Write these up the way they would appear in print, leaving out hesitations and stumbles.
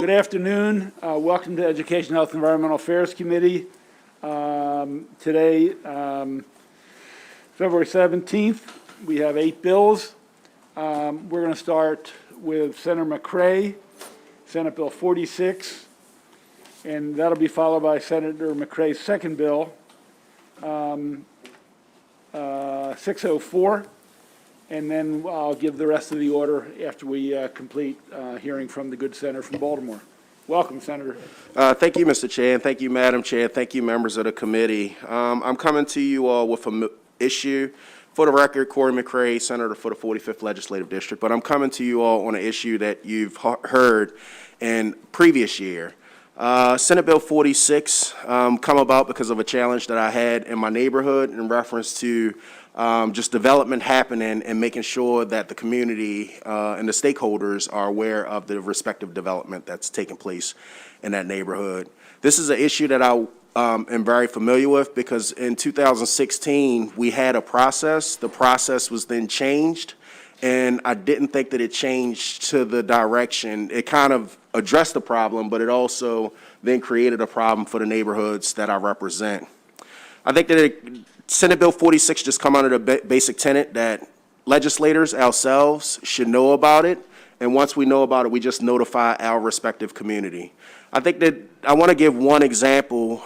Good afternoon. Welcome to Education, Health, and Environmental Affairs Committee. Today, February 17th, we have 8 bills. We're going to start with Senator McCray, Senate Bill 46, and that'll be followed by Senator McCray's second bill, 604, and then I'll give the rest of the order after we complete hearing from the good senator from Baltimore. Welcome, Senator. Thank you, Mr. Chair, and thank you, Madam Chair. Thank you, members of the committee. I'm coming to you all with an issue. For the record, Corey McCray, Senator for the 45th Legislative District, but I'm coming to you all on an issue that you've heard in previous year. Senate Bill 46 come about because of a challenge that I had in my neighborhood in reference to just development happening and making sure that the community and the stakeholders are aware of the respective development that's taking place in that neighborhood. This is an issue that I am very familiar with because in 2016 we had a process. The process was then changed, and I didn't think that it changed to the direction. It kind of addressed the problem, but it also then created a problem for the neighborhoods that I represent. I think that Senate Bill 46 just come under the basic tenet that legislators ourselves should know about it, and once we know about it, we just notify our respective community. I think that I want to give one example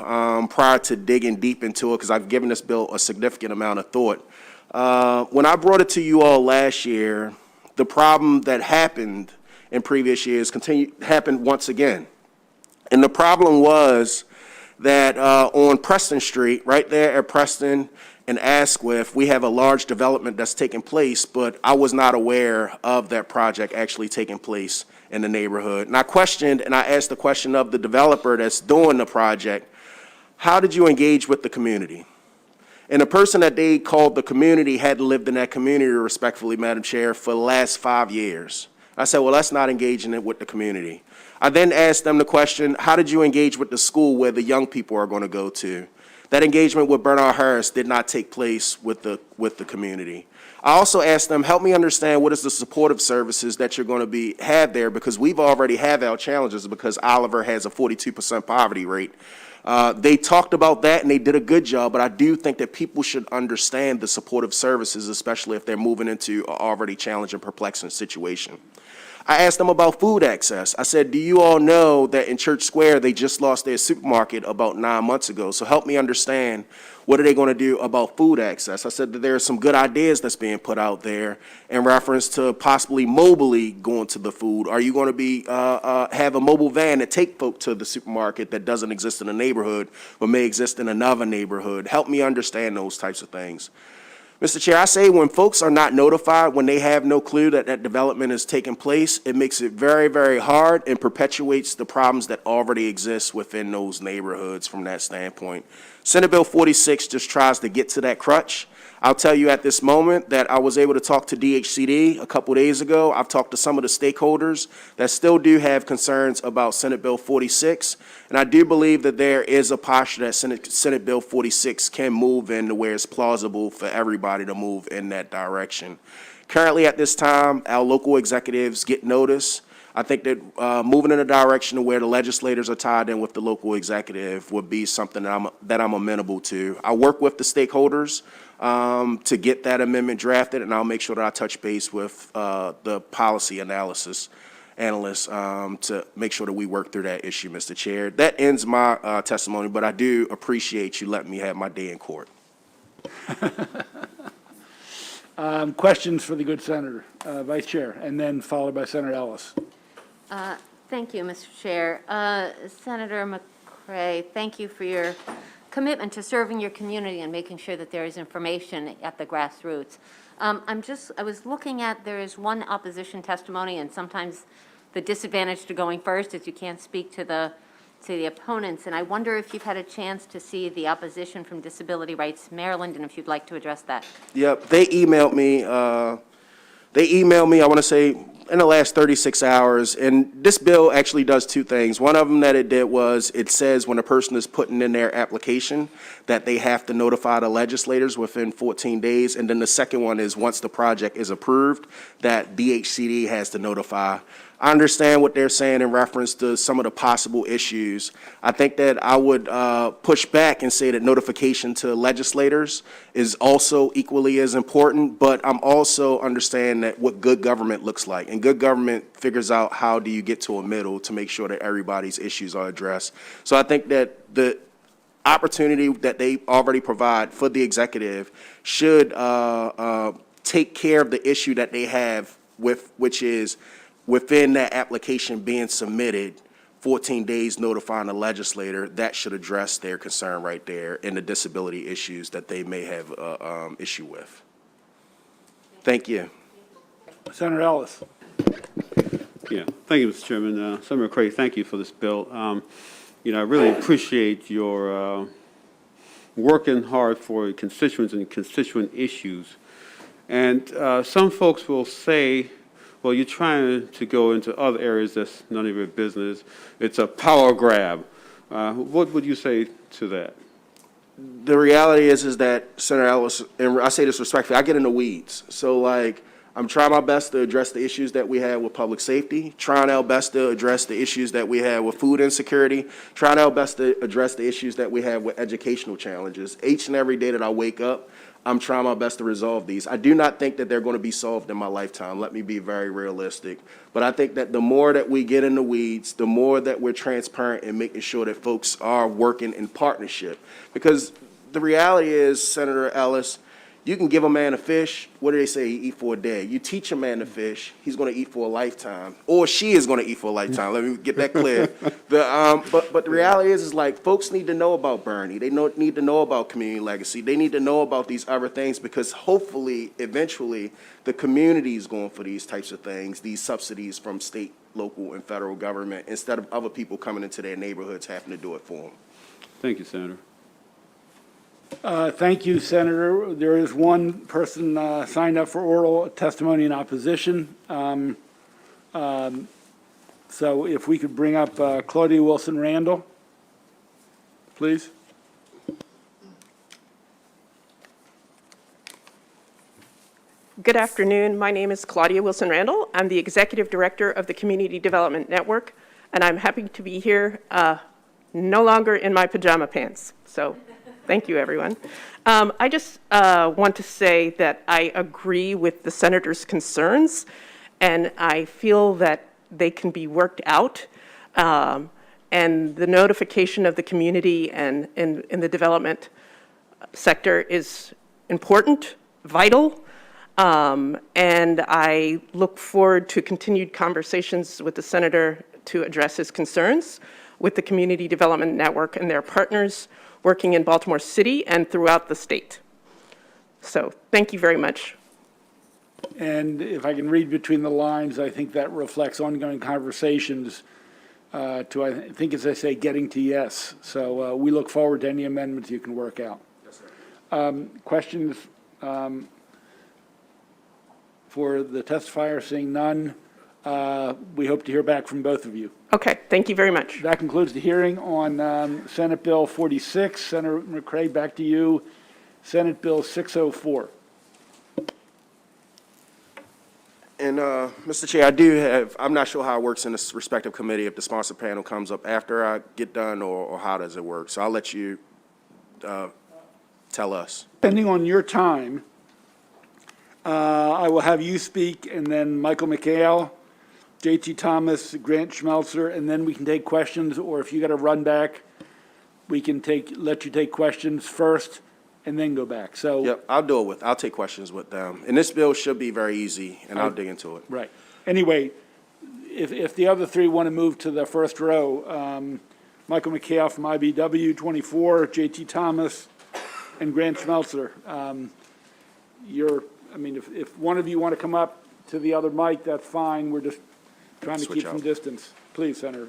prior to digging deep into it, because I've given this bill a significant amount of thought. When I brought it to you all last year, the problem that happened in previous years happened once again. And the problem was that on Preston Street, right there at Preston and Asquith, we have a large development that's taking place, but I was not aware of that project actually taking place in the neighborhood. And I questioned and I asked the question of the developer that's doing the project, how did you engage with the community? And the person that they called the community had lived in that community, respectfully, Madam Chair, for the last 5 years. I said, well, that's not engaging it with the community. I then asked them the question, how did you engage with the school where the young people are going to go to? That engagement with Bernard Harris did not take place with the community. I also asked them, help me understand what is the supportive services that you're going to have there, because we've already have our challenges because Oliver has a 42% poverty rate. They talked about that and they did a good job, but I do think that people should understand the supportive services, especially if they're moving into an already challenging, perplexing situation. I asked them about food access. I said, do you all know that in Church Square, they just lost their supermarket about 9 months ago? So help me understand, what are they going to do about food access? I said that there are some good ideas that's being put out there in reference to possibly mobilely going to the food. Are you going to have a mobile van that take folk to the supermarket that doesn't exist in a neighborhood but may exist in another neighborhood? Help me understand those types of things. Mr. Chair, I say when folks are not notified, when they have no clue that that development is taking place, it makes it very, very hard and perpetuates the problems that already exist within those neighborhoods from that standpoint. Senate Bill 46 just tries to get to that crutch. I'll tell you at this moment that I was able to talk to DHCD a couple days ago. I've talked to some of the stakeholders that still do have concerns about Senate Bill 46, and I do believe that there is a posture that Senate Bill 46 can move in to where it's plausible for everybody to move in that direction. Currently at this time, our local executives get notice. I think that moving in a direction where the legislators are tied in with the local executive would be something that I'm amenable to. I work with the stakeholders to get that amendment drafted, and I'll make sure that I touch base with the policy analysts to make sure that we work through that issue, Mr. Chair. That ends my testimony, but I do appreciate you letting me have my day in court. Questions for the good senator, Vice Chair, and then followed by Senator Ellis. Thank you, Mr. Chair. Senator McCray, thank you for your commitment to serving your community and making sure that there is information at the grassroots. I was looking at, there is one opposition testimony, and sometimes the disadvantage to going first is you can't speak to the opponents, and I wonder if you've had a chance to see the opposition from Disability Rights Maryland, and if you'd like to address that. Yep, they emailed me, I want to say, in the last 36 hours, and this bill actually does two things. One of them that it did was it says when a person is putting in their application that they have to notify the legislators within 14 days, and then the second one is once the project is approved that DHCD has to notify I understand what they're saying in reference to some of the possible issues. I think that I would push back and say that notification to legislators is also equally as important, but I'm also understanding that what good government looks like. And good government figures out how do you get to a middle to make sure that everybody's issues are addressed. So I think that the opportunity that they already provide for the executive should take care of the issue that they have with, which is within that application being submitted, 14 days notifying the legislator, that should address their concern right there and the disability issues that they may have issue with. Thank you. Senator Ellis. Yeah, thank you, Mr. Chairman. Senator McCray, thank you for this bill. I really appreciate your working hard for constituents and constituent issues. And some folks will say, well, you're trying to go into other areas that's none of your business. It's a power grab. What would you say to that? The reality is that, Senator Ellis, and I say this respectfully, I get in the weeds. So, like, I'm trying my best to address the issues that we have with public safety, trying our best to address the issues that we have with food insecurity, trying our best to address the issues that we have with educational challenges. Each and every day that I wake up, I'm trying my best to resolve these. I do not think that they're going to be solved in my lifetime. Let me be very realistic. But I think that the more that we get in the weeds, the more that we're transparent in making sure that folks are working in partnership. Because the reality is, Senator Ellis, you can give a man a fish, what do they say, he eat for a day. You teach a man to fish, he's going to eat for a lifetime. Or she is going to eat for a lifetime. Let me get that clear. But the reality is like folks need to know about Bernie. They need to know about community legacy. They need to know about these other things because hopefully, eventually, the community is going for these types of things, these subsidies from state, local, and federal government, instead of other people coming into their neighborhoods having to do it for them. Thank you, Senator. Thank you, Senator. There is one person signed up for oral testimony in opposition. So if we could bring up Claudia Wilson Randall, please. Good afternoon. My name is Claudia Wilson Randall. I'm the Executive Director of the Community Development Network, and I'm happy to be here no longer in my pajama pants. So thank you, everyone. I just want to say that I agree with the Senator's concerns, and I feel that they can be worked out. And the notification of the community and in the development sector is important, vital, and I look forward to continued conversations with the Senator to address his concerns with the Community Development Network and their partners working in Baltimore City and throughout the state. So thank you very much. And if I can read between the lines, I think that reflects ongoing conversations to, I think, as I say, getting to yes. So we look forward to any amendments you can work out. Yes, sir. Questions for the testifier? Seeing none, we hope to hear back from both of you. Okay, thank you very much. That concludes the hearing on Senate Bill 46. Senator McCray, back to you. Senate Bill 604. And, Mr. Chair, I do have, I'm not sure how it works in this respective committee, if the sponsor panel comes up after I get done, or how does it work? So I'll let you tell us. Depending on your time, I will have you speak, and then Michael McHale, J.T. Thomas, Grant Schmelzer, and then we can take questions, or if you got to run back, we can let you take questions first, and then go back. So Yep, I'll take questions with them. And this bill should be very easy, and I'll dig into it. right. Anyway, if the other three want to move to the first row, Michael McHale from IBW 24, J.T. Thomas, and Grant Schmelzer. If one of you want to come up to the other mic, that's fine. We're just trying to Switch keep some out. distance. Please, Senator.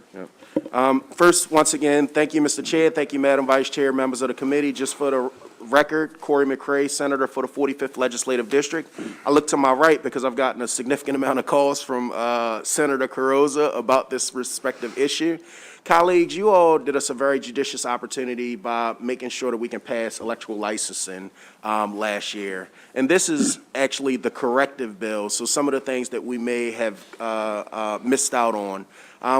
First, once again, thank you, Mr. Chair. Thank you, Madam Vice Chair, members of the committee. Just for the record, Corey McCray, Senator for the 45th Legislative District. I look to my right because I've gotten a significant amount of calls from Senator Carrozza about this respective issue. Colleagues, you all did us a very judicious opportunity by making sure that we can pass electrical licensing last year. And this is actually the corrective bill, so some of the things that we may have missed out on.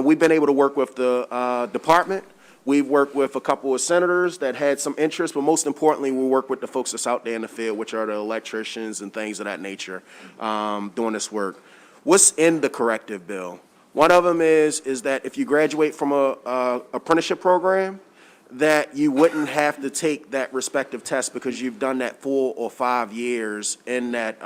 We've been able to work with the department. We've worked with a couple of senators that had some interest, but most importantly, we work with the folks that's out there in the field, which are the electricians and things of that nature, doing this work. What's in the corrective bill? One of them is that if you graduate from a apprenticeship program, that you wouldn't have to take that respective test because you've done that 4 or 5 years in that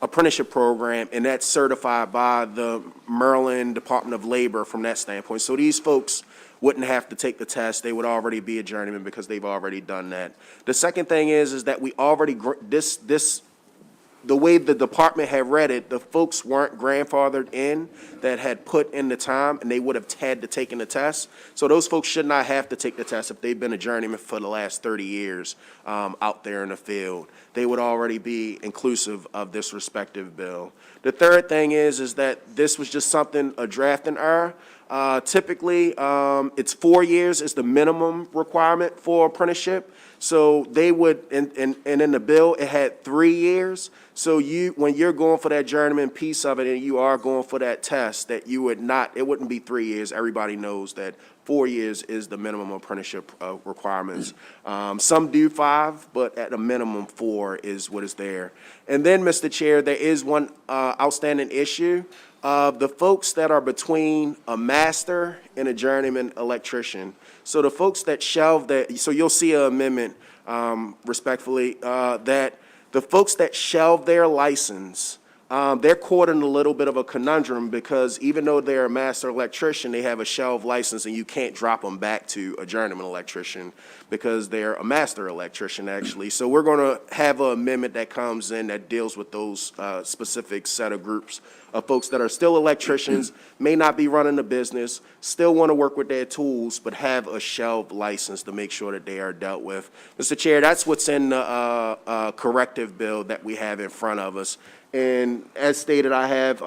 apprenticeship program, and that's certified by the Maryland Department of Labor from that standpoint. So these folks wouldn't have to take the test. They would already be a journeyman because they've already done that. The second thing is that we already, the way the department had read it, the folks weren't grandfathered in that had put in the time, and they would have had to take in the test. So those folks should not have to take the test if they've been a journeyman for the last 30 years out there in the field. They would already be inclusive of this respective bill. The third thing is that this was just something, a drafting error. Typically, it's 4 years is the minimum requirement for apprenticeship. So they would, and in the bill, it had 3 years. So when you're going for that journeyman piece of it and you are going for that test, that you would not, it wouldn't be 3 years. Everybody knows that 4 years is the minimum apprenticeship requirements. Some do 5, but at a minimum 4 is what is there. And then, Mr. Chair, there is one outstanding issue. The folks that are between a master and a journeyman electrician. So the folks that shelve that, so you'll see an amendment, respectfully, that the folks that shelve their license, they're caught in a little bit of a conundrum because even though they're a master electrician, they have a shelved license and you can't drop them back to a journeyman electrician because they're a master electrician, actually. So we're going to have an amendment that comes in that deals with those specific set of groups of folks that are still electricians, may not be running the business, still want to work with their tools, but have a shelved license to make sure that they are dealt with. Mr. Chair, that's what's in the corrective bill that we have in front of us. And as stated, I have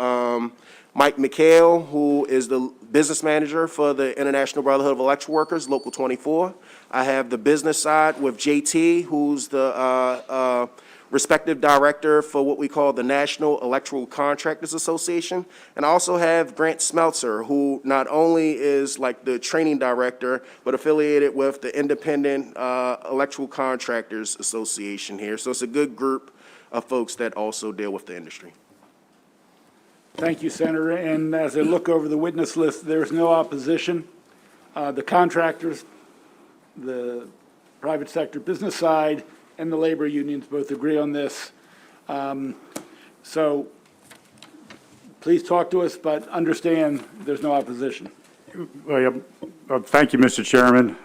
Mike McHale, who is the business manager for the International Brotherhood of Electrical Workers, Local 24. I have the business side with JT, who's the respective director for what we call the National Electrical Contractors Association. And I also have Grant Smeltzer, who not only is like the training director, but affiliated with the Independent Electrical Contractors Association here. So it's a good group of folks that also deal with the industry. Thank you, Senator. And as I look over the witness list, there's no opposition. The contractors, the private sector business side, and the labor unions both agree on this. So please talk to us, but understand there's no opposition. Well, yeah, thank you, Mr. Chairman,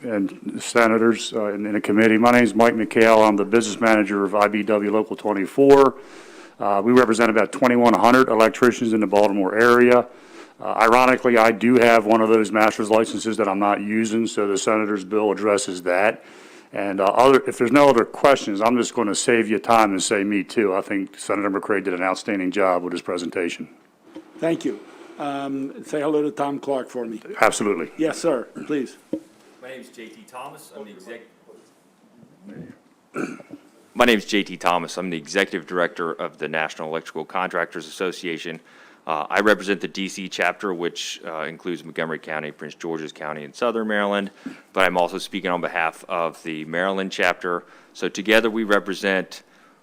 and senators in the committee. My name is Mike McHale. I'm the business manager of IBW Local 24. We represent about 2,100 electricians in the Baltimore area. Ironically, I do have one of those master's licenses that I'm not using, so the senator's bill addresses that. And if there's no other questions, I'm just going to save you time and say me too. I think Senator McCray did an outstanding job with his presentation. Thank you. Say hello to Tom Clark for me. Absolutely. Yes, sir, please. My name is JT Thomas. My name is JT Thomas. I'm the executive director of the National Electrical Contractors Association. I represent the DC chapter, which includes Montgomery County, Prince George's County, and Southern Maryland, but I'm also speaking on behalf of the Maryland chapter. So together we represent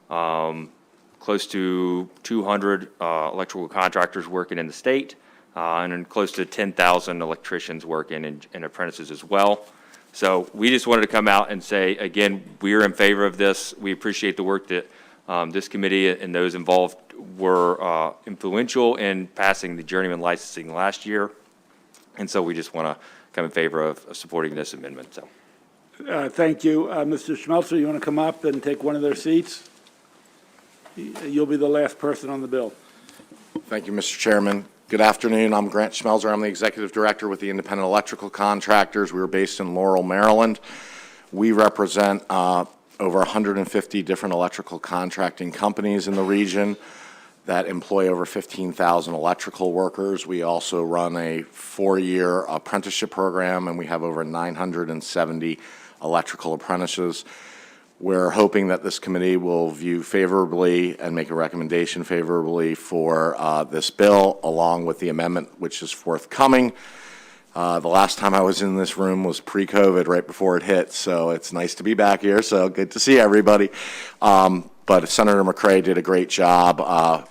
close to 200 electrical contractors working in the state, and close to 10,000 electricians working and apprentices as well. So we just wanted to come out and say, again, we're in favor of this. We appreciate the work that this committee and those involved were influential in passing the journeyman licensing last year. And so we just want to come in favor of supporting this amendment. So, Thank you. Mr. Schmelzer, you want to come up and take one of their seats? You'll be the last person on the bill. Thank you, Mr. Chairman. Good afternoon. I'm Grant Schmelzer. I'm the executive director with the Independent Electrical Contractors. We were based in Laurel, Maryland. We represent over 150 different electrical contracting companies in the region that employ over 15,000 electrical workers. We also run a 4-year apprenticeship program, and we have over 970 electrical apprentices. We're hoping that this committee will view favorably and make a recommendation favorably for this bill, along with the amendment which is forthcoming. The last time I was in this room was pre-COVID, right before it hit, so it's nice to be back here, so good to see everybody. But Senator McCray did a great job.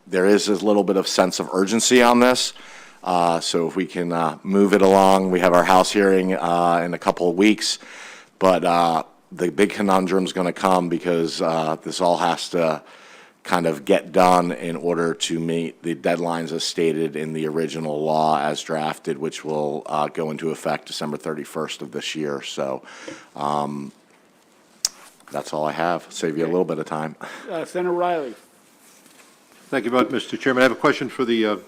There is a little bit of sense of urgency on this, so if we can move it along. We have our House hearing in a couple of weeks, but the big conundrum is going to come because this all has to kind of get done in order to meet the deadlines as stated in the original law as drafted, which will go into effect December 31st of this year. So that's all I have. Save you a little bit of time. Senator Riley. Thank you, Mr. Chairman. I have a question for the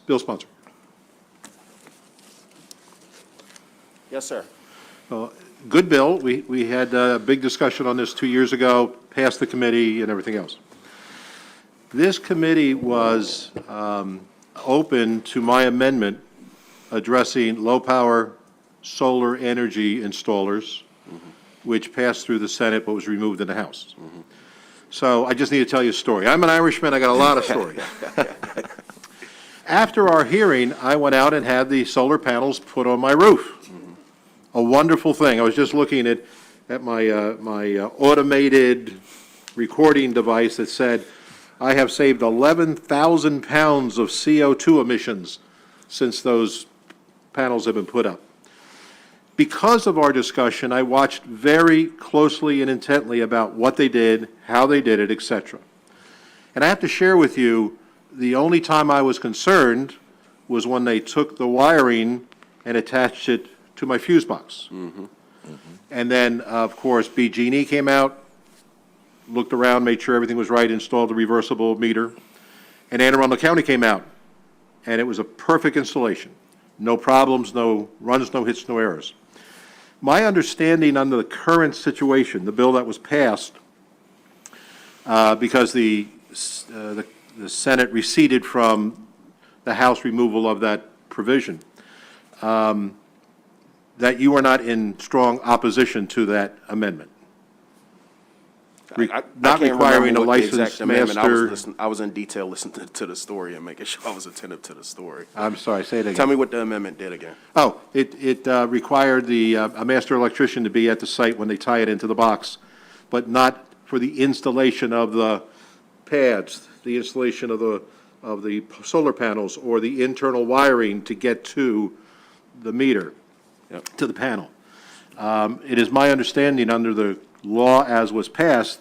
bill sponsor. Yes, sir. Good bill. We had a big discussion on this 2 years ago, passed the committee and everything else. This committee was open to my amendment addressing low-power solar energy installers, which passed through the Senate but was removed in the House. So I just need to tell you a story. I'm an Irishman. I got a lot of stories. After our hearing, I went out and had the solar panels put on my roof. A wonderful thing. I was just looking at my automated recording device that said, I have saved 11,000 pounds of CO2 emissions since those panels have been put up. Because of our discussion, I watched very closely and intently about what they did, how they did it, etc. And I have to share with you, the only time I was concerned was when they took the wiring and attached it to my fuse box. And then, of course, BG&E came out, looked around, made sure everything was right, installed the reversible meter. And Anne Arundel County came out, and it was a perfect installation. No problems, no runs, no hits, no errors. My understanding under the current situation, the bill that was passed, because the Senate receded from the House removal of that provision, that you are not in strong opposition to that amendment. Not requiring a licensed master. I was in detail listening to the story and making sure I was attentive to the story. I'm sorry, say it again. Tell me what the amendment did again. Oh, it required a master electrician to be at the site when they tie it into the box, but not for the installation of the pads, the installation of the solar panels, or the internal wiring to get to the meter, to the panel. It is my understanding under the law as was passed,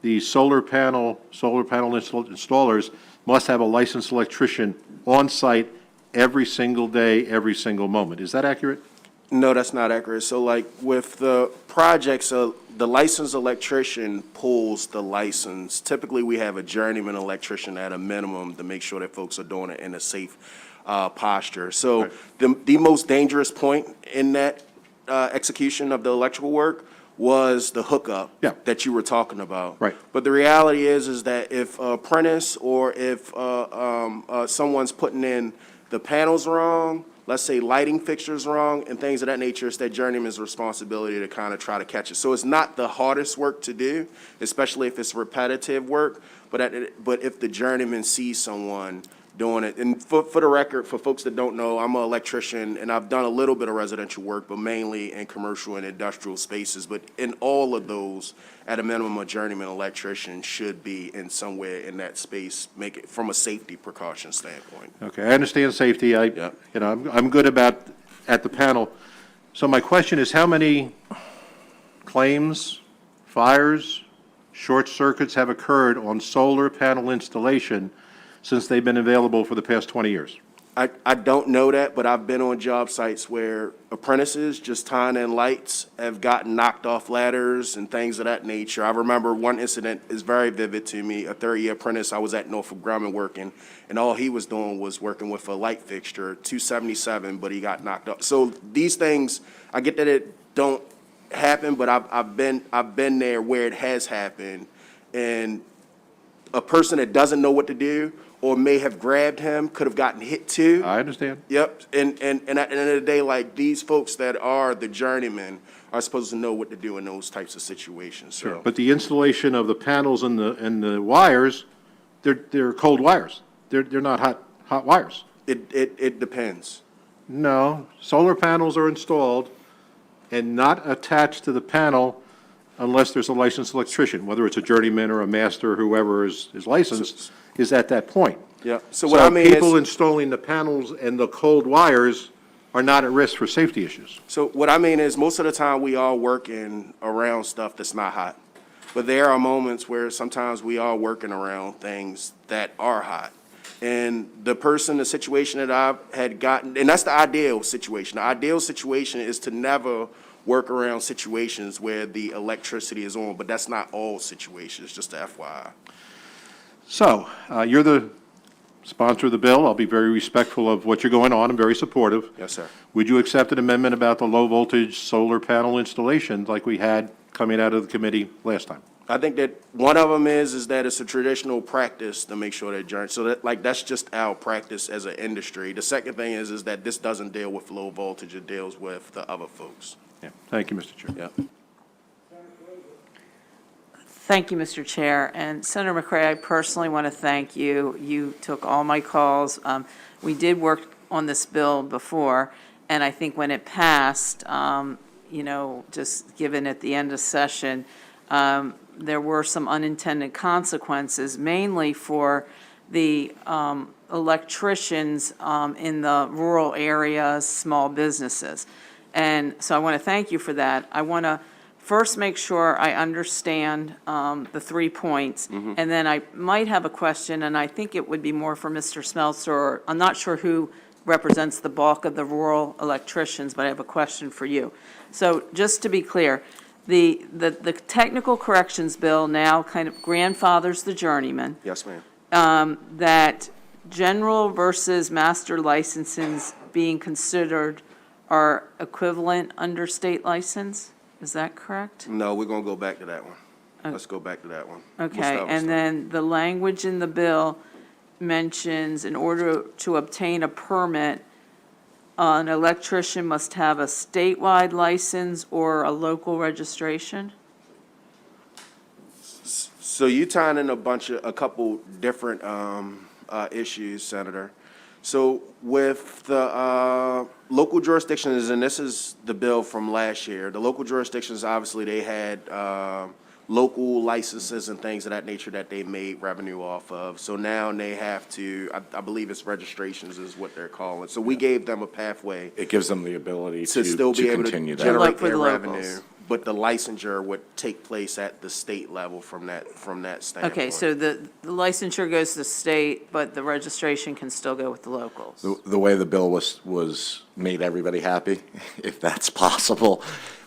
the solar panel installers must have a licensed electrician on site every single day, every single moment. Is that accurate? No, that's not accurate. So like with the projects, the licensed electrician pulls the license. Typically, we have a journeyman electrician at a minimum to make sure that folks are doing it in a safe posture. So the most dangerous point in that execution of the electrical work was the hookup that you were talking about. Right. But the reality is that if an apprentice or if someone's putting in the panels wrong, let's say lighting fixtures wrong and things of that nature, it's that journeyman's responsibility to kind of try to catch it. So it's not the hardest work to do, especially if it's repetitive work, but if the journeyman sees someone doing it. And for the record, for folks that don't know, I'm an electrician, and I've done a little bit of residential work, but mainly in commercial and industrial spaces. But in all of those, at a minimum, a journeyman electrician should be in somewhere in that space, make it from a safety precaution standpoint. Okay, I understand safety. I'm good at the panel. So my question is, how many claims, fires, short circuits have occurred on solar panel installation since they've been available for the past 20 years? I don't know that, but I've been on job sites where apprentices just tying in lights have gotten knocked off ladders and things of that nature. I remember one incident is very vivid to me. A third-year apprentice, I was at Norfolk Grumman working, and all he was doing was working with a light fixture, 277, but he got knocked off. So these things, I get that it don't happened, but I've been there where it has happened, and a person that doesn't know what to do or may have grabbed him could have gotten hit too. I understand. Yep, and at the end of the day, like, these folks that are the journeymen are supposed to know what to do in those types of situations, so. But the installation of the panels and the wires, they're cold wires. They're not hot wires. It depends. No, solar panels are installed and not attached to the panel unless there's a licensed electrician, whether it's a journeyman or a master, whoever is licensed, is at that point. Yeah, so what I mean people is, installing the panels and the cold wires are not at risk for safety issues. so what I mean is, most of the time, we are working around stuff that's not hot. But there are moments where sometimes we are working around things that are hot. And the situation that I've had gotten, and that's the ideal situation. The ideal situation is to never work around situations where the electricity is on, but that's not all situations, just a FYI. So, you're the sponsor of the bill. I'll be very respectful of what you're going on and very supportive. Yes, sir. Would you accept an amendment about the low-voltage solar panel installations like we had coming out of the committee last time? I think that one of them is that it's a traditional practice to make sure that so that, like, that's just our practice as an industry. The second thing is that this doesn't deal with low voltage, it deals with the other folks. Yeah. Thank you, Mr. Chair. Yeah. Thank you, Mr. Chair. And Senator McCray, I personally want to thank you. You took all my calls. We did work on this bill before, and I think when it passed, just given at the end of session, there were some unintended consequences, mainly for the electricians in the rural areas, small businesses. And so I want to thank you for that. I want to first make sure I understand the 3 points, and then I might have a question, and I think it would be more for Mr. Smeltzer, or I'm not sure who represents the bulk of the rural electricians, but I have a question for you. So just to be clear, the technical corrections bill now kind of grandfathers the journeyman, Yes, ma'am. that general versus master licenses being considered are equivalent under state license? Is that correct? No, we're gonna go back to that one. Let's go back to that one. We'll Okay, start with and some- then the language in the bill mentions in order to obtain a permit, an electrician must have a statewide license or a local registration? So you tying in a couple different issues, Senator. So with the local jurisdictions, and this is the bill from last year, the local jurisdictions, obviously, they had local licenses and things of that nature that they made revenue off of. So now they have to, I believe it's registrations is what they're calling. So we gave them a pathway It gives them the ability to still be able to continue that. generate For the their locals. revenue. But the licensure would take place at the state level from that standpoint. Okay, so the licensure goes to the state, but the registration can still go with the locals? The way the bill was made everybody happy, if that's possible,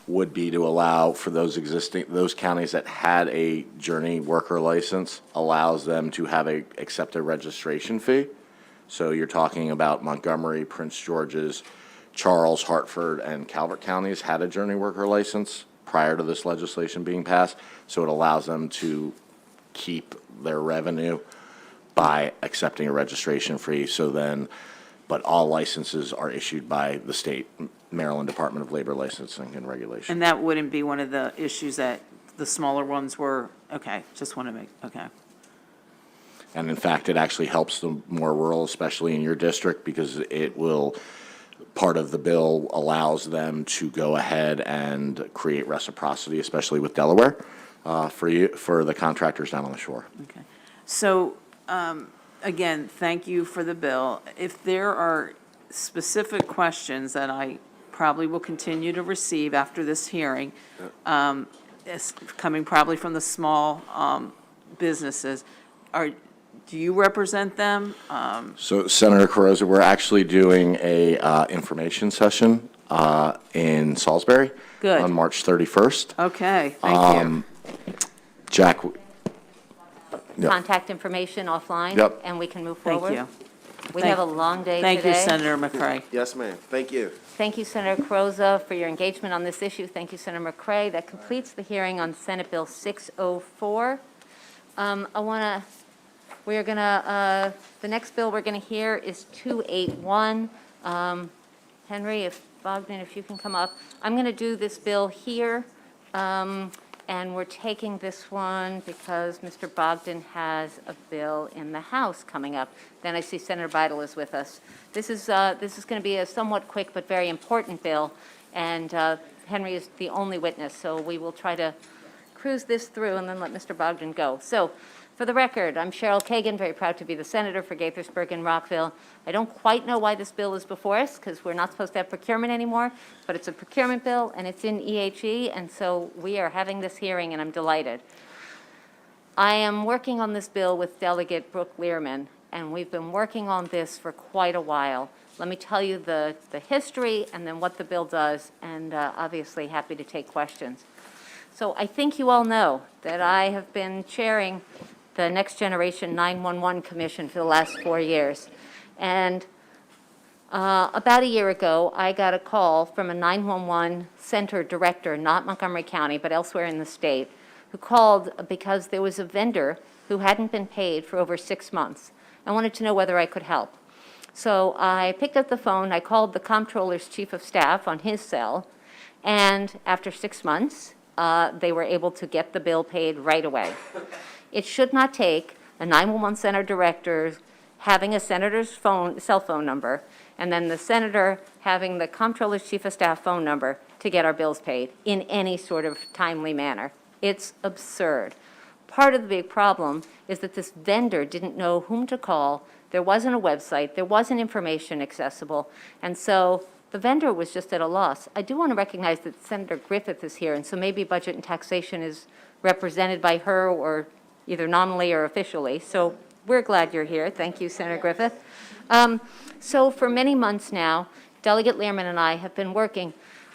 would be to allow for those counties that had a journey worker license, allows them to have accept a registration fee. So you're talking about Montgomery, Prince George's, Charles, Hartford, and Calvert counties had a journey worker license prior to this legislation being passed. So it allows them to keep their revenue by accepting a registration fee. So then, but all licenses are issued by the state, Maryland Department of Labor Licensing and Regulation. And that wouldn't be one of the issues that the smaller ones were, okay, just want to make, okay. And in fact, it actually helps the more rural, especially in your district, because it will, part of the bill allows them to go ahead and create reciprocity, especially with Delaware, for the contractors down on the shore. Okay. So, again, thank you for the bill. If there are specific questions that I probably will continue to receive after this hearing, it's coming probably from the small businesses, do you represent them? So Senator Carrozza, we're actually doing a information session in Salisbury. Good. On March 31st. Okay, thank you. Jack, Yep. Contact information offline? Yep. And we can move Thank forward? you. We have a long day today. Thank you, Senator McCray. Yes, ma'am. Thank you. Thank you, Senator Carrozza, for your engagement on this issue. Thank you, Senator McCray. That completes the hearing on Senate Bill 604. The next bill we're going to hear is 281. Henry, Bogdan, if you can come up. I'm going to do this bill here, and we're taking this one because Mr. Bogdan has a bill in the House coming up. Then I see Senator Bidel is with us. This is going to be a somewhat quick but very important bill, and Henry is the only witness, so we will try to cruise this through and then let Mr. Bogdan go. So, for the record, I'm Cheryl Kagan, very proud to be the senator for Gaithersburg and Rockville. I don't quite know why this bill is before us, because we're not supposed to have procurement anymore, but it's a procurement bill, and it's in EHE, and so we are having this hearing, and I'm delighted. I am working on this bill with Delegate Brooke Learman, and we've been working on this for quite a while. Let me tell you the history and then what the bill does, and obviously happy to take questions. So I think you all know that I have been chairing the Next Generation 911 Commission for the last 4 years. And about a year ago, I got a call from a 911 center director, not Montgomery County, but elsewhere in the state, who called because there was a vendor who hadn't been paid for over 6 months and wanted to know whether I could help. So I picked up the phone, I called the comptroller's chief of staff on his cell, and after 6 months, they were able to get the bill paid right away. It should not take a 911 center director having a senator's cell phone number, and then the senator having the comptroller's chief of staff phone number to get our bills paid in any sort of timely manner. It's absurd. Part of the big problem is that this vendor didn't know whom to call. There wasn't a website. There wasn't information accessible. And so the vendor was just at a loss. I do want to recognize that Senator Griffith is here, and so maybe Budget and Taxation is represented by her or either nominally or officially. So we're glad you're here. Thank you, Senator Griffith. So for many months now, Delegate Learman and I have been working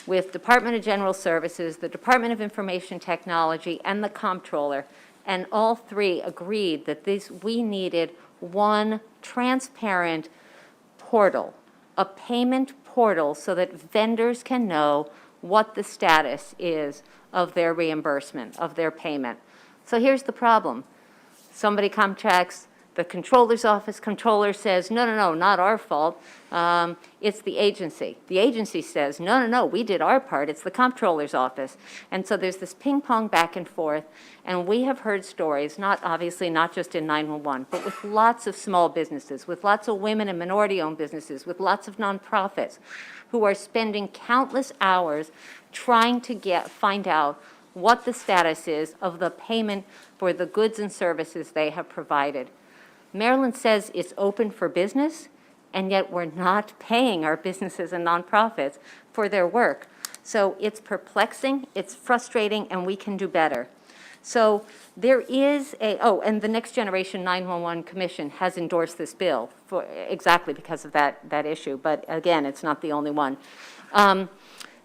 with Department of General Services, the Department of Information Technology, and the Comptroller, and all three agreed that we needed one transparent portal, a payment portal, so that vendors can know what the status is of their reimbursement, of their payment. So here's the problem. Somebody contacts the controller's office. Controller says, no, not our fault. It's the agency. The agency says, no, we did our part. It's the comptroller's office. And so there's this ping pong back and forth. And we have heard stories, obviously not just in 911, but with lots of small businesses, with lots of women and minority-owned businesses, with lots of nonprofits who are spending countless hours trying to find out what the status is of the payment for the goods and services they have provided. Maryland says it's open for business, and yet we're not paying our businesses and nonprofits for their work. So it's perplexing, it's frustrating, and we can do better. So there is and the Next Generation 911 Commission has endorsed this bill exactly because of that issue. But again, it's not the only one.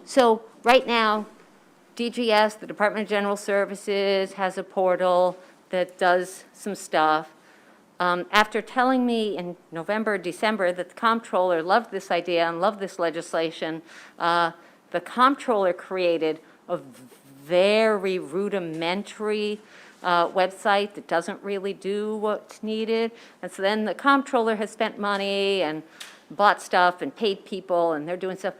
So right now, DGS, the Department of General Services, has a portal that does some stuff. After telling me in November, December that the comptroller loved this idea and loved this legislation, the comptroller created a very rudimentary website that doesn't really do what's needed. And so then the comptroller has spent money and bought stuff and paid people, and they're doing stuff.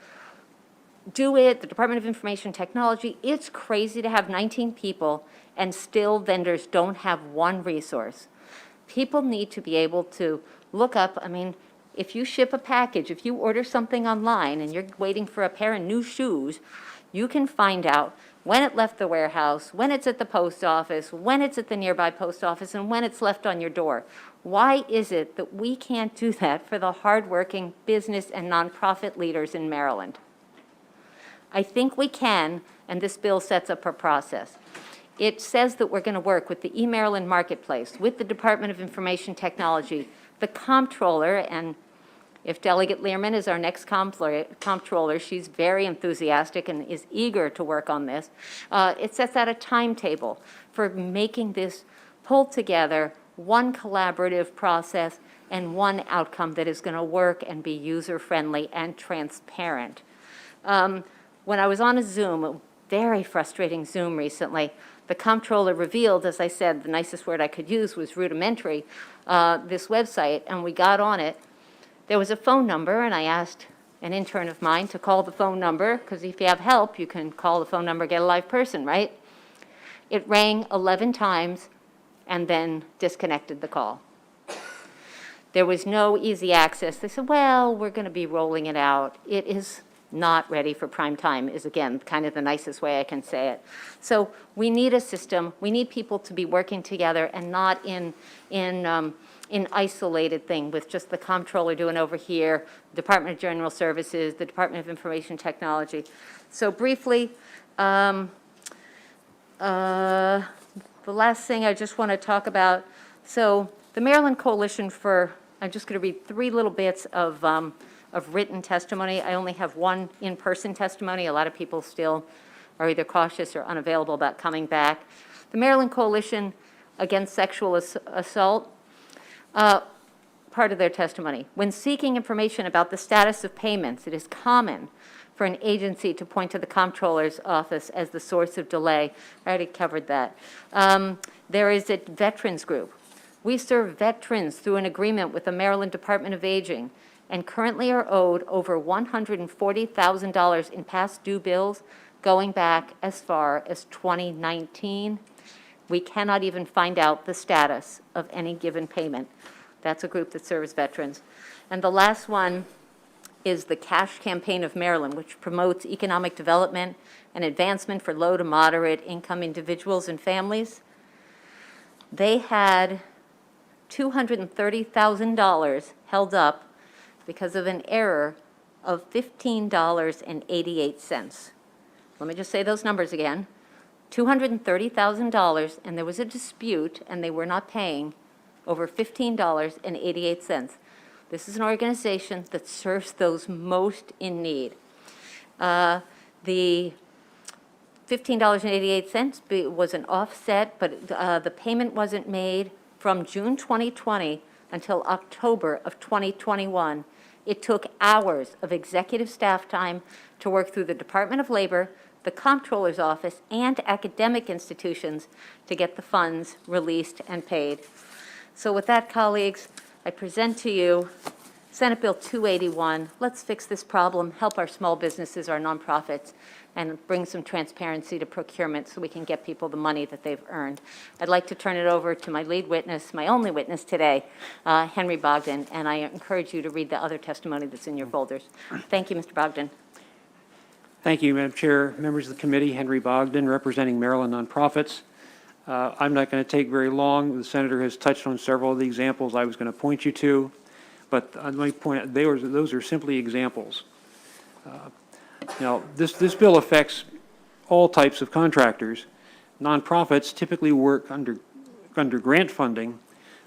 Do it, the Department of Information Technology. It's crazy to have 19 people and still vendors don't have one resource. People need to be able to look up, if you ship a package, if you order something online and you're waiting for a pair of new shoes, you can find out when it left the warehouse, when it's at the post office, when it's at the nearby post office, and when it's left on your door. Why is it that we can't do that for the hardworking business and nonprofit leaders in Maryland? I think we can, and this bill sets up a process. It says that we're going to work with the eMaryland Marketplace, with the Department of Information Technology, the comptroller, and if Delegate Learman is our next comptroller, she's very enthusiastic and is eager to work on this. It sets out a timetable for making this pulled together, one collaborative process, and one outcome that is going to work and be user-friendly and transparent. When I was on a Zoom, a very frustrating Zoom recently, the comptroller revealed, as I said, the nicest word I could use was rudimentary, this website, and we got on it. There was a phone number, and I asked an intern of mine to call the phone number, because if you have help, you can call the phone number, get a live person, right? It rang 11 times and then disconnected the call. There was no easy access. They said, well, we're going to be rolling it out. It is not ready for prime time is, again, kind of the nicest way I can say it. So we need a system. We need people to be working together and not in isolated thing with just the comptroller doing over here, Department of General Services, the Department of Information Technology. So briefly, the last thing I just want to talk about, so the Maryland Coalition for, I'm just going to read 3 little bits of written testimony. I only have one in-person testimony. A lot of people still are either cautious or unavailable about coming back. The Maryland Coalition Against Sexual Assault, part of their testimony. When seeking information about the status of payments, it is common for an agency to point to the comptroller's office as the source of delay. I already covered that. There is a veterans group. We serve veterans through an agreement with the Maryland Department of Aging and currently are owed over $140,000 in past due bills going back as far as 2019. We cannot even find out the status of any given payment. That's a group that serves veterans. And the last one is the Cash Campaign of Maryland, which promotes economic development and advancement for low to moderate income individuals and families. They had $230,000 held up because of an error of $15.88. Let me just say those numbers again. $230,000, and there was a dispute, and they were not paying over $15.88. This is an organization that serves those most in need. The $15.88 was an offset, but the payment wasn't made from June 2020 until October of 2021. It took hours of executive staff time to work through the Department of Labor, the Comptroller's Office, and academic institutions to get the funds released and paid. So with that, colleagues, I present to you Senate Bill 281. Let's fix this problem, help our small businesses, our nonprofits, and bring some transparency to procurement so we can get people the money that they've earned. I'd like to turn it over to my lead witness, my only witness today, Henry Bogdan, and I encourage you to read the other testimony that's in your folders. Thank you, Mr. Bogdan. Thank you, Madam Chair, members of the committee. Henry Bogdan, representing Maryland nonprofits. I'm not going to take very long. The senator has touched on several of the examples I was going to point you to, but let me point out those are simply examples. Now, this bill affects all types of contractors. Nonprofits typically work under grant funding,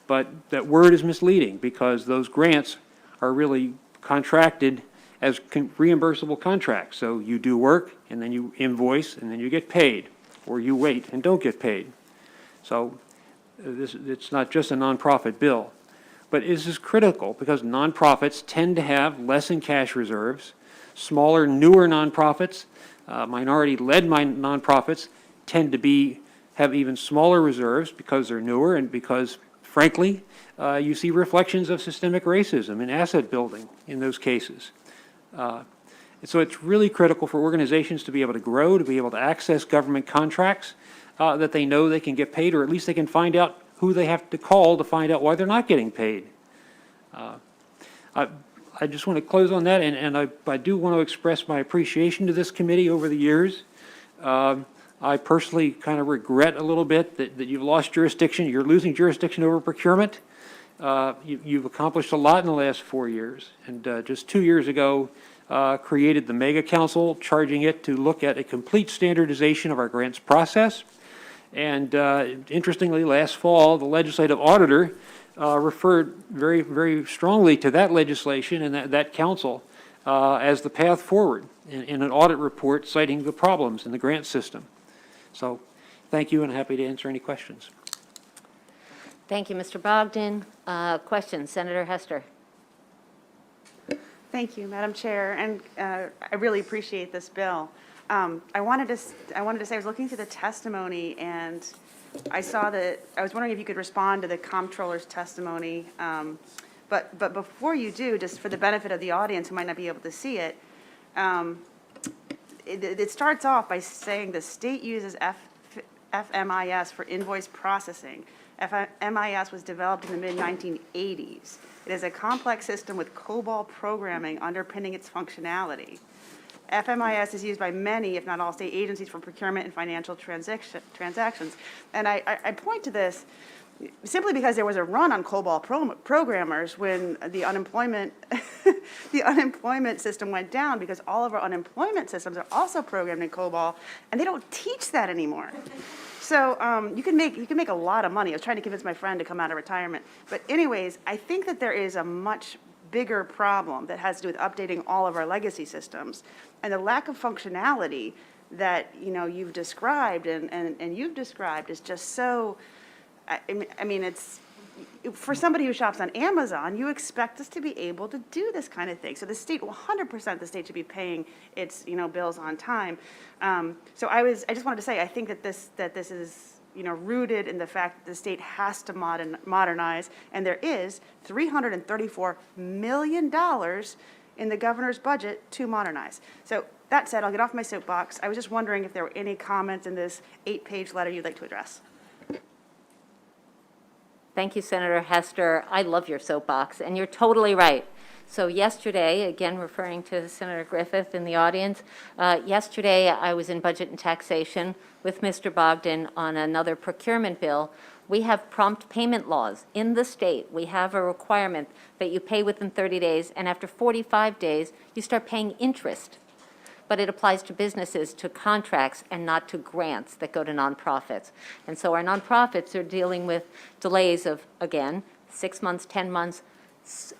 but that word is misleading because those grants are really contracted as reimbursable contracts. So you do work, and then you invoice, and then you get paid, or you wait and don't get paid. So it's not just a nonprofit bill. But this is critical because nonprofits tend to have less in cash reserves. Smaller, newer nonprofits, minority-led nonprofits tend to have even smaller reserves because they're newer and because, frankly, you see reflections of systemic racism and asset building in those cases. So it's really critical for organizations to be able to grow, to be able to access government contracts that they know they can get paid, or at least they can find out who they have to call to find out why they're not getting paid. I just want to close on that, and I do want to express my appreciation to this committee over the years. I personally kind of regret a little bit that you've lost jurisdiction. You're losing jurisdiction over procurement. You've accomplished a lot in the last 4 years, and just 2 years ago, created the Mega Council, charging it to look at a complete standardization of our grants process. And interestingly, last fall, the legislative auditor referred very, very strongly to that legislation and that council as the path forward in an audit report citing the problems in the grant system. So thank you, and happy to answer any questions. Thank you, Mr. Bogdan. Question, Senator Hester. Thank you, Madam Chair, and I really appreciate this bill. I wanted to say, I was looking through the testimony, and I saw that, I was wondering if you could respond to the comptroller's testimony. But before you do, just for the benefit of the audience who might not be able to see it, it starts off by saying the state uses FMIS for invoice processing. FMIS was developed in the mid-1980s. It is a complex system with COBOL programming underpinning its functionality. FMIS is used by many, if not all, state agencies for procurement and financial transactions. And I point to this simply because there was a run on COBOL programmers when the unemployment, the unemployment system went down, because all of our unemployment systems are also programmed in COBOL, and they don't teach that anymore. So you can make a lot of money. I was trying to convince my friend to come out of retirement. But anyways, I think that there is a much bigger problem that has to do with updating all of our legacy systems. And the lack of functionality that, you know, you've described and you've described is just so, I mean, it's, for somebody who shops on Amazon, you expect us to be able to do this kind of thing. So the state, 100% the state should be paying its, you know, bills on time. So I just wanted to say, I think that this is, you know, rooted in the fact that the state has to modernize, and there is $334 million in the governor's budget to modernize. So that said, I'll get off my soapbox. I was just wondering if there were any comments in this 8-page letter you'd like to address. Thank you, Senator Hester. I love your soapbox, and you're totally right. So yesterday, again referring to Senator Griffith in the audience, yesterday I was in Budget and Taxation with Mr. Bogdan on another procurement bill. We have prompt payment laws in the state. We have a requirement that you pay within 30 days, and after 45 days, you start paying interest. But it applies to businesses, to contracts, and not to grants that go to nonprofits. And so our nonprofits are dealing with delays of, again, 6 months, 10 months.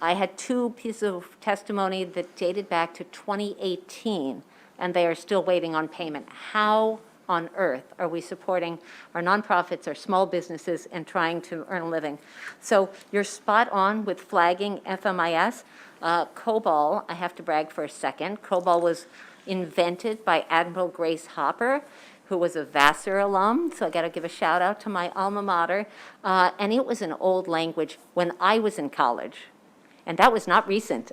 I had 2 pieces of testimony that dated back to 2018, and they are still waiting on payment. How on earth are we supporting our nonprofits, our small businesses, and trying to earn a living? So you're spot on with flagging FMIS. COBOL, I have to brag for a second. COBOL was invented by Admiral Grace Hopper, who was a Vassar alum, so I got to give a shout out to my alma mater. And it was an old language when I was in college, and that was not recent.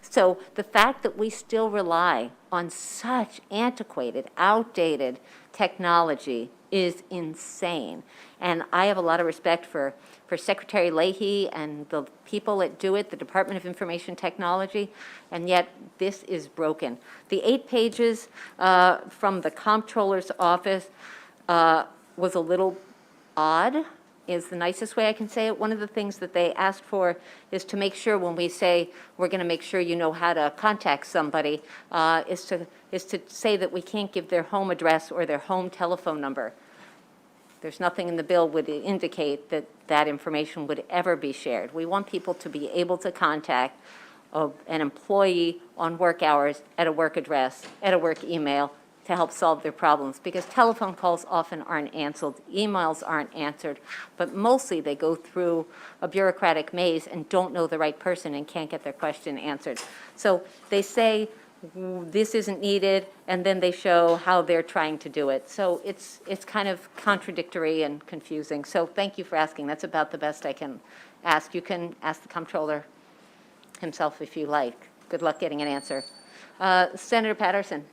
So the fact that we still rely on such antiquated, outdated technology is insane. And I have a lot of respect for Secretary Leahy and the people that do it, the Department of Information Technology, and yet this is broken. The 8 pages from the comptroller's office was a little odd, is the nicest way I can say it. One of the things that they asked for is to make sure when we say we're going to make sure you know how to contact somebody, is to say that we can't give their home address or their home telephone number. There's nothing in the bill would indicate that that information would ever be shared. We want people to be able to contact an employee on work hours at a work address, at a work email, to help solve their problems, because telephone calls often aren't answered, emails aren't answered, but mostly they go through a bureaucratic maze and don't know the right person and can't get their question answered. So they say this isn't needed, and then they show how they're trying to do it. So it's kind of contradictory and confusing. So thank you for asking. That's about the best I can ask. You can ask the comptroller himself if you like. Good luck getting an answer. Senator Patterson.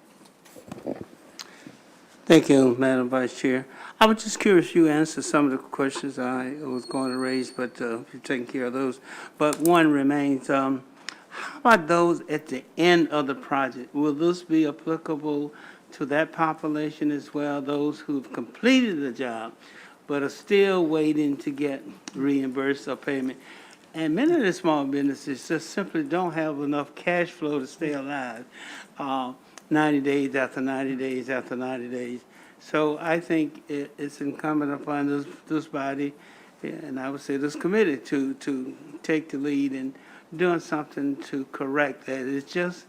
Thank you, Madam Vice Chair. I was just curious, you answered some of the questions I was going to raise, but you're taking care of those. But one remains, how about those at the end of the project? Will this be applicable to that population as well, those who've completed the job but are still waiting to get reimbursed or payment? And many of the small businesses just simply don't have enough cash flow to stay alive. 90 days after 90 days after 90 days. So I think it's incumbent upon this body, and I would say this committee, to take the lead in doing something to correct that. It's just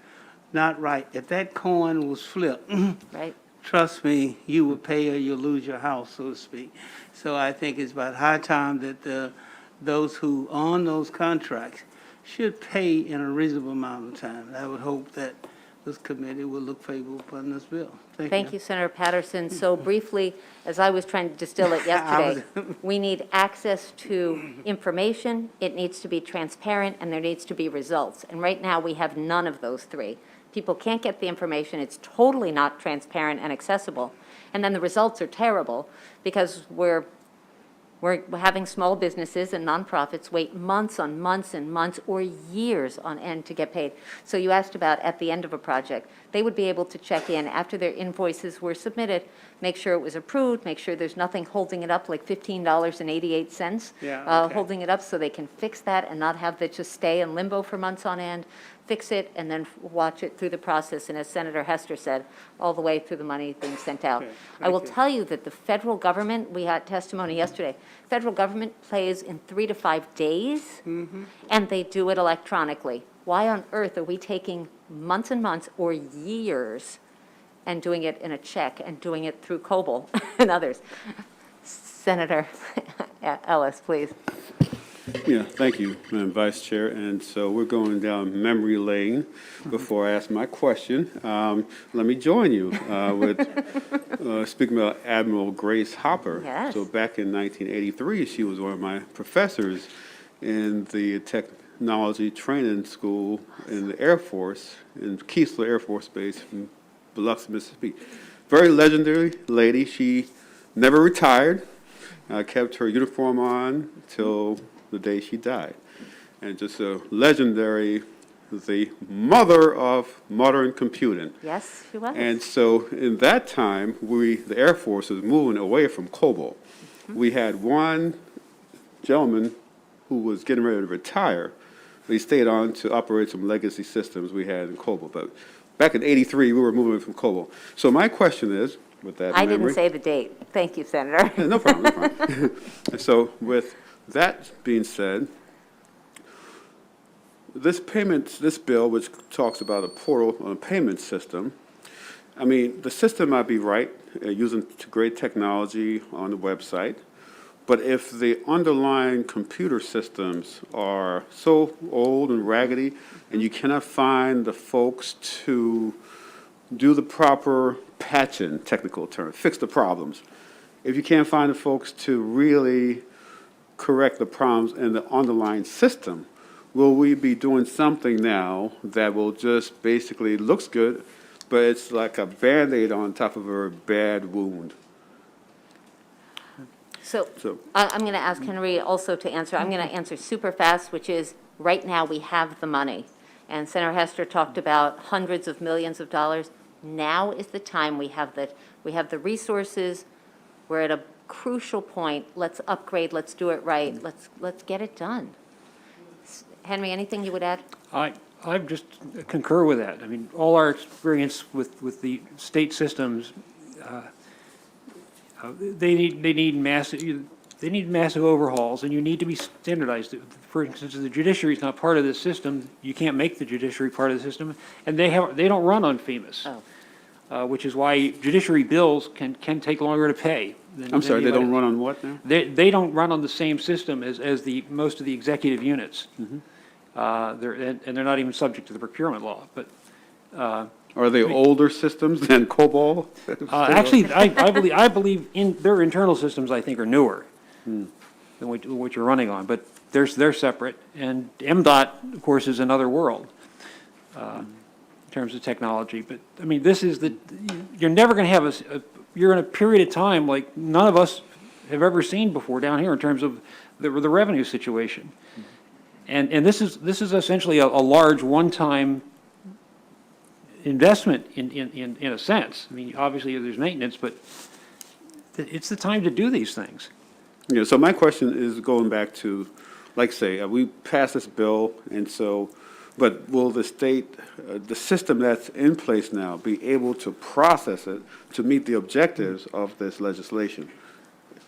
not right. If that coin was flipped, Right. trust me, you will pay or you'll lose your house, so to speak. So I think it's about high time that those who own those contracts should pay in a reasonable amount of time. And I would hope that this committee will look favorable upon this bill. Thank you, Senator Patterson. So briefly, as I was trying to distill it yesterday, we need access to information, it needs to be transparent, and there needs to be results. And right now, we have none of those three. People can't get the information, it's totally not transparent and accessible. And then the results are terrible because we're having small businesses and nonprofits wait months on months and months or years on end to get paid. So you asked about at the end of a project. They would be able to check in after their invoices were submitted, make sure it was approved, make sure there's nothing holding it up, like $15.88, Yeah, okay. holding it up so they can fix that and not have that just stay in limbo for months on end, fix it, and then watch it through the process. And as Senator Hester said, all the way through the money being sent out. Okay, I will thank you. tell you that the federal government, we had testimony yesterday, federal government plays in 3 to 5 days, and they do it electronically. Why on earth are we taking months and months or years and doing it in a check and doing it through COBOL and others? Senator Ellis, please. Yeah, thank you, Madam Vice Chair. And so we're going down memory lane. Before I ask my question, let me join you with speaking about Admiral Grace Hopper. Yes. So back in 1983, she was one of my professors in the technology training school in the Air Force, in Keesler Air Force Base in Biloxi, Mississippi. Very legendary lady. She never retired. Kept her uniform on till the day she died. And just a legendary, the mother of modern computing. Yes, she was. And so in that time, the Air Force was moving away from COBOL. We had one gentleman who was getting ready to retire, but he stayed on to operate some legacy systems we had in COBOL. But back in '83, we were moving from COBOL. So my question is, with that I memory, didn't say the date. Thank you, Senator. Yeah, no problem, no problem. So with that being said, this bill, which talks about a portal on a payment system, I mean, the system might be right, using great technology on the website, but if the underlying computer systems are so old and raggedy, and you cannot find the folks to do the proper patching, technical term, fix the problems, if you can't find the folks to really correct the problems in the underlying system, will we be doing something now that will just basically looks good, but it's like a Band-Aid on top of a bad wound? So So- I'm going to ask Henry also to answer. I'm going to answer super fast, which is, right now, we have the money. And Senator Hester talked about hundreds of millions of dollars. Now is the time. We have the resources. We're at a crucial point. Let's upgrade, let's do it right, let's get it done. Henry, anything you would add? I just concur with that. I mean, all our experience with the state systems, they need massive overhauls, and you need to be standardized. For instance, the judiciary is not part of this system. You can't make the judiciary part of the system, and they don't run on FEMAS. Which is why judiciary bills can take longer to pay. I'm sorry, they don't run on what now? They don't run on the same system as most of the executive units. They're not even subject to the procurement law, but. Are they older systems than COBOL? Actually, I believe in their internal systems, I think, are newer than what you're running on, but they're separate. And MDOT, of course, is another world. In terms of technology, but I mean, you're never going to have you're in a period of time like none of us have ever seen before down here in terms of the revenue situation. And this is essentially a large one-time investment in a sense. I mean, obviously there's maintenance, but it's the time to do these things. Yeah, so my question is going back to, like say, we passed this bill, and so, but will the state, the system that's in place now, be able to process it to meet the objectives of this legislation?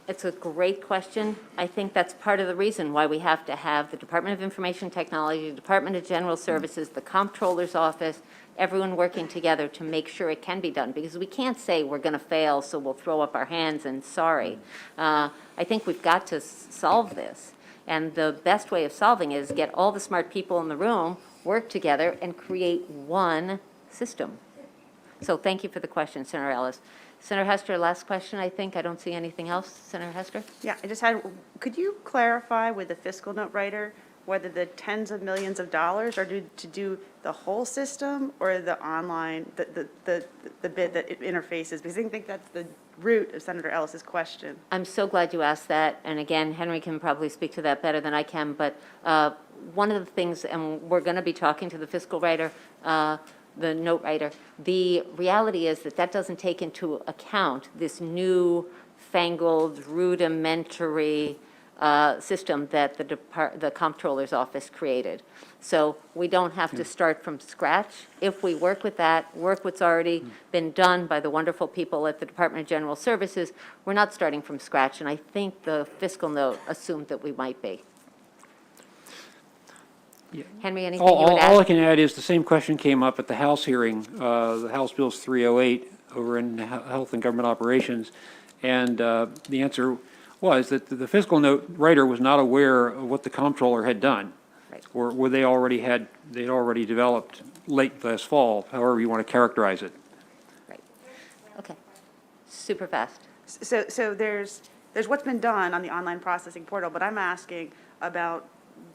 It's a great question. I think that's part of the reason why we have to have the Department of Information Technology, the Department of General Services, the Comptroller's Office, everyone working together to make sure it can be done, because we can't say we're going to fail, so we'll throw up our hands and sorry. I think we've got to solve this. And the best way of solving it is get all the smart people in the room, work together, and create one system. So thank you for the question, Senator Ellis. Senator Hester, last question, I think. I don't see anything else. Senator Hester? Yeah, I just had, could you clarify with the fiscal note writer whether the tens of millions of dollars are to do the whole system or the online, the bit that it interfaces? Because I think that's the root of Senator Ellis's question. I'm so glad you asked that. And again, Henry can probably speak to that better than I can. But one of the things, and we're going to be talking to the fiscal writer, the note writer, the reality is that that doesn't take into account this new fangled rudimentary system that the comptroller's office created. So we don't have to start from scratch. If we work with that, work what's already been done by the wonderful people at the Department of General Services, we're not starting from scratch. And I think the fiscal note assumed that we might be. Henry, anything you would add? All I can add is the same question came up at the House hearing, the House Bill's 308 over in Health and Government Operations. And the answer was that the fiscal note writer was not aware of what the comptroller had done. Right. Or where they'd already developed late last fall, however you want to characterize it. Right. Okay. Super fast. So there's what's been done on the online processing portal, but I'm asking about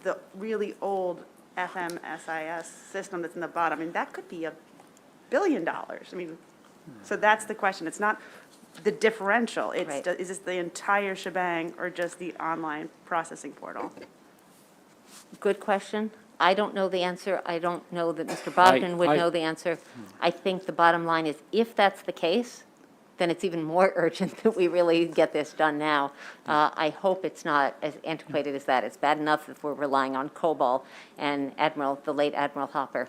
the really old FMSIS system that's in the bottom. I mean, that could be $1 billion. I mean, so that's the question. It's not the differential. It's, Right. is this the entire shebang or just the online processing portal? Good question. I don't know the answer. I don't know that Mr. Bogdan would I- know the answer. I think the bottom line is, if that's the case, then it's even more urgent that we really get this done now. I hope it's not as antiquated as that. It's bad enough if we're relying on COBOL and Admiral, the late Admiral Hopper.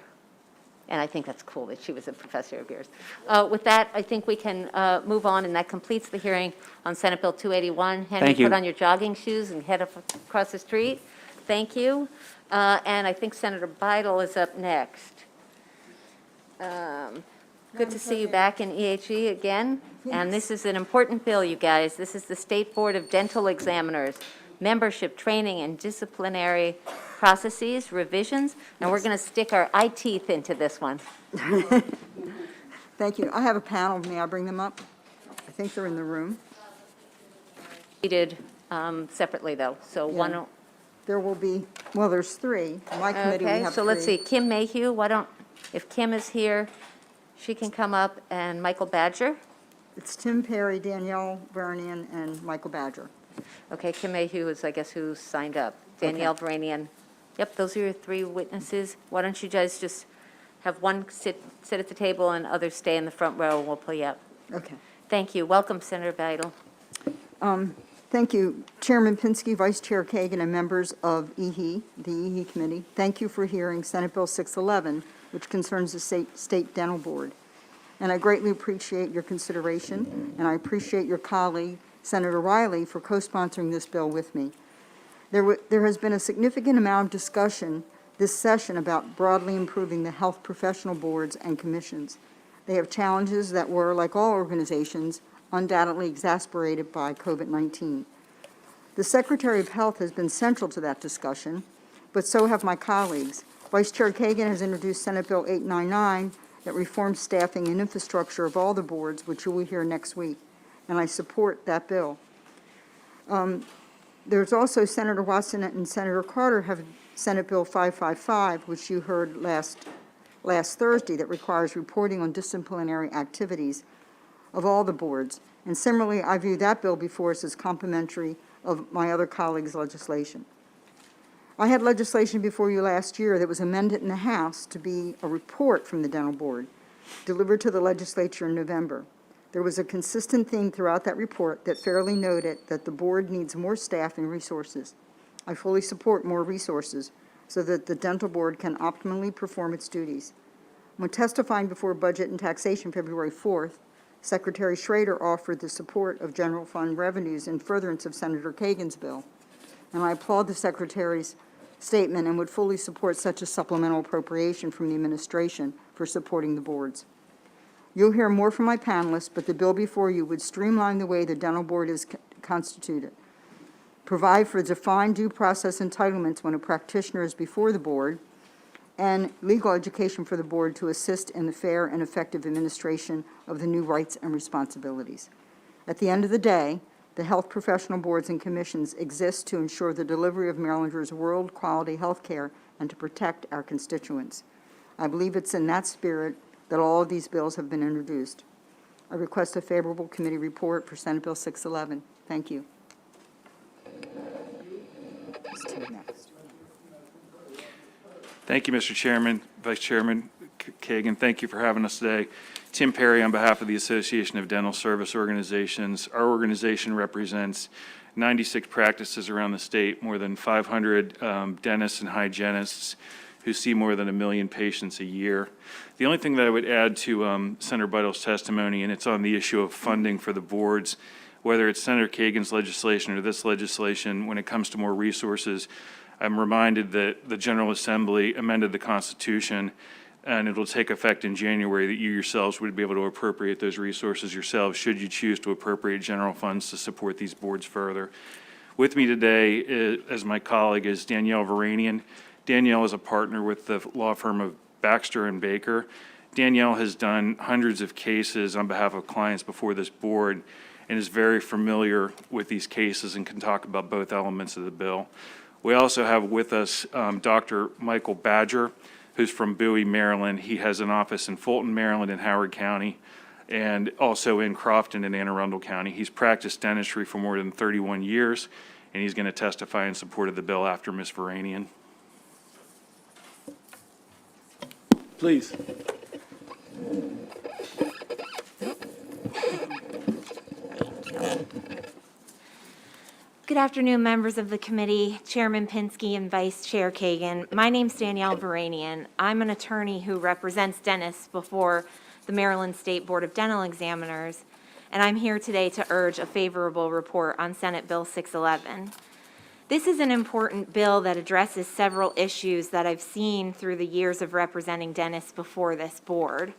And I think that's cool that she was a professor of yours. With that, I think we can move on, and that completes the hearing on Senate Bill 281. Henry, Thank you. put on your jogging shoes and head up across the street. Thank you. And I think Senator Beidel is up next. Good to see you back in EHE again. And this is an important bill, you guys. This is the State Board of Dental Examiners, membership, training, and disciplinary processes, revisions, and we're going to stick our eye teeth into this one. Thank you. I have a panel. May I bring them up? I think they're in the room. Seated separately, though, so Yeah. one. There will be, well, there's three. My committee, we Okay, have so let's see, three. Kim Mayhew, why don't, if Kim is here, she can come up, and Michael Badger. It's Tim Perry, Danielle Vernian, and Michael Badger. Okay, Kim Mayhew is, I guess, who signed up. Danielle Veranian. Yep, those are your three witnesses. Why don't you guys just have one sit at the table and others stay in the front row, and we'll pull you up. Okay. Thank you. Welcome, Senator Beidel. Thank you, Chairman Pinsky, Vice Chair Kagan, and members of EHE, the EHE Committee. Thank you for hearing Senate Bill 611, which concerns the State Dental Board. And I greatly appreciate your consideration, and I appreciate your colleague, Senator Riley, for co-sponsoring this bill with me. There has been a significant amount of discussion this session about broadly improving the health professional boards and commissions. They have challenges that were, like all organizations, undoubtedly exacerbated by COVID-19. The Secretary of Health has been central to that discussion, but so have my colleagues. Vice Chair Kagan has introduced Senate Bill 899 that reforms staffing and infrastructure of all the boards, which you will hear next week, and I support that bill. There's also Senator Watson and Senator Carter have Senate Bill 555, which you heard last Thursday, that requires reporting on disciplinary activities of all the boards. And similarly, I view that bill before us as complementary of my other colleagues' legislation. I had legislation before you last year that was amended in the House to be a report from the Dental Board, delivered to the legislature in November. There was a consistent theme throughout that report that fairly noted that the board needs more staff and resources. I fully support more resources so that the Dental Board can optimally perform its duties. When testifying before Budget and Taxation February 4th, Secretary Schrader offered the support of general fund revenues in furtherance of Senator Kagan's bill, and I applaud the Secretary's statement and would fully support such a supplemental appropriation from the administration for supporting the boards. You'll hear more from my panelists, but the bill before you would streamline the way the dental board is constituted, provide for defined due process entitlements when a practitioner is before the board, and legal education for the board to assist in the fair and effective administration of the new rights and responsibilities. At the end of the day, the health professional boards and commissions exist to ensure the delivery of Marylanders world-quality health care and to protect our constituents. I believe it's in that spirit that all of these bills have been introduced. I request a favorable committee report for Senate Bill 611. Thank you. Thank you, Mr. Chairman, Vice Chairman Kagan. Thank you for having us today. Tim Perry on behalf of the Association of Dental Service Organizations. Our organization represents 96 practices around the state, more than 500 dentists and hygienists who see more than 1 million patients a year. The only thing that I would add to Senator Bidle's testimony, and it's on the issue of funding for the boards, whether it's Senator Kagan's legislation or this legislation, when it comes to more resources, I'm reminded that the General Assembly amended the Constitution, and it'll take effect in January, that you yourselves would be able to appropriate those resources yourselves should you choose to appropriate general funds to support these boards further. With me today, as my colleague, is Danielle Varanian. Danielle is a partner with the law firm of Baxter and Baker. Danielle has done hundreds of cases on behalf of clients before this board and is very familiar with these cases and can talk about both elements of the bill. We also have with us Dr. Michael Badger, who's from Bowie, Maryland. He has an office in Fulton, Maryland, and Howard County, and also in Crofton and Anne Arundel County. He's practiced dentistry for more than 31 years, and he's going to testify in support of the bill after Ms. Varanian. Please. Good afternoon, members of the committee, Chairman Pinsky and Vice Chair Kagan. My name's Danielle Varanian. I'm an attorney who represents dentists before the Maryland State Board of Dental Examiners, and I'm here today to urge a favorable report on Senate Bill 611. This is an important bill that addresses several issues that I've seen through the years of representing dentists before this board.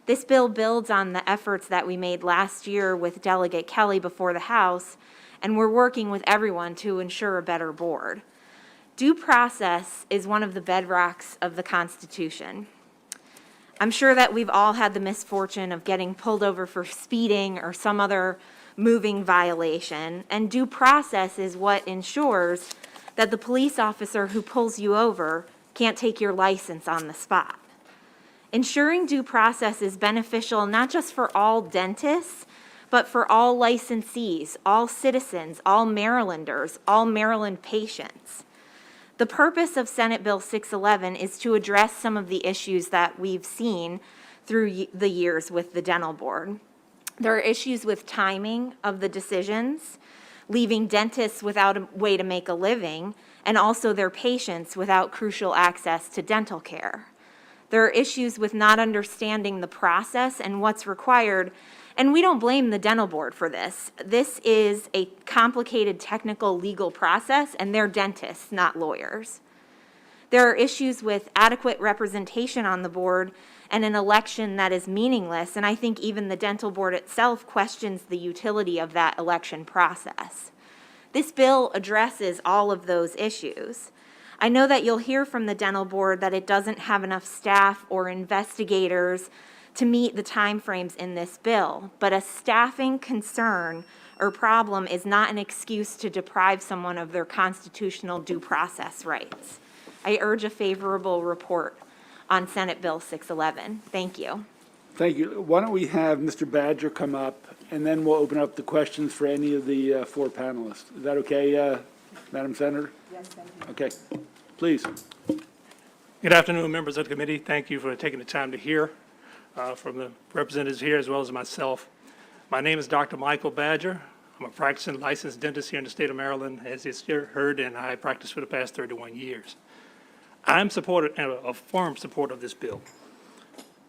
This bill builds on the efforts that we made last year with Delegate Kelly before the House, and we're working with everyone to ensure a better board. Due process is one of the bedrocks of the Constitution. I'm sure that we've all had the misfortune of getting pulled over for speeding or some other moving violation, and due process is what ensures that the police officer who pulls you over can't take your license on the spot. Ensuring due process is beneficial not just for all dentists, but for all licensees, all citizens, all Marylanders, all Maryland patients. The purpose of Senate Bill 611 is to address some of the issues that we've seen through the years with the dental board. There are issues with timing of the decisions, leaving dentists without a way to make a living, and also their patients without crucial access to dental care. There are issues with not understanding the process and what's required, and we don't blame the dental board for this. This is a complicated technical legal process, and they're dentists, not lawyers. There are issues with adequate representation on the board and an election that is meaningless, and I think even the dental board itself questions the utility of that election process. This bill addresses all of those issues. I know that you'll hear from the dental board that it doesn't have enough staff or investigators to meet the timeframes in this bill, but a staffing concern or problem is not an excuse to deprive someone of their constitutional due process rights. I urge a favorable report on Senate Bill 611. Thank you. Thank you. Why don't we have Mr. Badger come up, and then we'll open up the questions for any of the four panelists. Is that okay, Madam Senator? Yes, thank you. Okay. Please. Good afternoon, members of the committee. Thank you for taking the time to hear from the representatives here as well as myself. My name is Dr. Michael Badger. I'm a practicing licensed dentist here in the state of Maryland, as it's heard, and I practiced for the past 31 years. I'm a firm supporter of this bill.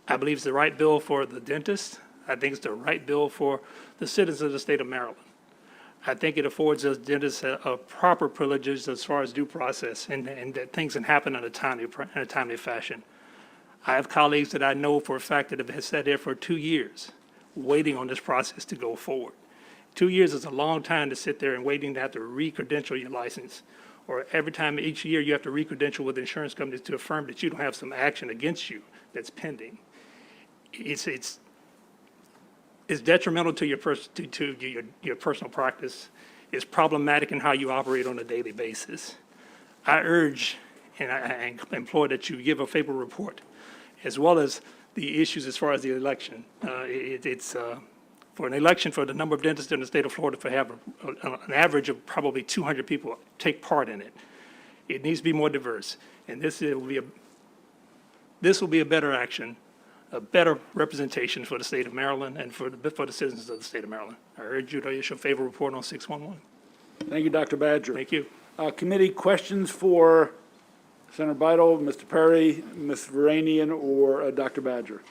I believe it's the right bill for the dentist. I think it's the right bill for the citizens of the state of Maryland. I think it affords us dentists a proper privileges as far as due process and that things can happen in a timely fashion. I have colleagues that I know for a fact that have sat there for 2 years waiting on this process to go forward. 2 years is a long time to sit there and waiting to have to re-credential your license. Or every time, each year, you have to re-credential with insurance companies to affirm that you don't have some action against you that's pending. It's detrimental to your personal practice. It's problematic in how you operate on a daily basis. I urge and I implore that you give a favorable report, as well as the issues as far as the election. It's for an election for the number of dentists in the state of Florida to have an average of probably 200 people take part in it. It needs to be more diverse, and this will be a better action, a better representation for the state of Maryland and for the citizens of the state of Maryland. I urge you to issue a favorable report on 611. Thank you, Dr. Badger. Thank you. Committee questions for Senator Beidle, Mr. Perry, Ms. Varanian, or Dr. Badger?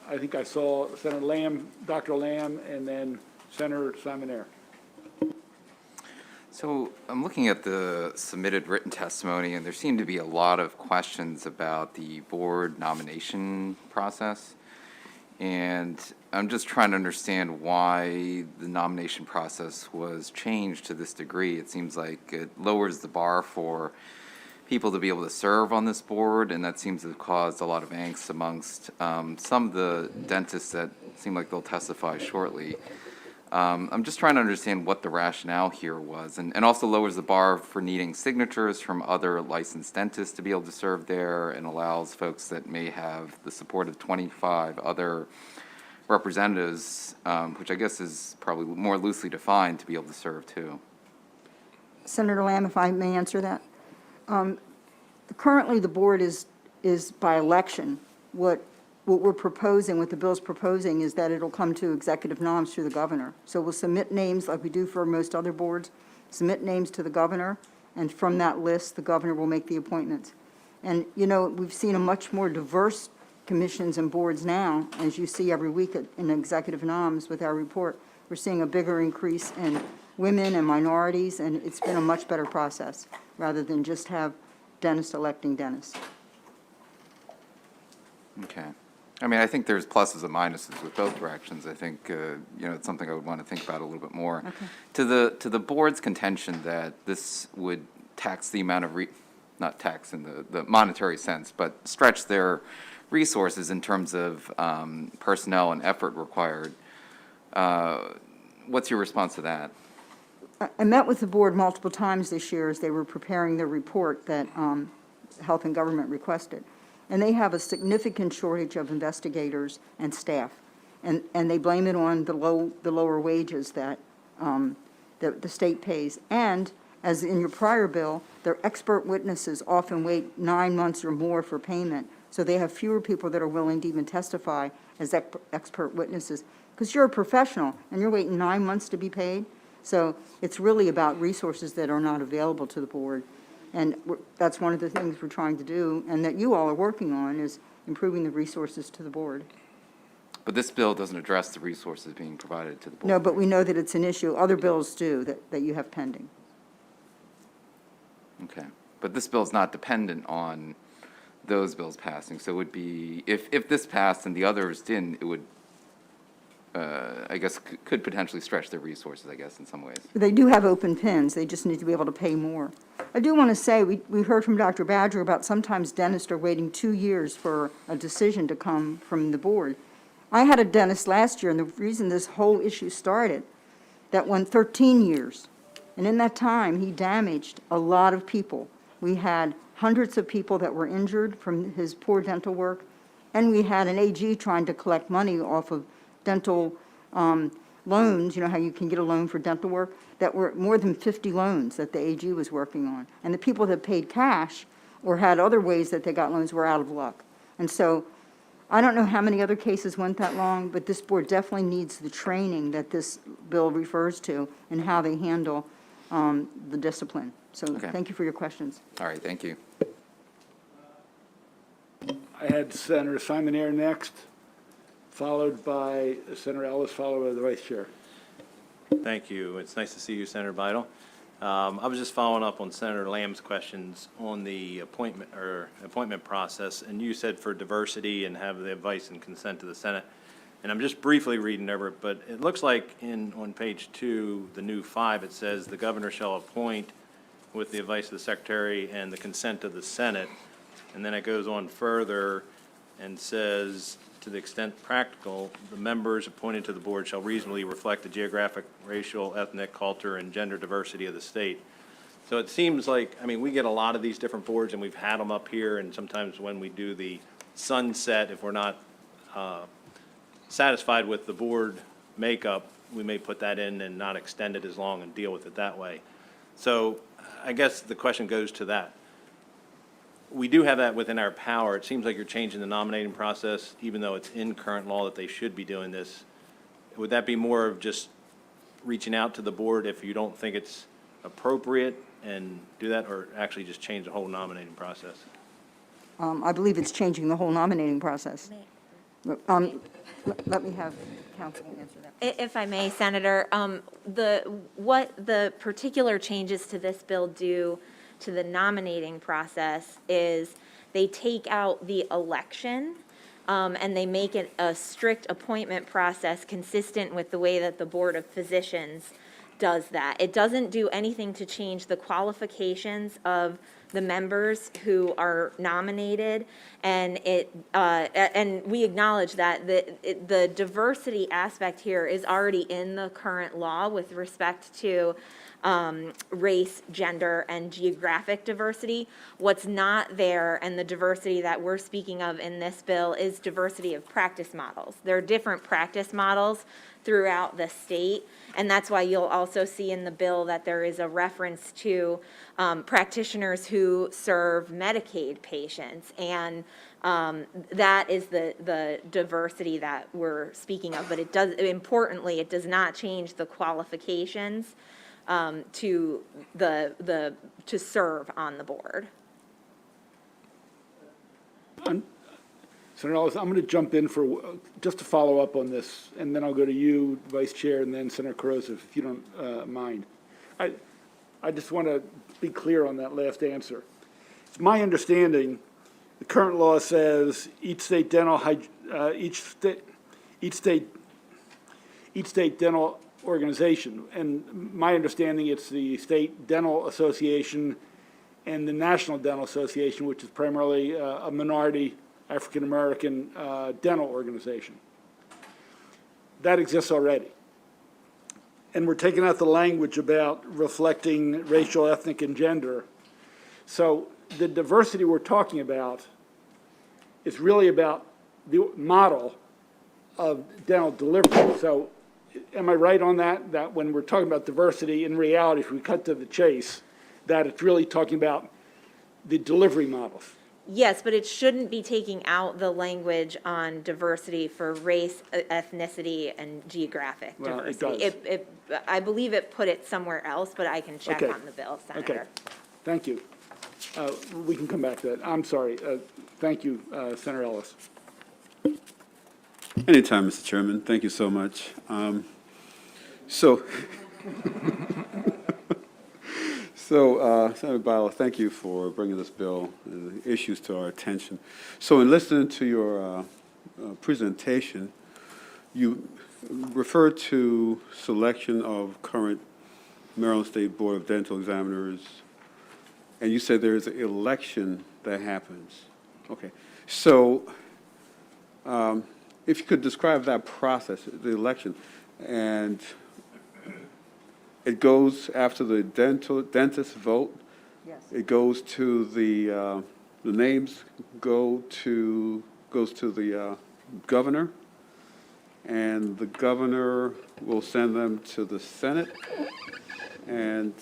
I think I saw Senator Lamb, Dr. Lamb, and then Senator Simonaire. So I'm looking at the submitted written testimony, and there seem to be a lot of questions about the board nomination process. And I'm just trying to understand why the nomination process was changed to this degree. It seems like it lowers the bar for people to be able to serve on this board, and that seems to have caused a lot of angst amongst some of the dentists that seem like they'll testify shortly. I'm just trying to understand what the rationale here was, and also lowers the bar for needing signatures from other licensed dentists to be able to serve there, and allows folks that may have the support of 25 other representatives, which I guess is probably more loosely defined, to be able to serve too. Senator Lamb, if I may answer that. Currently, the board is by election. What we're proposing, what the bill's proposing, is that it'll come to executive noms through the governor. So we'll submit names like we do for most other boards, submit names to the governor, and from that list, the governor will make the appointments. And, you know, we've seen a much more diverse commissions and boards now, as you see every week in executive noms with our report. We're seeing a bigger increase in women and minorities, and it's been a much better process, rather than just have dentists electing dentists. Okay. I mean, I think there's pluses and minuses with both directions. I think, you know, it's something I would want to think about a little bit more. Okay. To the board's contention that this would tax the amount of, not tax in the monetary sense, but stretch their resources in terms of personnel and effort required. What's your response to that? I met with the board multiple times this year as they were preparing the report that Health and Government requested. And they have a significant shortage of investigators and staff. And they blame it on the lower wages that the state pays. And as in your prior bill, their expert witnesses often wait 9 months or more for payment. So they have fewer people that are willing to even testify as expert witnesses. Because you're a professional and you're waiting 9 months to be paid. So it's really about resources that are not available to the board. And that's one of the things we're trying to do, and that you all are working on, is improving the resources to the board. But this bill doesn't address the resources being provided to the board. No, but we know that it's an issue. Other bills do, that you have pending. Okay. But this bill is not dependent on those bills passing. So it would be, if this passed and the others didn't, it would, I guess, could potentially stretch their resources, I guess, in some ways. They do have open pins. They just need to be able to pay more. I do want to say, we heard from Dr. Badger about sometimes dentists are waiting 2 years for a decision to come from the board. I had a dentist last year, and the reason this whole issue started, that went 13 years. And in that time, he damaged a lot of people. We had hundreds of people that were injured from his poor dental work, and we had an AG trying to collect money off of dental loans, you know how you can get a loan for dental work, that were more than 50 loans that the AG was working on. And the people that paid cash or had other ways that they got loans were out of luck. And so I don't know how many other cases went that long, but this board definitely needs the training that this bill refers to and how they handle the discipline. So Okay. Thank you for your questions. All right, thank you. I had Senator Simonaire next, followed by Senator Ellis, followed by the Vice Chair. Thank you. It's nice to see you, Senator Vidal. I was just following up on Senator Lamb's questions on the appointment process, and you said for diversity and have the advice and consent of the Senate. And I'm just briefly reading over it, but it looks like on page 2, the new 5, it says the governor shall appoint with the advice of the secretary and the consent of the Senate. And then it goes on further and says, to the extent practical, the members appointed to the board shall reasonably reflect the geographic, racial, ethnic, culture, and gender diversity of the state. So it seems like, I mean, we get a lot of these different boards, and we've had them up here, and sometimes when we do the sunset, if we're not satisfied with the board makeup, we may put that in and not extend it as long and deal with it that way. So I guess the question goes to that. We do have that within our power. It seems like you're changing the nominating process, even though it's in current law that they should be doing this. Would that be more of just reaching out to the board if you don't think it's appropriate and do that, or actually just change the whole nominating process? I believe it's changing the whole nominating process. Let me have counsel answer that. If I may, Senator, what the particular changes to this bill do to the nominating process is they take out the election and they make it a strict appointment process consistent with the way that the Board of Physicians does that. It doesn't do anything to change the qualifications of the members who are nominated, and and we acknowledge that the diversity aspect here is already in the current law with respect to race, gender, and geographic diversity. What's not there, and the diversity that we're speaking of in this bill, is diversity of practice models. There are different practice models throughout the state, and that's why you'll also see in the bill that there is a reference to practitioners who serve Medicaid patients, and that is the diversity that we're speaking of. But it does, importantly, it does not change the qualifications to serve on the board. Senator Ellis, I'm going to jump in just to follow up on this, and then I'll go to you, Vice Chair, and then Senator Carosa, if you don't mind. I just want to be clear on that last answer. It's my understanding the current law says each state dental organization, and my understanding it's the State Dental Association and the National Dental Association, which is primarily a minority African-American dental organization. That exists already. And we're taking out the language about reflecting racial, ethnic, and gender. So the diversity we're talking about is really about the model of dental delivery. So am I right on that? That when we're talking about diversity, in reality, if we cut to the chase, that it's really talking about the delivery models? Yes, but it shouldn't be taking out the language on diversity for race, ethnicity, and geographic diversity. It does. I believe it put it somewhere else, but I can check Okay. on the bill, Senator. Okay, thank you. We can come back to that. I'm sorry. Thank you, Senator Ellis. Anytime, Mr. Chairman. Thank you so much. Senator Vidal, thank you for bringing this bill and the issues to our attention. So in listening to your presentation, you referred to selection of current Maryland State Board of Dental Examiners, and you said there is an election that happens. Okay. So if you could describe that process, the election, and it goes after the dentist vote. Yes. It goes to the names goes to the governor, and the governor will send them to the Senate. And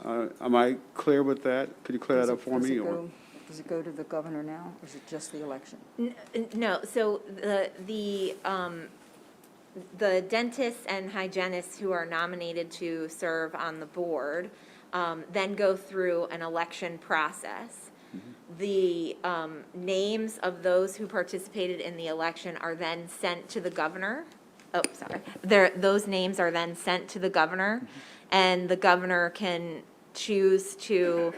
am I clear with that? Could you clear that up for me? Does it go to the governor now, or is it just the election? No, so the dentists and hygienists who are nominated to serve on the board then go through an election process. The names of those who participated in the election are then sent to the governor, oh, sorry, those names are then sent to the governor, and the governor can choose to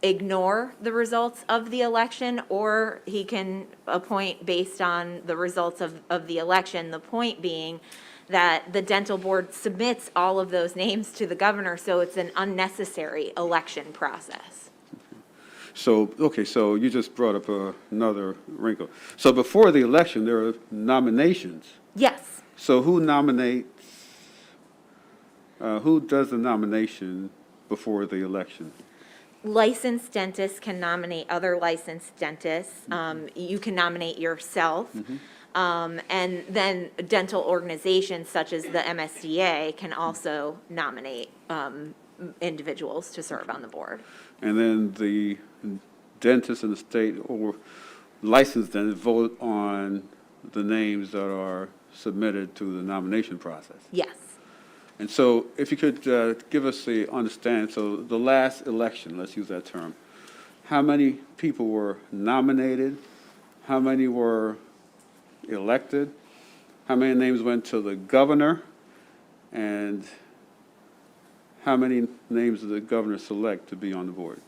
ignore the results of the election, or he can appoint based on the results of the election. The point being that the dental board submits all of those names to the governor, so it's an unnecessary election process. So, okay, so you just brought up another wrinkle. So before the election, there are nominations. Yes. So who nominates, who does the nomination before the election? Licensed dentists can nominate other licensed dentists. You can nominate yourself. And then dental organizations such as the MSDA can also nominate individuals to serve on the board. And then the dentists in the state or licensed dentists vote on the names that are submitted to the nomination process. Yes. And so if you could give us the understanding, so the last election, let's use that term, how many people were nominated? How many were elected? How many names went to the governor? And how many names did the governor select to be on the board?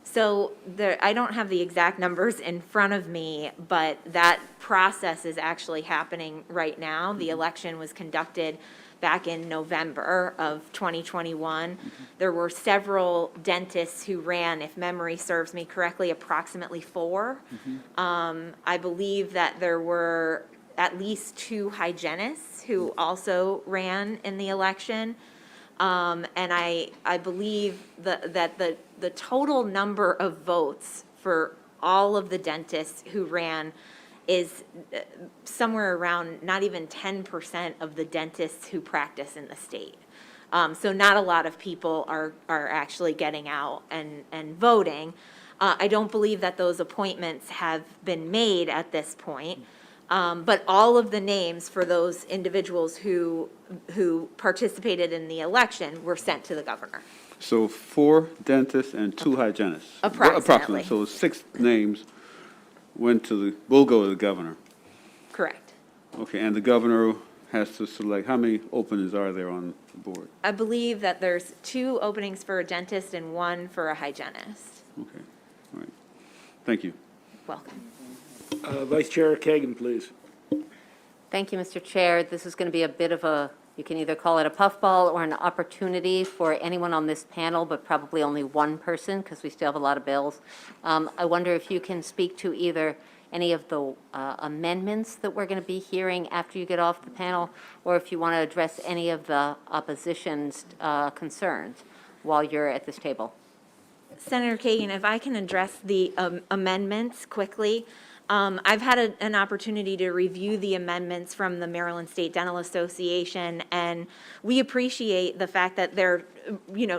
So I don't have the exact numbers in front of me, but that process is actually happening right now. The election was conducted back in November of 2021. There were several dentists who ran, if memory serves me correctly, approximately 4. I believe that there were at least 2 hygienists who also ran in the election. And I believe that the total number of votes for all of the dentists who ran is somewhere around not even 10% of the dentists who practice in the state. So not a lot of people are actually getting out and voting. I don't believe that those appointments have been made at this point. But all of the names for those individuals who participated in the election were sent to the governor. So 4 dentists and 2 hygienists? Approximately. So 6 names will go to the governor. Correct. Okay, and the governor has to select, how many openings are there on the board? I believe that there's 2 openings for a dentist and 1 for a hygienist. Okay, all right. Thank you. Welcome. Vice Chair Kagan, please. Thank you, Mr. Chair. This is going to be a bit of a, you can either call it a puffball or an opportunity for anyone on this panel, but probably only one person because we still have a lot of bills. I wonder if you can speak to either any of the amendments that we're going to be hearing after you get off the panel, or if you want to address any of the opposition's concerns while you're at this table. Senator Kagan, if I can address the amendments quickly. I've had an opportunity to review the amendments from the Maryland State Dental Association, and we appreciate the fact that they're,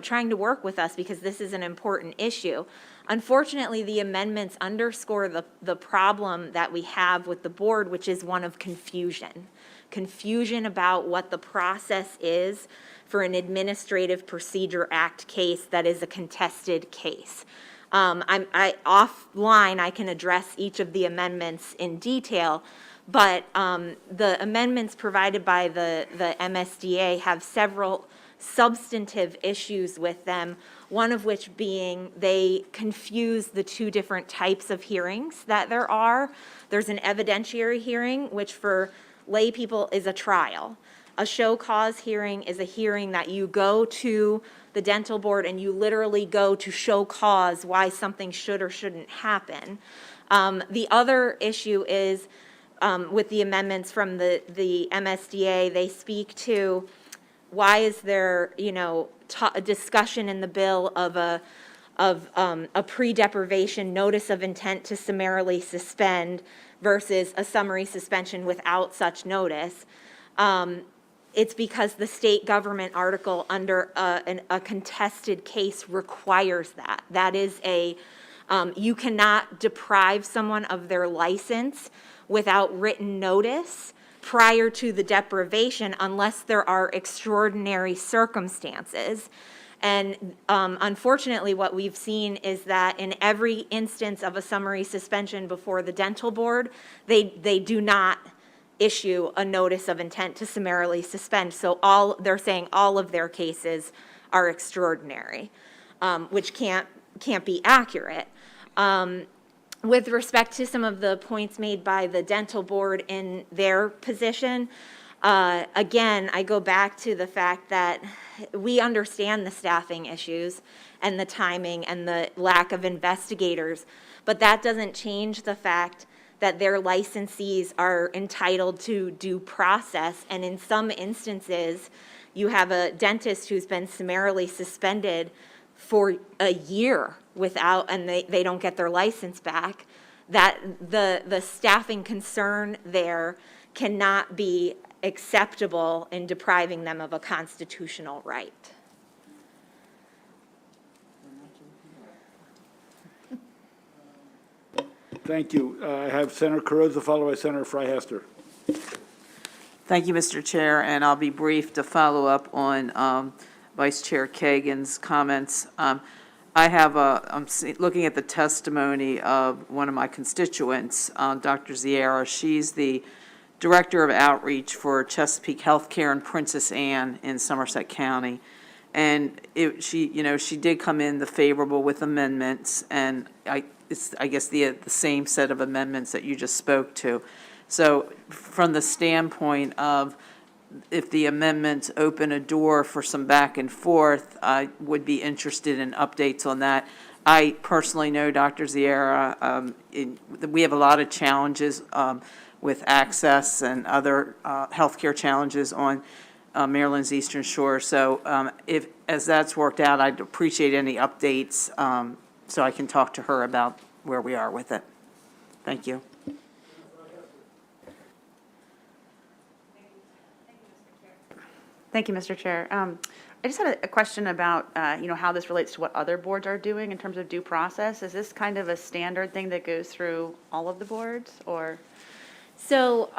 trying to work with us because this is an important issue. Unfortunately, the amendments underscore the problem that we have with the board, which is one of confusion. Confusion about what the process is for an Administrative Procedure Act case that is a contested case. Offline, I can address each of the amendments in detail, but the amendments provided by the MSDA have several substantive issues with them, one of which being they confuse the 2 different types of hearings that there are. There's an evidentiary hearing, which for lay people is a trial. A show cause hearing is a hearing that you go to the dental board and you literally go to show cause why something should or shouldn't happen. The other issue is with the amendments from the MSDA, they speak to why is there, a discussion in the bill of a pre-deprivation notice of intent to summarily suspend versus a summary suspension without such notice. It's because the state government article under a contested case requires that. That is you cannot deprive someone of their license without written notice prior to the deprivation unless there are extraordinary circumstances. And unfortunately, what we've seen is that in every instance of a summary suspension before the dental board, they do not issue a notice of intent to summarily suspend. So they're saying all of their cases are extraordinary, which can't be accurate. With respect to some of the points made by the dental board in their position, again, I go back to the fact that we understand the staffing issues and the timing and the lack of investigators, but that doesn't change the fact that their licensees are entitled to due process. And in some instances, you have a dentist who's been summarily suspended for a year and they don't get their license back. That the staffing concern there cannot be acceptable in depriving them of a constitutional right. Thank you. I have Senator Carrozza, followed by Senator Freihester. Thank you, Mr. Chair, and I'll be brief to follow up on Vice Chair Kagan's comments. I'm looking at the testimony of one of my constituents, Dr. Ziera. She's the Director of Outreach for Chesapeake Healthcare in Princess Anne in Somerset County. And she did come in the favorable with amendments, and it's I guess the same set of amendments that you just spoke to. So from the standpoint of if the amendments open a door for some back and forth, I would be interested in updates on that. I personally know Dr. Ziera. We have a lot of challenges with access and other healthcare challenges on Maryland's Eastern Shore. So as that's worked out, I'd appreciate any updates so I can talk to her about where we are with it. Thank you. Thank you, Mr. Chair. I just had a question about, how this relates to what other boards are doing in terms of due process. Is this kind of a standard thing that goes through all of the boards, or? So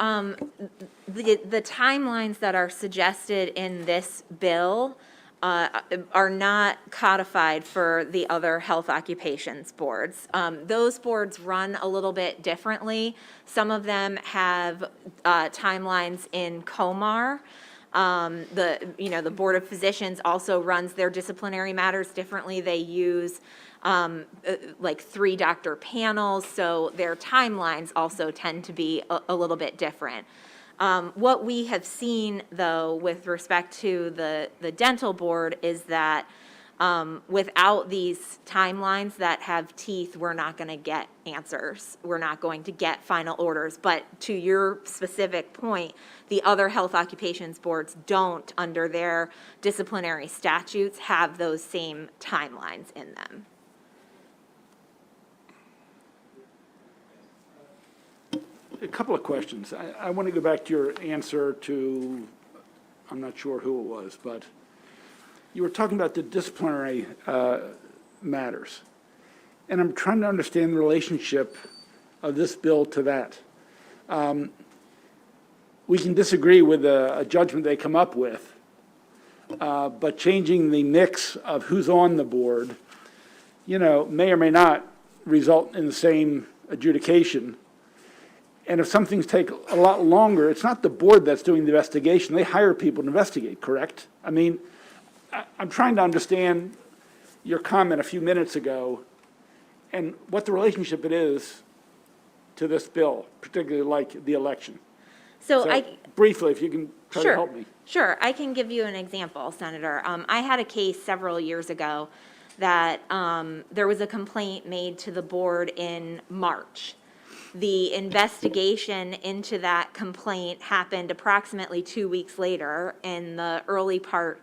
the timelines that are suggested in this bill are not codified for the other health occupations boards. Those boards run a little bit differently. Some of them have timelines in COMAR. The Board of Physicians also runs their disciplinary matters differently. They use like 3 doctor panels, so their timelines also tend to be a little bit different. What we have seen, though, with respect to the dental board is that without these timelines that have teeth, we're not going to get answers. We're not going to get final orders. But to your specific point, the other health occupations boards don't, under their disciplinary statutes, have those same timelines in them. A couple of questions. I want to go back to your answer to, I'm not sure who it was, but you were talking about the disciplinary matters. And I'm trying to understand the relationship of this bill to that. We can disagree with a judgment they come up with, but changing the mix of who's on the board, may or may not result in the same adjudication. And if some things take a lot longer, it's not the board that's doing the investigation. They hire people to investigate, correct? I mean, I'm trying to understand your comment a few minutes ago and what the relationship it is to this bill, particularly like the election. So briefly, if you can try to help me. Sure, I can give you an example, Senator. I had a case several years ago that there was a complaint made to the board in March. The investigation into that complaint happened approximately 2 weeks later in the early part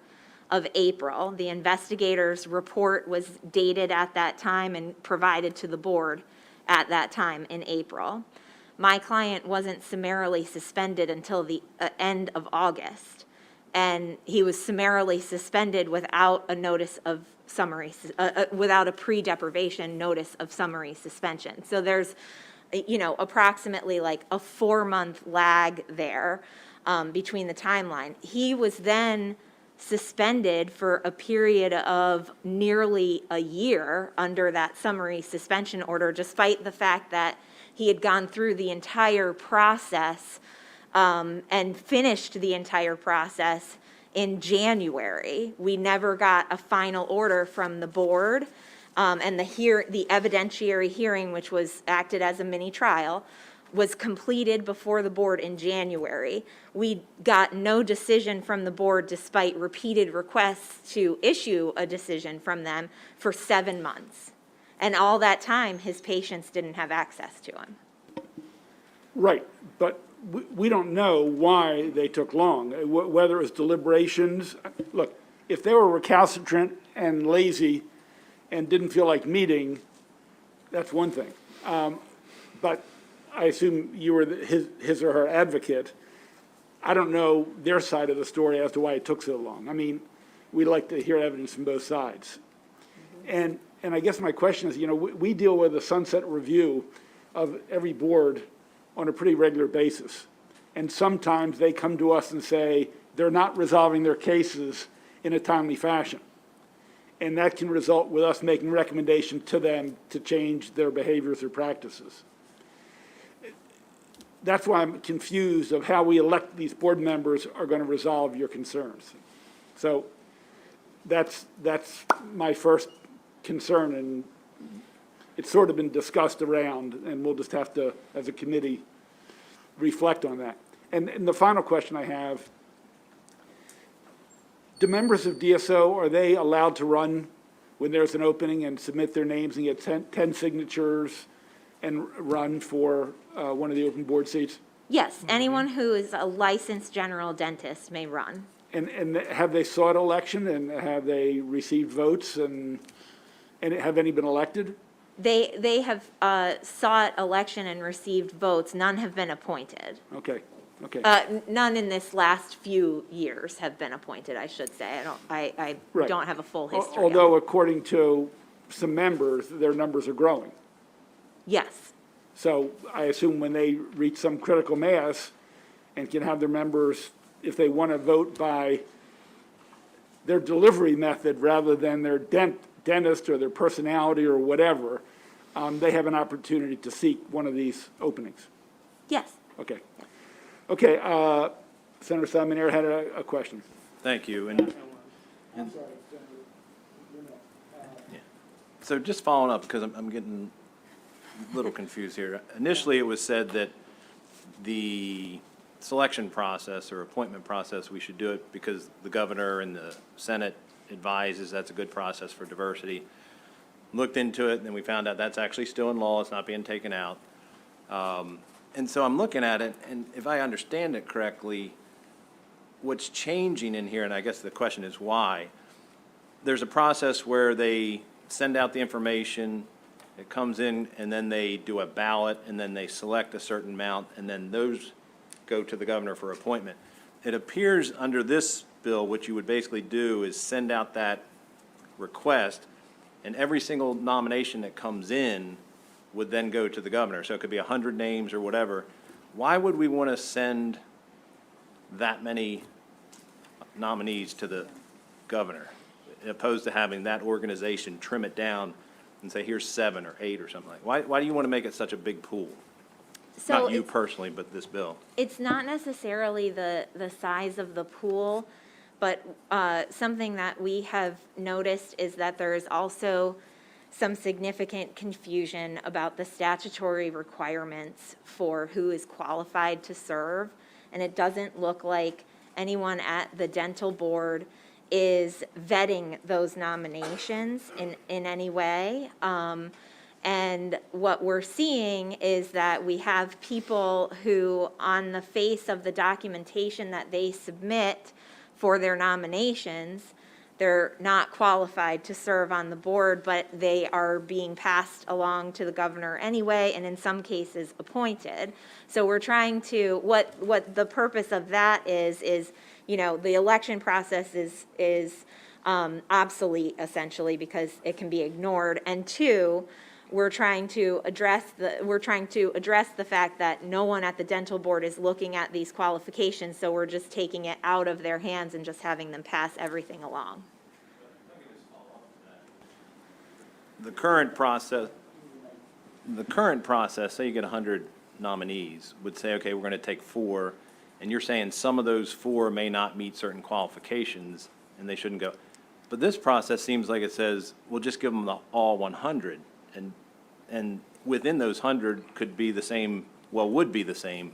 of April. The investigator's report was dated at that time and provided to the board at that time in April. My client wasn't summarily suspended until the end of August, and he was summarily suspended without a notice of summary, without a pre-deprivation notice of summary suspension. So there's approximately like a 4-month lag there between the timeline. He was then suspended for a period of nearly a year under that summary suspension order, despite the fact that he had gone through the entire process and finished the entire process in January. We never got a final order from the board, and the evidentiary hearing, which was acted as a mini trial, was completed before the board in January. We got no decision from the board despite repeated requests to issue a decision from them for 7 months. And all that time, his patients didn't have access to him. Right, but we don't know why they took long, whether it was deliberations. Look, if they were recalcitrant and lazy and didn't feel like meeting, that's one thing. But I assume you were his or her advocate. I don't know their side of the story as to why it took so long. I mean, we like to hear evidence from both sides. And I guess my question is, we deal with a sunset review of every board on a pretty regular basis. And sometimes they come to us and say they're not resolving their cases in a timely fashion. And that can result with us making recommendations to them to change their behaviors or practices. That's why I'm confused of how we elect these board members are going to resolve your concerns. So that's my first concern, and it's sort of been discussed around, and we'll just have to, as a committee, reflect on that. And the final question I have, do members of DSO, are they allowed to run when there's an opening and submit their names and get 10 signatures and run for one of the open board seats? Yes, anyone who is a licensed general dentist may run. And have they sought election, and have they received votes, and have any been elected? They have sought election and received votes. None have been appointed. Okay. None in this last few years have been appointed, I should say. I Right. don't have a full history. Although, according to some members, their numbers are growing. Yes. So I assume when they reach some critical mass and can have their members, if they want to vote by their delivery method rather than their dentist or their personality or whatever, they have an opportunity to seek one of these openings. Yes. Okay. Senator Salmonere had a question. Thank you. And so just following up, because I'm getting a little confused here. Initially, it was said that the selection process or appointment process, we should do it because the governor and the Senate advises that's a good process for diversity. Looked into it, and then we found out that's actually still in law. It's not being taken out. And so I'm looking at it, and if I understand it correctly, what's changing in here, and I guess the question is why, there's a process where they send out the information, it comes in, and then they do a ballot, and then they select a certain amount, and then those go to the governor for appointment. It appears under this bill, what you would basically do is send out that request, and every single nomination that comes in would then go to the governor. So it could be 100 names or whatever. Why would we want to send that many nominees to the governor, opposed to having that organization trim it down and say, here's 7 or 8 or something like that? Why do you want to make it such a big pool? So Not you personally, but this bill. It's not necessarily the size of the pool, but something that we have noticed is that there is also some significant confusion about the statutory requirements for who is qualified to serve. And it doesn't look like anyone at the dental board is vetting those nominations in any way. And what we're seeing is that we have people who, on the face of the documentation that they submit for their nominations, they're not qualified to serve on the board, but they are being passed along to the governor anyway, and in some cases appointed. So we're trying to, what the purpose of that is, the election process is obsolete essentially because it can be ignored. And 2, we're trying to address the fact that no one at the dental board is looking at these qualifications, so we're just taking it out of their hands and just having them pass everything along. The current process, say you get 100 nominees, would say, okay, we're going to take 4 and you're saying some of those 4 may not meet certain qualifications, and they shouldn't go. But this process seems like it says, we'll just give them all 100, and within those 100 could be the same, well, would be the same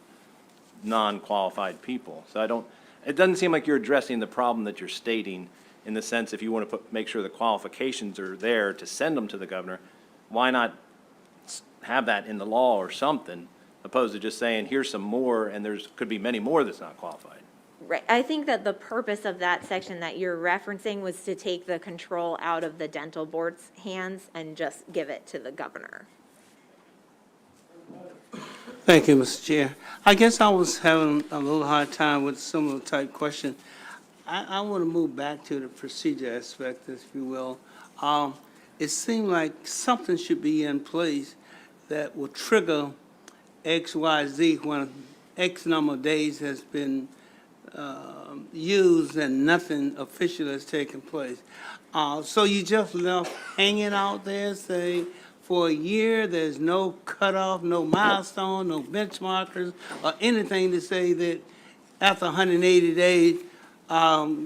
non-qualified people. So it doesn't seem like you're addressing the problem that you're stating, in the sense if you want to make sure the qualifications are there to send them to the governor, why not have that in the law or something, opposed to just saying, here's some more, and could be many more that's not qualified. Right. I think that the purpose of that section that you're referencing was to take the control out of the dental board's hands and just give it to the governor. Thank you, Mr. Chair. I guess I was having a little hard time with similar type question. I want to move back to the procedure aspect, if you will. It seemed like something should be in place that will trigger X, Y, Z when X number of days has been used and nothing official has taken place. So you just left hanging out there, say, for a year, there's no cutoff, no milestone, no benchmarkers, or anything to say that after 180 days,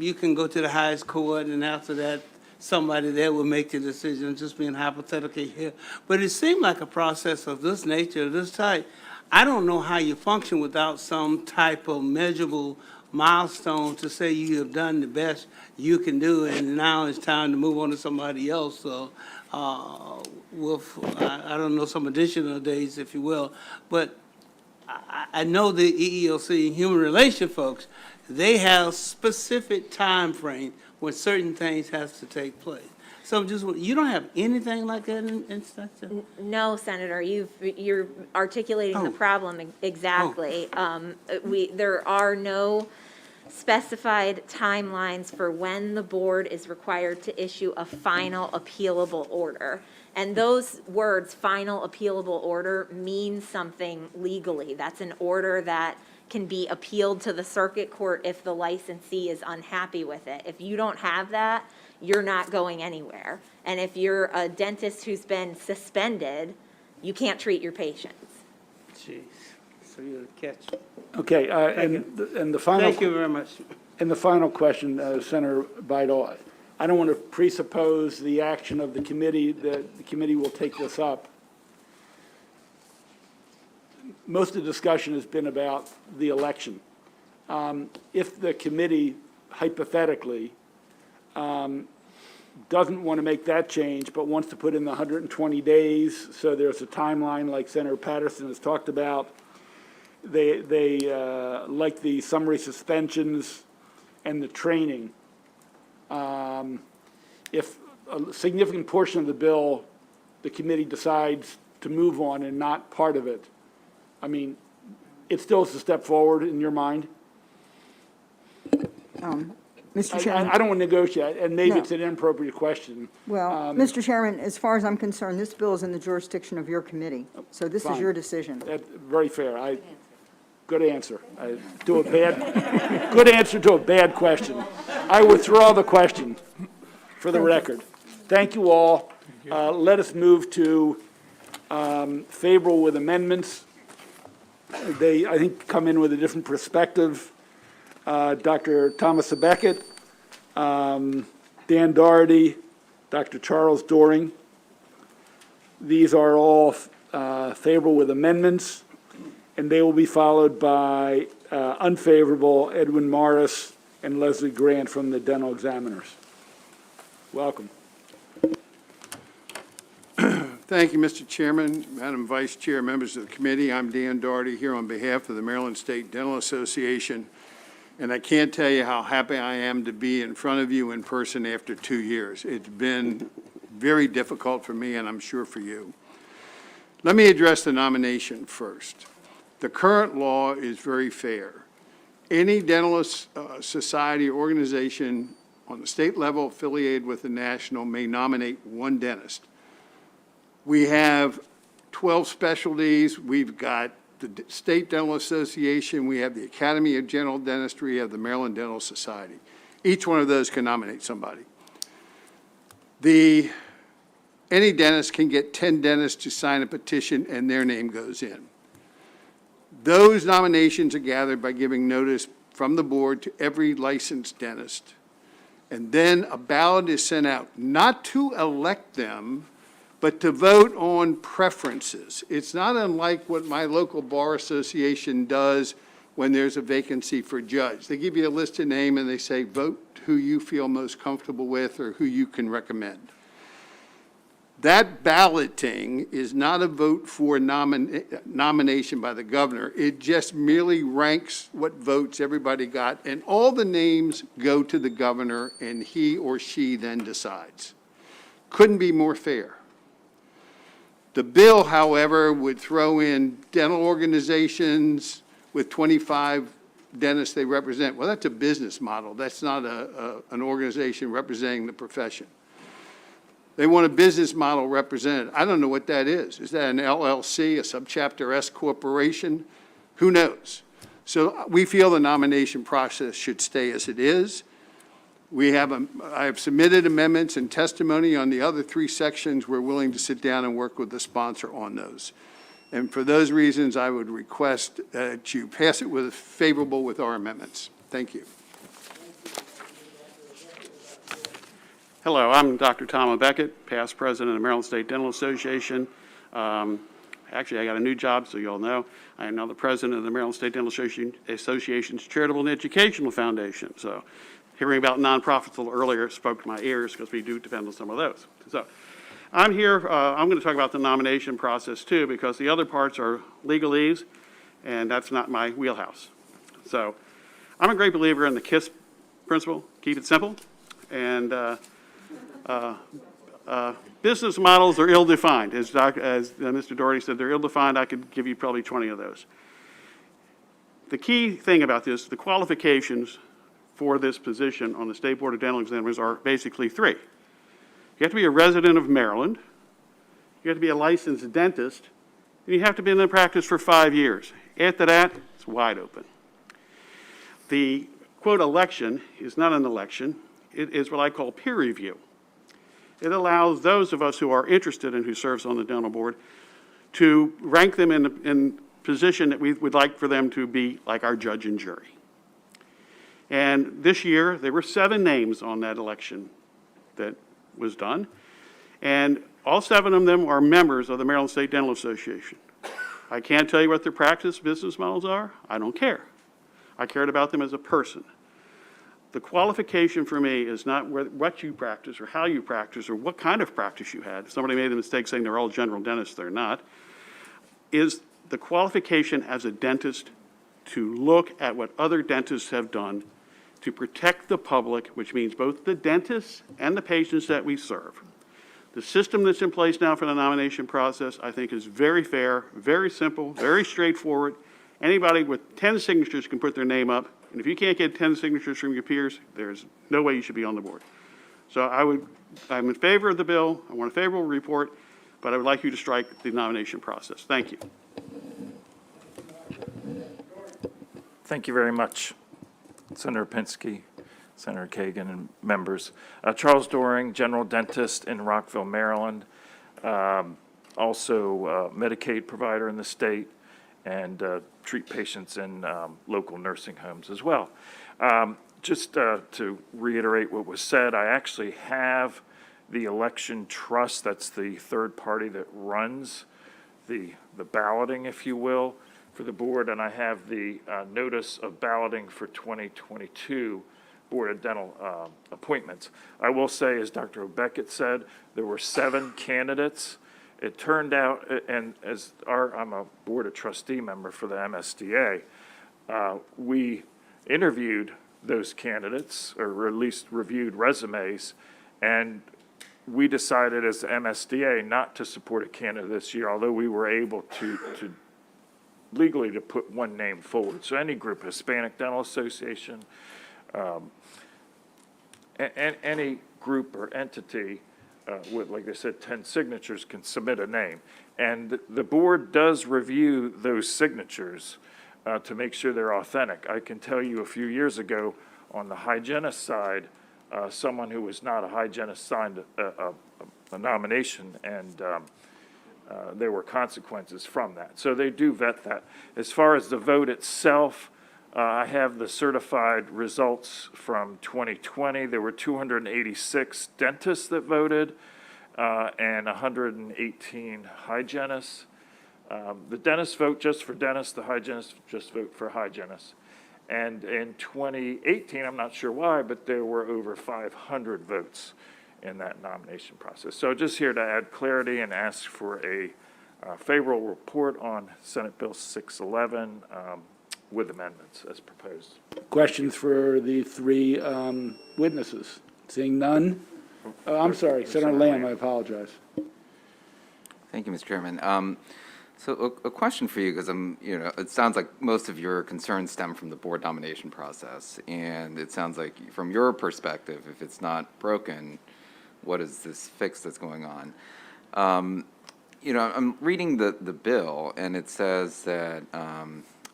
you can go to the highest court, and after that, somebody there will make the decision, just being hypothetical here. But it seemed like a process of this nature, this type. I don't know how you function without some type of measurable milestone to say you have done the best you can do, and now it's time to move on to somebody else. So, with, I don't know, some additional days, if you will. But I know the EEOC Human Relations folks, they have specific time frame when certain things has to take place. So just, you don't have anything like that in section? No, Senator, you're articulating the problem exactly. There are no specified timelines for when the board is required to issue a final appealable order. And those words, final appealable order, mean something legally. That's an order that can be appealed to the circuit court if the licensee is unhappy with it. If you don't have that, you're not going anywhere. And if you're a dentist who's been suspended, you can't treat your patients. Jeez, so you're a catch. Okay, and the final. Thank you very much. And the final question, Senator Bidel, I don't want to presuppose the action of the committee, that the committee will take this up. Most of the discussion has been about the election. If the committee hypothetically doesn't want to make that change, but wants to put in the 120 days, so there's a timeline like Senator Patterson has talked about, they like the summary suspensions and the training. If a significant portion of the bill, the committee decides to move on and not part of it, I mean, it still is a step forward in your mind? Mr. Chairman. I don't want to negotiate, and maybe No. it's an inappropriate question. Well, Mr. Chairman, as far as I'm concerned, this bill is in the jurisdiction of your committee, so this is Fine. your decision. Very fair. Good answer. Good answer to a bad question. I withdraw the question for the record. Thank you all. Let us move to favorable with amendments. They, I think, come in with a different perspective. Dr. Thomas Beckett, Dan Doherty, Dr. Charles Doring. These are all favorable with amendments, and they will be followed by unfavorable Edwin Morris and Leslie Grant from the dental examiners. Welcome. Thank you, Mr. Chairman, Madam Vice Chair, members of the committee. I'm Dan Doherty here on behalf of the Maryland State Dental Association, and I can't tell you how happy I am to be in front of you in person after 2 years. It's been very difficult for me, and I'm sure for you. Let me address the nomination first. The current law is very fair. Any dental society or organization on the state level affiliated with the national may nominate one dentist. We have 12 specialties. We've got the State Dental Association. We have the Academy of General Dentistry. We have the Maryland Dental Society. Each one of those can nominate somebody. Any dentist can get 10 dentists to sign a petition, and their name goes in. Those nominations are gathered by giving notice from the board to every licensed dentist. And then a ballot is sent out, not to elect them, but to vote on preferences. It's not unlike what my local bar association does when there's a vacancy for judge. They give you a list of names and they say, vote who you feel most comfortable with or who you can recommend. That balloting is not a vote for nomination by the governor. It just merely ranks what votes everybody got, and all the names go to the governor, and he or she then decides. Couldn't be more fair. The bill, however, would throw in dental organizations with 25 dentists they represent. Well, that's a business model. That's not an organization representing the profession. They want a business model represented. I don't know what that is. Is that an LLC, a subchapter S corporation? Who knows? So we feel the nomination process should stay as it is. I have submitted amendments and testimony on the other 3 sections. We're willing to sit down and work with the sponsor on those. And for those reasons, I would request that you pass it with favorable with our amendments. Thank you. Hello, I'm Dr. Tom Beckett, past president of the Maryland State Dental Association. Actually, I got a new job, so you all know. I am now the president of the Maryland State Dental Association's Charitable and Educational Foundation. So hearing about nonprofits a little earlier spoke to my ears because we do depend on some of those. So I'm here, I'm going to talk about the nomination process too, because the other parts are legalese, and that's not my wheelhouse. So I'm a great believer in the KISS principle, keep it simple, and business models are ill-defined. As Mr. Doherty said, they're ill-defined. I could give you probably 20 of those. The key thing about this, the qualifications for this position on the State Board of Dental Examiners are basically 3. You have to be a resident of Maryland, you have to be a licensed dentist, and you have to be in the practice for 5 years. After that, it's wide open. The, quote, election is not an election. It is what I call peer review. It allows those of us who are interested in who serves on the dental board to rank them in position that we would like for them to be like our judge and jury. And this year, there were 7 names on that election that was done, and all 7 of them are members of the Maryland State Dental Association. I can't tell you what their practice business models are. I don't care. I cared about them as a person. The qualification for me is not what you practice or how you practice or what kind of practice you had. Somebody made the mistake saying they're all general dentists. They're not. Is the qualification as a dentist to look at what other dentists have done to protect the public, which means both the dentists and the patients that we serve. The system that's in place now for the nomination process, I think, is very fair, very simple, very straightforward. Anybody with 10 signatures can put their name up. And if you can't get 10 signatures from your peers, there's no way you should be on the board. So I'm in favor of the bill. I want a favorable report, but I would like you to strike the nomination process. Thank you. Thank you very much, Senator Pinsky, Senator Kagan, and members. Charles Doring, general dentist in Rockville, Maryland, also Medicaid provider in the state, and treat patients in local nursing homes as well. Just to reiterate what was said, I actually have the election trust. That's the third party that runs the balloting, if you will, for the board, and I have the notice of balloting for 2022 Board of Dental appointments. I will say, as Dr. Beckett said, there were 7 candidates. It turned out, and I'm a Board of Trustee member for the MSDA, we interviewed those candidates, or at least reviewed resumes, and we decided as the MSDA not to support a candidate this year, although we were able to legally to put one name forward. So any group, Hispanic Dental Association, any group or entity with, like I said, 10 signatures can submit a name. And the board does review those signatures to make sure they're authentic. I can tell you a few years ago on the hygienist side, someone who was not a hygienist signed a nomination, and there were consequences from that. So they do vet that. As far as the vote itself, I have the certified results from 2020. There were 286 dentists that voted and 118 hygienists. The dentists vote just for dentists, the hygienists just vote for hygienists. And in 2018, I'm not sure why, but there were over 500 votes in that nomination process. So just here to add clarity and ask for a favorable report on Senate Bill 611 with amendments as proposed. Questions for the three witnesses? Seeing none? I'm sorry, Senator Lamb, I apologize. Thank you, Mr. Chairman. So a question for you, because it sounds like most of your concerns stem from the board nomination process, and it sounds like from your perspective, if it's not broken, what is this fix that's going on? I'm reading the bill, and it says that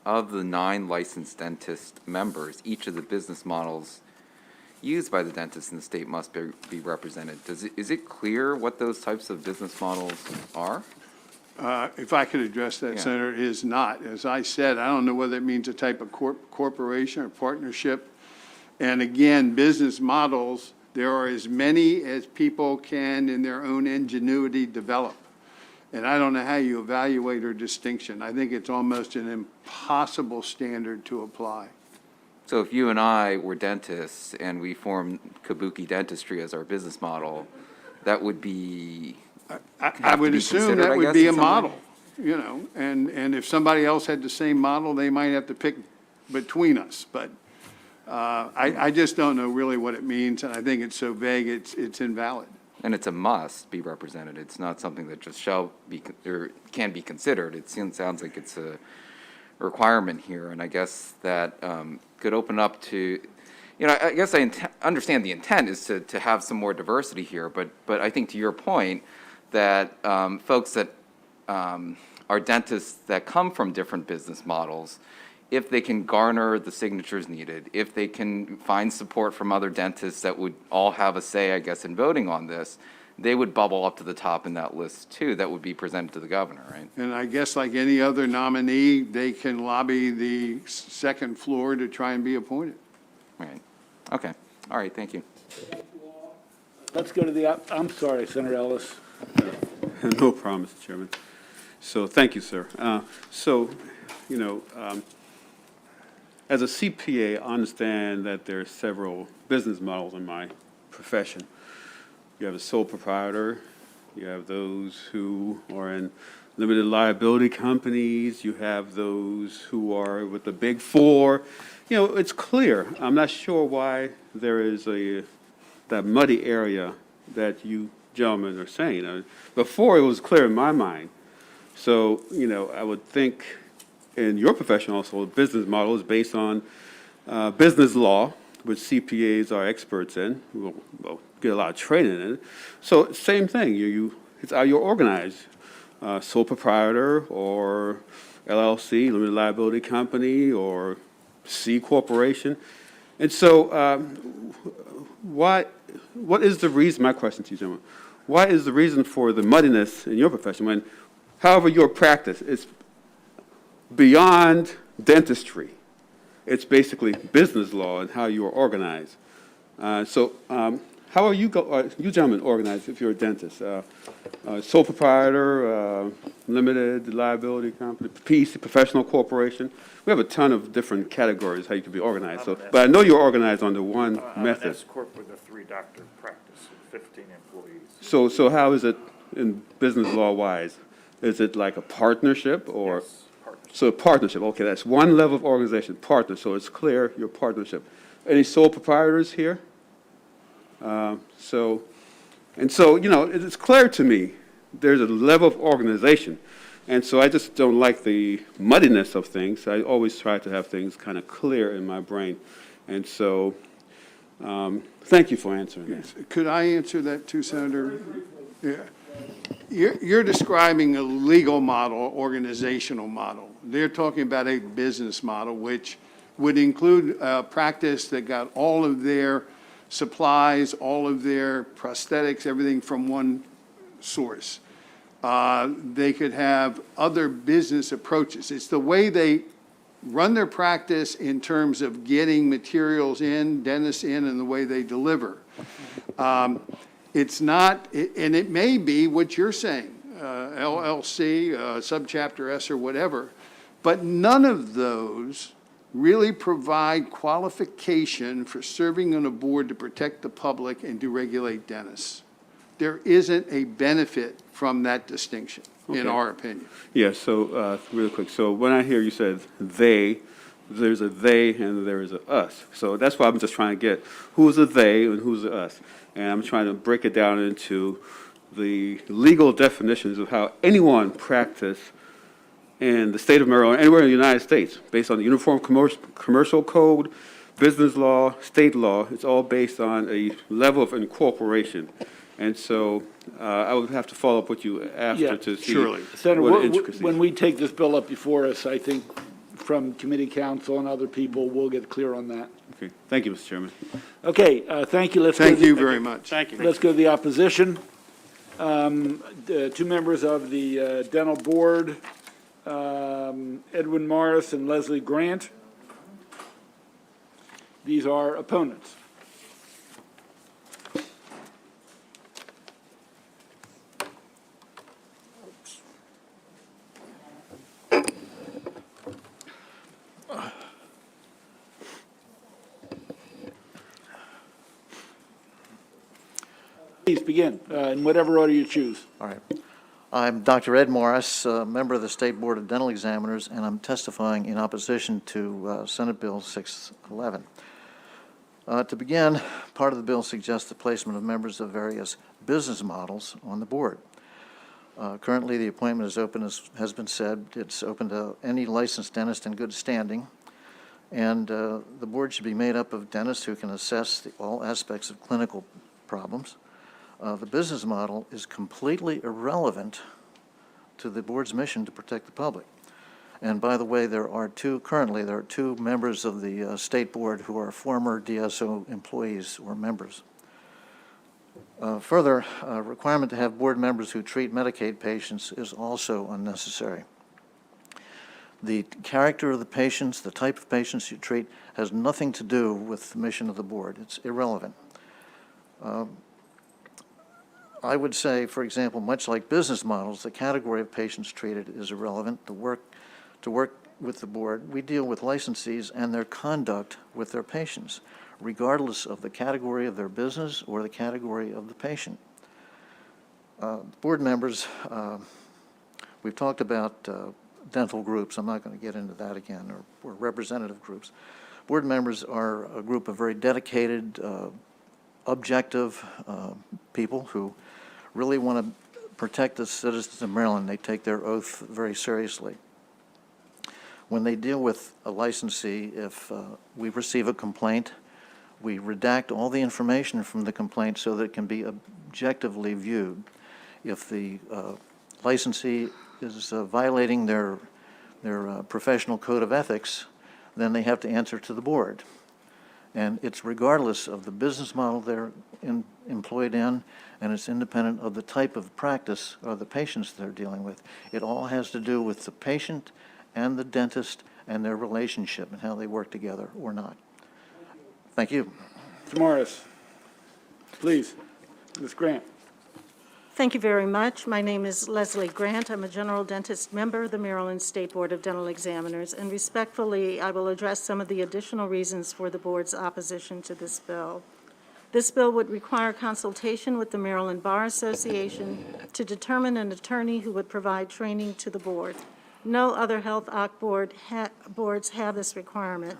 of the 9 licensed dentist members, each of the business models used by the dentists in the state must be represented. Is it clear what those types of business models are? If I could address that, Senator, it is not. As I said, I don't know whether it means a type of corporation or partnership. And again, business models, there are as many as people can, in their own ingenuity, develop. And I don't know how you evaluate or distinction. I think it's almost an impossible standard to apply. So if you and I were dentists and we formed Kabuki Dentistry as our business model, that would be I would assume that would be a model, and if somebody else had the same model, they might have to pick between us. But I just don't know really what it means, and I think it's so vague, it's invalid. And it's a must be represented. It's not something that just shall be or can be considered. It sounds like it's a requirement here, and I guess that could open up to, I guess I understand the intent is to have some more diversity here, but I think to your point that folks that are dentists that come from different business models, if they can garner the signatures needed, if they can find support from other dentists that would all have a say, I guess, in voting on this, they would bubble up to the top in that list too, that would be presented to the governor, right? And I guess like any other nominee, they can lobby the second floor to try and be appointed. Right. Okay. All right. Thank you. Let's go to the, I'm sorry, Senator Ellis. No problem, Mr. Chairman. So thank you, sir. As a CPA, I understand that there are several business models in my profession. You have a sole proprietor, you have those who are in limited liability companies, you have those who are with the big four. It's clear. I'm not sure why there is that muddy area that you gentlemen are saying. Before, it was clear in my mind. So, I would think in your profession also, a business model is based on business law, which CPAs are experts in. We'll get a lot of training in it. So, same thing. It's how you're organized. Sole proprietor or LLC, limited liability company, or C corporation. And so, what is the reason, my question to you, gentlemen, what is the reason for the muddiness in your profession when, however, your practice is beyond dentistry? It's basically business law and how you are organized. How are you gentlemen organized if you're a dentist? Sole proprietor, limited liability company, PC, professional corporation. We have a ton of different categories how you can be organized. But I know you're organized under one method. I'm an S-corp with a 3-doctor practice with 15 employees. So how is it in business law wise? Is it like a partnership or? Yes, partnership. So partnership, okay, that's one level of organization, partner. So it's clear your partnership. Any sole proprietors here? It's clear to me there's a level of organization. And so I just don't like the muddiness of things. I always try to have things kind of clear in my brain. And so thank you for answering that. Could I answer that too, Senator? Yeah. You're describing a legal model, organizational model. They're talking about a business model, which would include a practice that got all of their supplies, all of their prosthetics, everything from one source. They could have other business approaches. It's the way they run their practice in terms of getting materials in, dentists in, and the way they deliver. It's not, and it may be what you're saying, LLC, subchapter S or whatever, but none of those really provide qualification for serving on a board to protect the public and to regulate dentists. There isn't a benefit from that distinction, in Okay. our opinion. Yeah, so, really quick, so when I hear you said they, there's a they and there is a us. So that's why I'm just trying to get who's a they and who's a us. And I'm trying to break it down into the legal definitions of how anyone practice in the state of Maryland, anywhere in the United States, based on the Uniform Commercial Code, business law, state law. It's all based on a level of incorporation. And so I would have to follow up with you after to see Senator, what the intricacies. when we take this bill up before us, I think from committee counsel and other people, we'll get clear on that. Okay, thank you, Mr. Chairman. Okay, thank you. Thank you very much. Thank you. Let's go to the opposition. The two members of the dental board, Edwin Morris and Leslie Grant. These are opponents. Please begin, in whatever order you choose. All right. I'm Dr. Ed Morris, member of the State Board of Dental Examiners, and I'm testifying in opposition to Senate Bill 611. To begin, part of the bill suggests the placement of members of various business models on the board. Currently, the appointment is open, as has been said. It's open to any licensed dentist in good standing, and the board should be made up of dentists who can assess all aspects of clinical problems. The business model is completely irrelevant to the board's mission to protect the public. And by the way, currently there are two members of the state board who are former DSO employees or members. Further, a requirement to have board members who treat Medicaid patients is also unnecessary. The character of the patients, the type of patients you treat, has nothing to do with the mission of the board. It's irrelevant. I would say, for example, much like business models, the category of patients treated is irrelevant. To work with the board, we deal with licensees and their conduct with their patients, regardless of the category of their business or the category of the patient. Board members, we've talked about dental groups. I'm not going to get into that again, or representative groups. Board members are a group of very dedicated, objective people who really want to protect the citizens of Maryland. They take their oath very seriously. When they deal with a licensee, if we receive a complaint, we redact all the information from the complaint so that it can be objectively viewed. If the licensee is violating their professional code of ethics, then they have to answer to the board. And it's regardless of the business model they're employed in, and it's independent of the type of practice or the patients they're dealing with. It all has to do with the patient and the dentist and their relationship and how they work together or not. Thank you. Mr. Morris, please. Ms. Grant. Thank you very much. My name is Leslie Grant. I'm a general dentist member of the Maryland State Board of Dental Examiners, and respectfully, I will address some of the additional reasons for the board's opposition to this bill. This bill would require consultation with the Maryland Bar Association to determine an attorney who would provide training to the board. No other health OC boards have this requirement.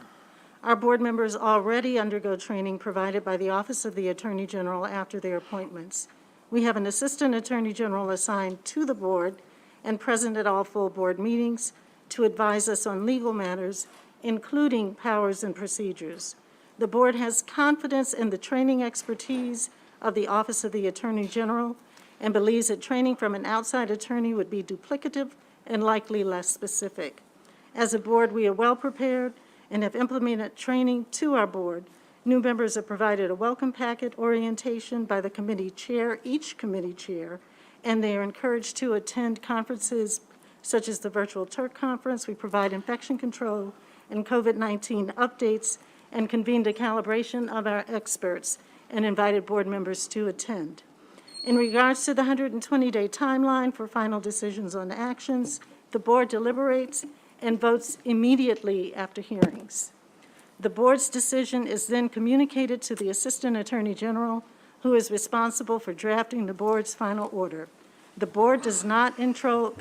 Our board members already undergo training provided by the Office of the Attorney General after their appointments. We have an Assistant Attorney General assigned to the board and present at all full board meetings to advise us on legal matters, including powers and procedures. The board has confidence in the training expertise of the Office of the Attorney General and believes that training from an outside attorney would be duplicative and likely less specific. As a board, we are well prepared and have implemented training to our board. New members are provided a welcome packet orientation by the committee chair, each committee chair, and they are encouraged to attend conferences such as the Virtual Turk Conference. We provide infection control and COVID-19 updates and convened a calibration of our experts and invited board members to attend. In regards to the 120-day timeline for final decisions on actions, the board deliberates and votes immediately after hearings. The board's decision is then communicated to the Assistant Attorney General, who is responsible for drafting the board's final order. The board does not control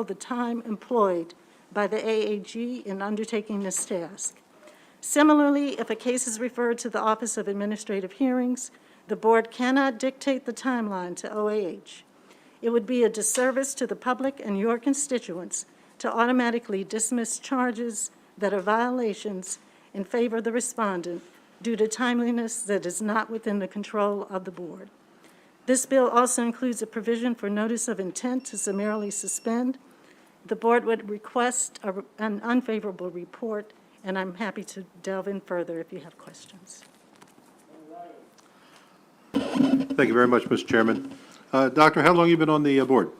the time employed by the AAG in undertaking this task. Similarly, if a case is referred to the Office of Administrative Hearings, the board cannot dictate the timeline to OAH. It would be a disservice to the public and your constituents to automatically dismiss charges that are violations in favor of the respondent due to timeliness that is not within the control of the board. This bill also includes a provision for notice of intent to summarily suspend. The board would request an unfavorable report, and I'm happy to delve in further if you have questions. Thank you very much, Mr. Chairman. Doctor, how long have you been on the board?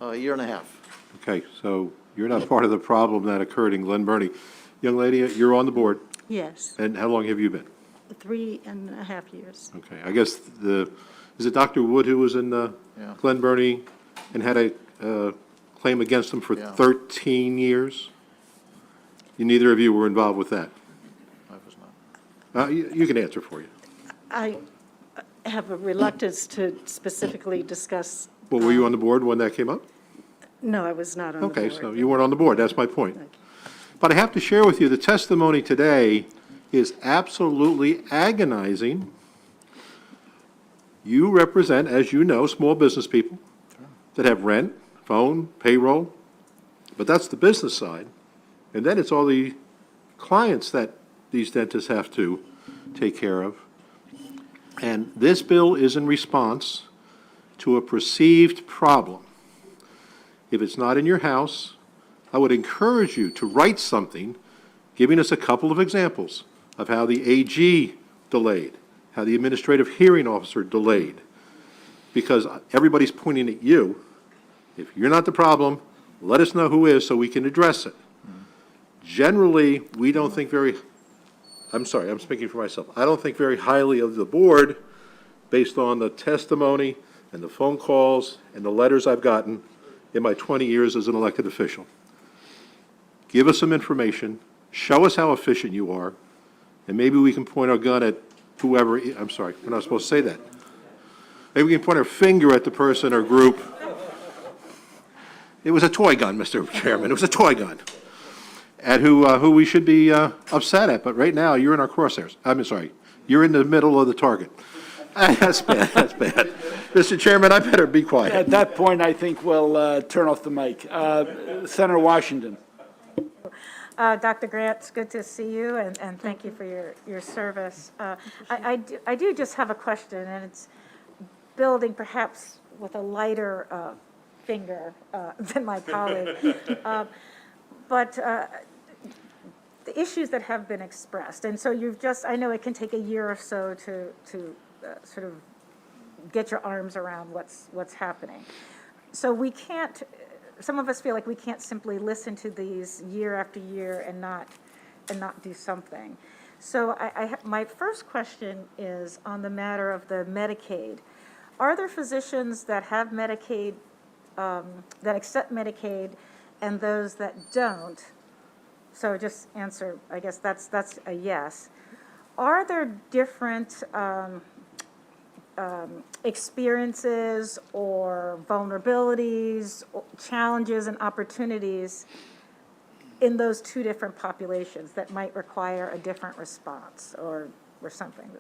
A year and a half. Okay, so you're not part of the problem that occurred in Glen Burnie. Young lady, you're on the board, Yes, and how long have you been? 3.5 years. Okay, I guess is it Dr. Wood who was in Yeah. Glen Burnie and had a claim against him for Yeah. 13 years? Neither of you were involved with that? I was not. You can answer for you. I have a reluctance to specifically discuss. Well, were you on the board when that came up? No, I was not on the board. Okay, so you weren't on the board, that's my point. But I have to share with you, the testimony today is absolutely agonizing. You represent, as you know, small business people that have rent, phone, payroll, but that's the business side. And then it's all the clients that these dentists have to take care of. And this bill is in response to a perceived problem. If it's not in your house, I would encourage you to write something giving us a couple of examples of how the AG delayed, how the administrative hearing officer delayed, because everybody's pointing at you. If you're not the problem, let us know who is so we can address it. Generally, we don't think I'm sorry, I'm speaking for myself. I don't think very highly of the board based on the testimony and the phone calls and the letters I've gotten in my 20 years as an elected official. Give us some information, show us how efficient you are, and maybe we can point our gun at whoever, I'm sorry, we're not supposed to say that. Maybe we can point our finger at the person or group. It was a toy gun, Mr. Chairman, it was a toy gun. At who we should be upset at, but right now, you're in our crosshairs. I'm sorry, you're in the middle of the target. That's bad, that's bad. Mr. Chairman, I better be quiet. At that point, I think we'll turn off the mic. Senator Washington. Dr. Grant, it's good to see you, and thank you for your service. I do just have a question, and it's building perhaps with a lighter finger than my colleague. But the issues that have been expressed, and so you've just, I know it can take a year or so to sort of get your arms around what's happening. So we can't, some of us feel like we can't simply listen to these year after year and not do something. So my first question is on the matter of the Medicaid. Are there physicians that have Medicaid, that accept Medicaid, and those that don't? So just answer, I guess that's a yes. Are there different experiences or vulnerabilities, or challenges and opportunities in those two different populations that might require a different response or something?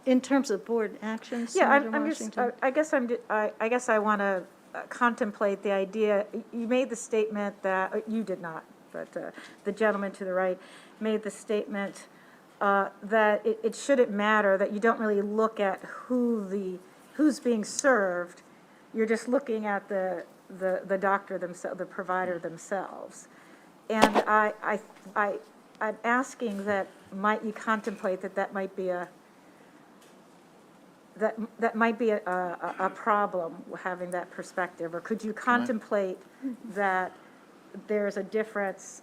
In terms of board actions, Yeah, Senator I'm just, Washington? I guess I want to contemplate the idea. You made the statement that, you did not, but the gentleman to the right made the statement that it shouldn't matter, that you don't really look at who's being served. You're just looking at the doctor themselves, the provider themselves. And I'm asking that might you contemplate that might be that might be a problem, having that perspective? Or could you contemplate that there's a difference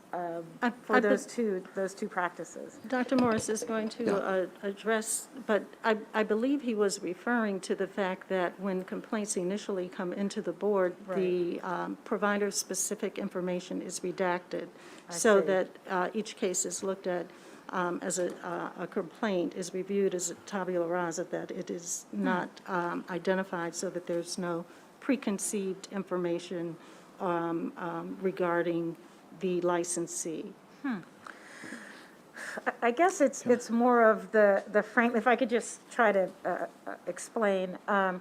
for those two practices? Dr. Morris is going to address, but I believe he was referring to the fact that when complaints initially come into the board, the provider-specific information is redacted, so that each case is looked at as a complaint, is reviewed as a tabula rasa, that it is not identified, so that there's no preconceived information regarding the licensee. I guess it's more of the frame, if I could just try to explain. I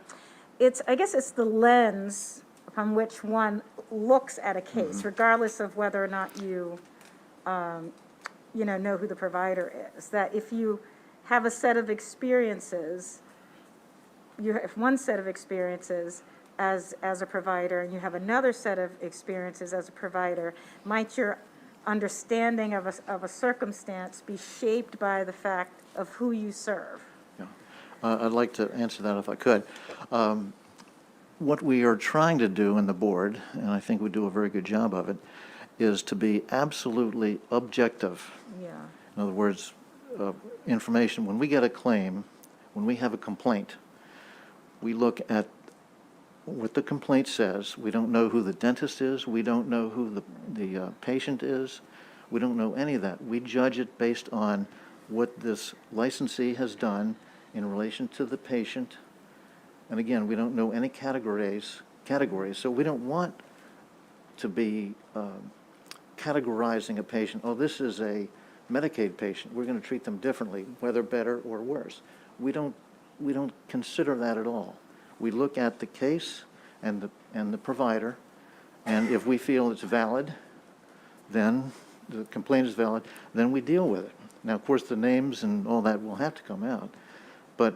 guess it's the lens from which one looks at a case, regardless of whether or not you know who the provider is. That if you have a set of experiences, you have one set of experiences as a provider, and you have another set of experiences as a provider, might your understanding of a circumstance be shaped by the fact of who you serve? Yeah. I'd like to answer that if I could. What we are trying to do in the board, and I think we do a very good job of it, is to be absolutely objective. Yeah. In other words, information, when we get a claim, when we have a complaint, we look at what the complaint says. We don't know who the dentist is. We don't know who the patient is. We don't know any of that. We judge it based on what this licensee has done in relation to the patient. And again, we don't know any categories, so we don't want to be categorizing a patient. Oh, this is a Medicaid patient. We're going to treat them differently, whether better or worse. We don't consider that at all. We look at the case and the provider, and if we feel it's valid, then the complaint is valid, then we deal with it. Now, of course, the names and all that will have to come out, but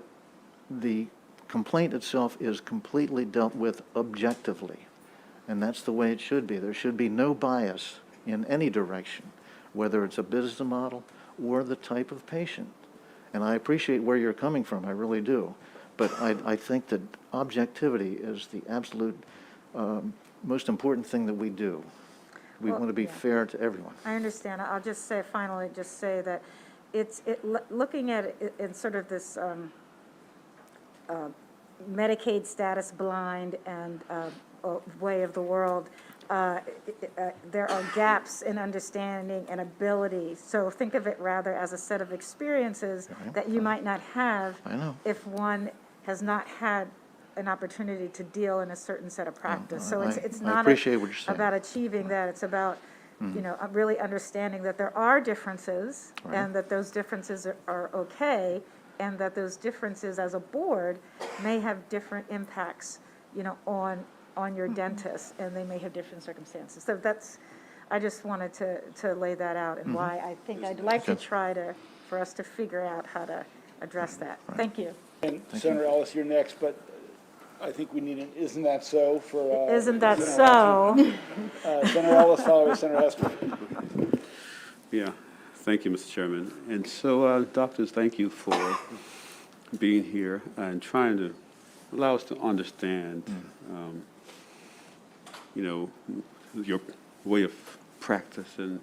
the complaint itself is completely dealt with objectively, and that's the way it should be. There should be no bias in any direction, whether it's a business model or the type of patient. And I appreciate where you're coming from, I really do. But I think that objectivity is the absolute most important thing that we do. We want to be fair to everyone. I understand. I'll just say, finally, that looking at it in sort of this Medicaid status blind and way of the world, there are gaps in understanding and ability. So think of it rather as a set of experiences that you might not have if one has not had an opportunity to deal in a certain set of practice. So it's not about achieving that. It's about really understanding that there are differences and that those differences are okay, and that those differences as a board may have different impacts, on your dentist, and they may have different circumstances. So I just wanted to lay that out, and why I think I'd like to try for us to figure out how to address that. Thank you. And Senator Ellis, you're next, but I think we need an "isn't that so" for. Isn't that so? Senator Ellis, followed by Senator Hester. Yeah, thank you, Mr. Chairman. And so, doctors, thank you for being here and trying to allow us to understand, your way of practice and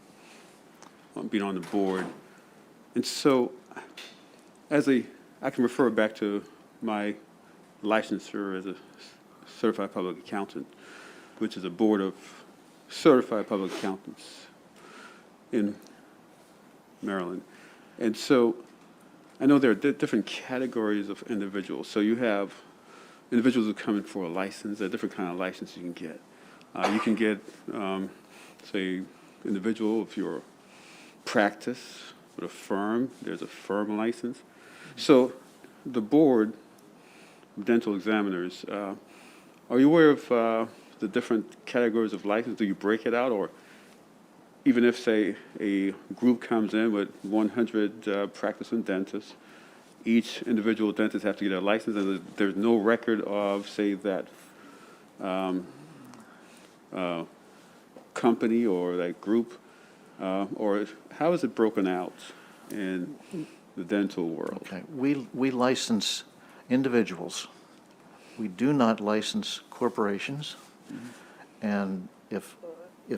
being on the board. And so, I can refer back to my licensure as a certified public accountant, which is a board of certified public accountants in Maryland. And so I know there are different categories of individuals. So you have individuals who come in for a license. There are different kind of licenses you can get. You can get, say, individual if you're a practice with a firm. There's a firm license. So the board of dental examiners, are you aware of the different categories of license? Do you break it out? Or even if, say, a group comes in with 100 practicing dentists, each individual dentist have to get a license, and there's no record of, say, that company or that group, or how is it broken out in the dental world? Okay, we license individuals. We do not license corporations. And if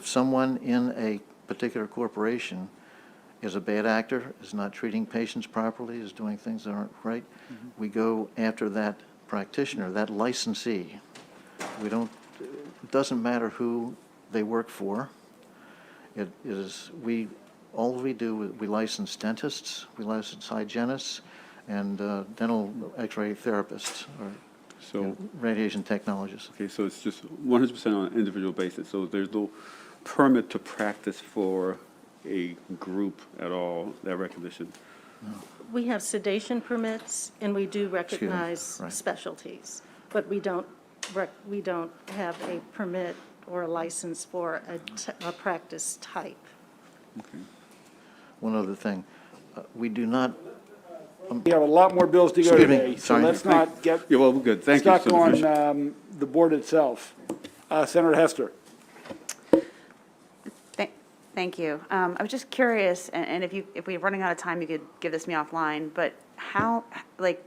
someone in a particular corporation is a bad actor, is not treating patients properly, is doing things that aren't right, we go after that practitioner, that licensee. We don't, it doesn't matter who they work for. It is, all we do, we license dentists, we license hygienists, and dental x-ray therapists, or So, radiation technologists. okay, so it's just 100% on an individual basis. So there's no permit to practice for a group at all, that recognition? We have sedation permits, and we do recognize right. specialties, but we don't have a permit or a license for a practice type. One other thing, we do not, We have a lot more bills to go Excuse me, today, so sorry. let's not get Yeah, well, we're good. Thank you. stuck So appreciate- on the board itself. Senator Hester. Thank you. I was just curious, and if we're running out of time, you could give this me offline, but how, like,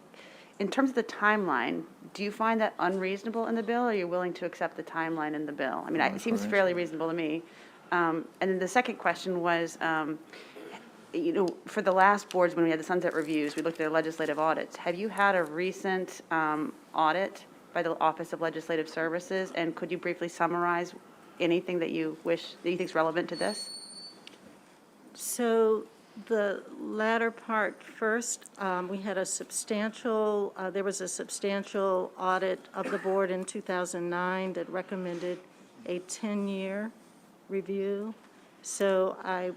in terms of the timeline, do you find that unreasonable in the bill, or are you willing to accept the timeline in the bill? I mean, it seems fairly reasonable to me. And then the second question was, you know, for the last boards, when we had the sunset reviews, we looked at legislative audits. Have you had a recent audit by the Office of Legislative Services? And could you briefly summarize anything that you think is relevant to this? So the latter part first, we had a substantial, there was a substantial audit of the board in 2009 that recommended a 10-year review. So I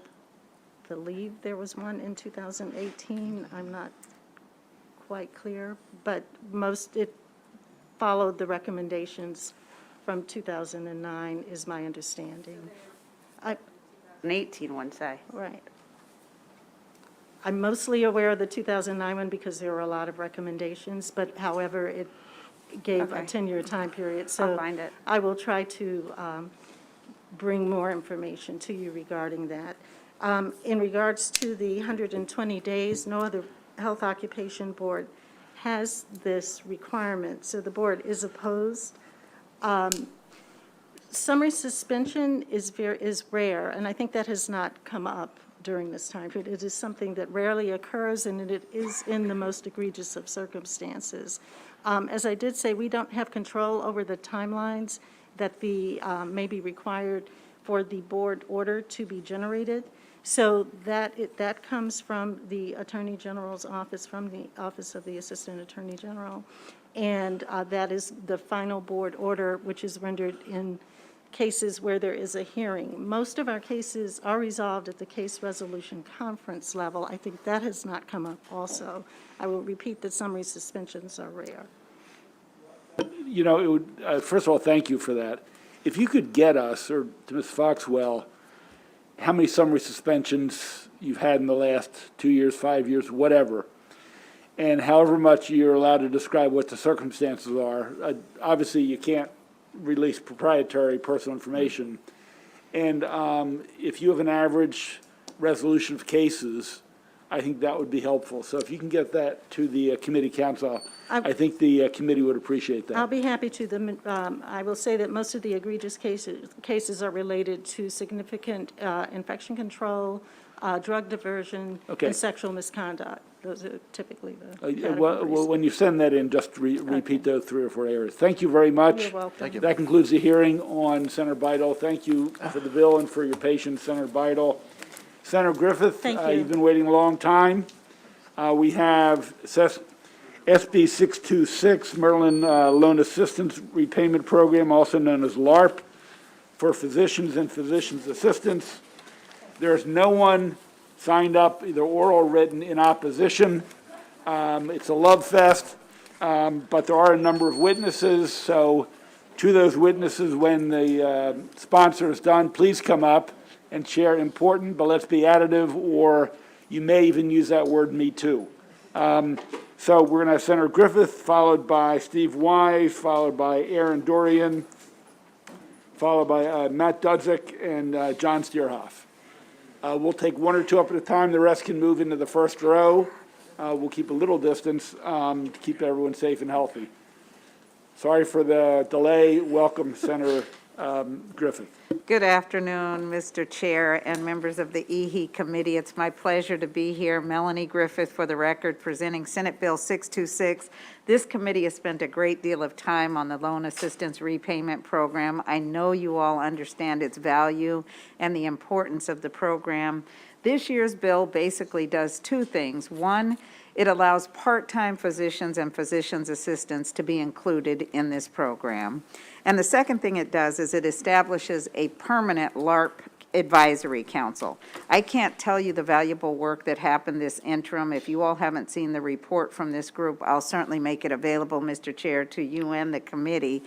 believe there was one in 2018. I'm not quite clear, but it followed the recommendations from 2009 is my understanding. An 18 one, say. Right. I'm mostly aware of the 2009 one because there were a lot of recommendations, but however, it gave a Okay. 10-year time period. I'll So find it. I will try to bring more information to you regarding that. In regards to the 120 days, no other health occupation board has this requirement, so the board is opposed. Summary suspension is rare, and I think that has not come up during this time period. It is something that rarely occurs, and it is in the most egregious of circumstances. As I did say, we don't have control over the timelines that may be required for the board order to be generated. So that comes from the Attorney General's office, from the Office of the Assistant Attorney General. And that is the final board order, which is rendered in cases where there is a hearing. Most of our cases are resolved at the case resolution conference level. I think that has not come up also. I will repeat that summary suspensions are rare. You know, it would, first of all, thank you for that. If you could get us, or to Ms. Foxwell, how many summary suspensions you've had in the last 2 years, 5 years, whatever, and however much you're allowed to describe what the circumstances are. Obviously, you can't release proprietary personal information. And if you have an average resolution of cases, I think that would be helpful. So if you can get that to the committee council, I think the committee would appreciate that. I'll be happy to. I will say that most of the egregious cases are related to significant infection control, drug diversion, Okay. and sexual misconduct. Those are typically the Well, categories. when you send that in, just repeat those 3 or 4 areas. Thank you very much. You're welcome. Thank you. That concludes the hearing on Senator Beidel. Thank you for the bill and for your patience, Senator Beidel. Senator Griffith, Thank you. You've been waiting a long time. We have SB 626, Maryland Loan Assistance Repayment Program, also known as LARP, for physicians and physicians' assistants. There's no one signed up, either oral or written, in opposition. It's a love fest, but there are a number of witnesses, so to those witnesses, when the sponsor is done, please come up and share important, but let's be additive, or you may even use that word, me too. So we're going to have Senator Griffith, followed by Steve Wise, followed by Aaron Dorian, followed by Matt Dudzik and John Stierhoff. We'll take 1 or 2 up at a time. The rest can move into the first row. we'll keep a little distance to keep everyone safe and healthy. Sorry for the delay. Welcome, Senator Griffith. Good afternoon, Mr. Chair and members of the EHE Committee. It's my pleasure to be here. Melanie Griffith, for the record, presenting Senate Bill 626. This committee has spent a great deal of time on the Loan Assistance Repayment Program. I know you all understand its value and the importance of the program. This year's bill basically does two things. One, it allows part-time physicians and physicians' assistants to be included in this program. And the second thing it does is it establishes a permanent LARP advisory council. I can't tell you the valuable work that happened this interim. If you all haven't seen the report from this group, I'll certainly make it available, Mr. Chair, to you and the committee.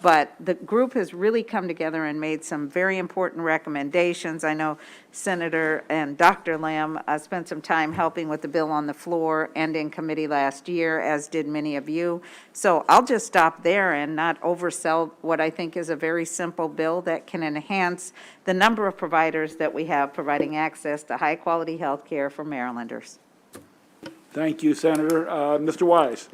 But the group has really come together and made some very important recommendations. I know Senator and Dr. Lamb spent some time helping with the bill on the floor and in committee last year, as did many of you. So I'll just stop there and not oversell what I think is a very simple bill that can enhance the number of providers that we have providing access to high-quality health care for Marylanders. Thank you, Senator. Mr. Wise.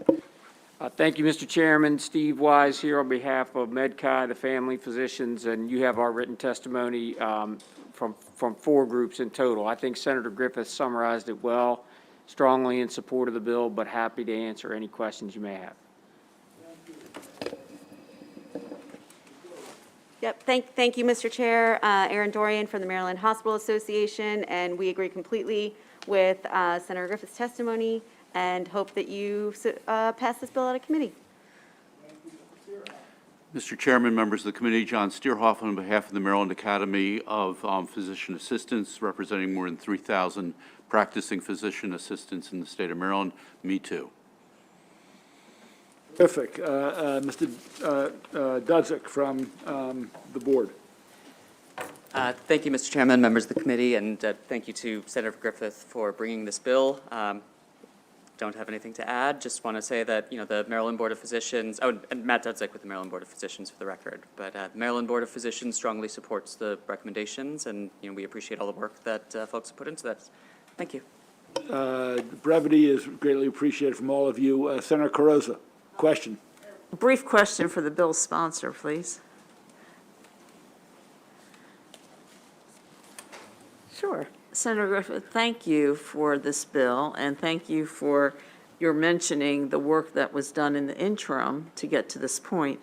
Thank you, Mr. Chairman. Steve Wise here on behalf of MedChi, the family physicians, and you have our written testimony from four groups in total. I think Senator Griffith summarized it well, strongly in support of the bill, but happy to answer any questions you may have. Yep, thank you, Mr. Chair. Erin Dorian from the Maryland Hospital Association, and we agree completely with Senator Griffith's testimony and hope that you pass this bill out of committee. Mr. Chairman, members of the committee, John Steerhoff on behalf of the Maryland Academy of Physician Assistants, representing more than 3,000 practicing physician assistants in the state of Maryland. Me too. Terrific. Mr. Dudzik from the board. Thank you, Mr. Chairman, members of the committee, and thank you to Senator Griffith for bringing this bill. Don't have anything to add. Just want to say that, the Maryland Board of Physicians, and Matt Dudzik with the Maryland Board of Physicians for the record, but the Maryland Board of Physicians strongly supports the recommendations, and, we appreciate all the work that folks have put into that. Thank you. Brevity is greatly appreciated from all of you. Senator Carrozza, question. A brief question for the bill's sponsor, please. Sure. Senator Griffith, thank you for this bill, and thank you for your mentioning the work that was done in the interim to get to this point.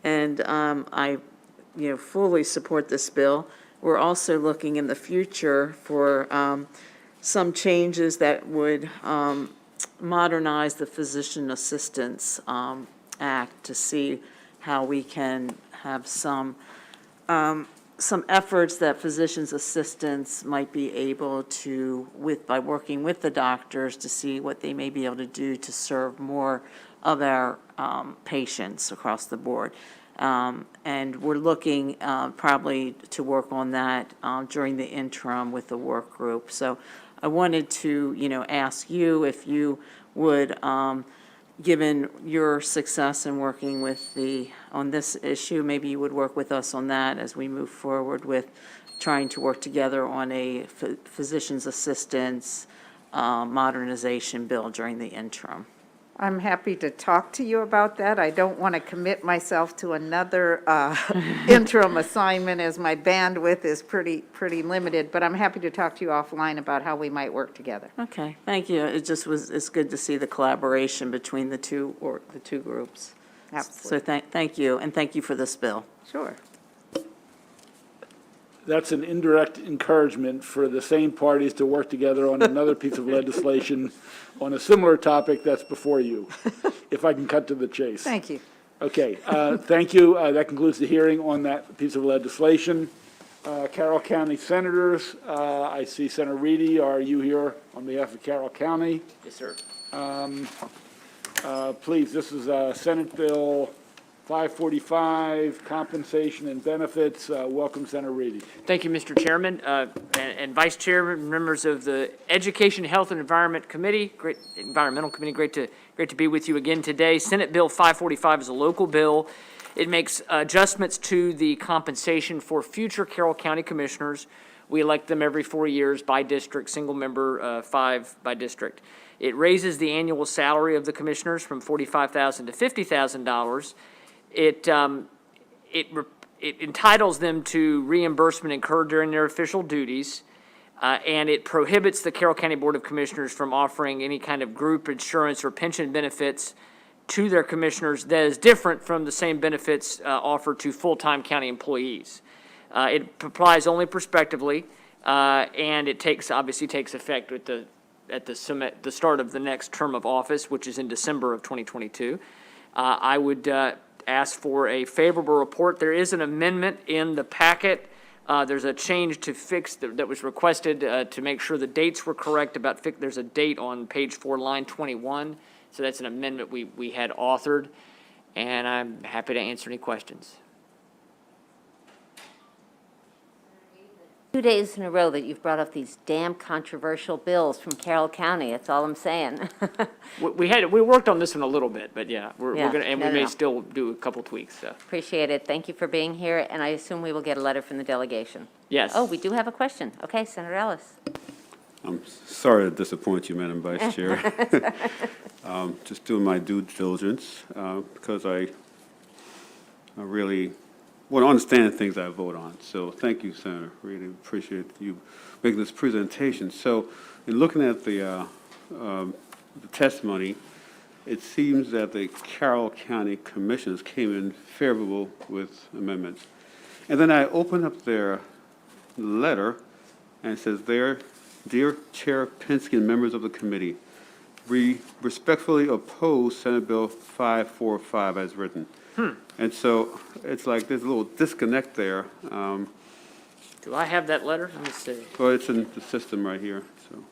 And I, fully support this bill. We're also looking in the future for some changes that would modernize the Physician Assistance Act to see how we can have some efforts that physicians' assistants might be able to, by working with the doctors, to see what they may be able to do to serve more of our patients across the board. And we're looking probably to work on that during the interim with the work group. So I wanted to, ask you if you would, given your success in working with on this issue, maybe you would work with us on that as we move forward with trying to work together on a physician's assistance modernization bill during the interim. I'm happy to talk to you about that. I don't want to commit myself to another interim assignment, as my bandwidth is pretty limited, but I'm happy to talk to you offline about how we might work together. Okay, thank you. It's good to see the collaboration between the two groups. Absolutely. So thank you, and thank you for this bill. Sure. That's an indirect encouragement for the same parties to work together on another piece of legislation on a similar topic that's before you, if I can cut to the chase. Thank you. Okay, thank you. That concludes the hearing on that piece of legislation. Carroll County Senators, I see Senator Reedy. Are you here on behalf of Carroll County? Yes, sir. Please, this is Senate Bill 545, compensation and benefits. Welcome, Senator Reedy. Thank you, Mr. Chairman, and Vice Chairman, members of the Education, Health, and Environmental Committee. Great to be with you again today. Senate Bill 545 is a local bill. It makes adjustments to the compensation for future Carroll County commissioners We elect them every 4 years by district, single member, 5 by district. It raises the annual salary of the commissioners from $45,000 to $50,000. It entitles them to reimbursement incurred during their official duties, and it prohibits the Carroll County Board of Commissioners from offering any kind of group insurance or pension benefits to their commissioners that is different from the same benefits offered to full-time county employees. It applies only prospectively, and it obviously takes effect at the start of the next term of office, which is in December of 2022. I would ask for a favorable report. There is an amendment in the packet. There's a change to fix that was requested to make sure the dates were correct there's a date on page 4, line 21. So that's an amendment we had authored, and I'm happy to answer any questions. 2 days in a row that you've brought up these damn controversial bills from Carroll County. That's all I'm saying. We worked on this one a little bit, but yeah, we're Yeah, gonna, and no, we may no. still do a couple tweaks, so. Appreciate it. Thank you for being here, and I assume we will get a letter from the delegation. Yes. Oh, we do have a question. Okay, Senator Ellis. I'm sorry to disappoint you, Madam Vice Chair. Just doing my due diligence, because I really want to understand things I vote on. So thank you, Senator. Really appreciate you making this presentation. So in looking at the testimony, it seems that the Carroll County Commissioners came in favorable with amendments. And then I opened up their letter, and it says there, "Dear Chair Pinsky and members of the committee, we respectfully oppose Senate Bill 545 as written." And so it's like there's a little disconnect there. Do I have that letter? Let me see. Well, it's in the system right here, so.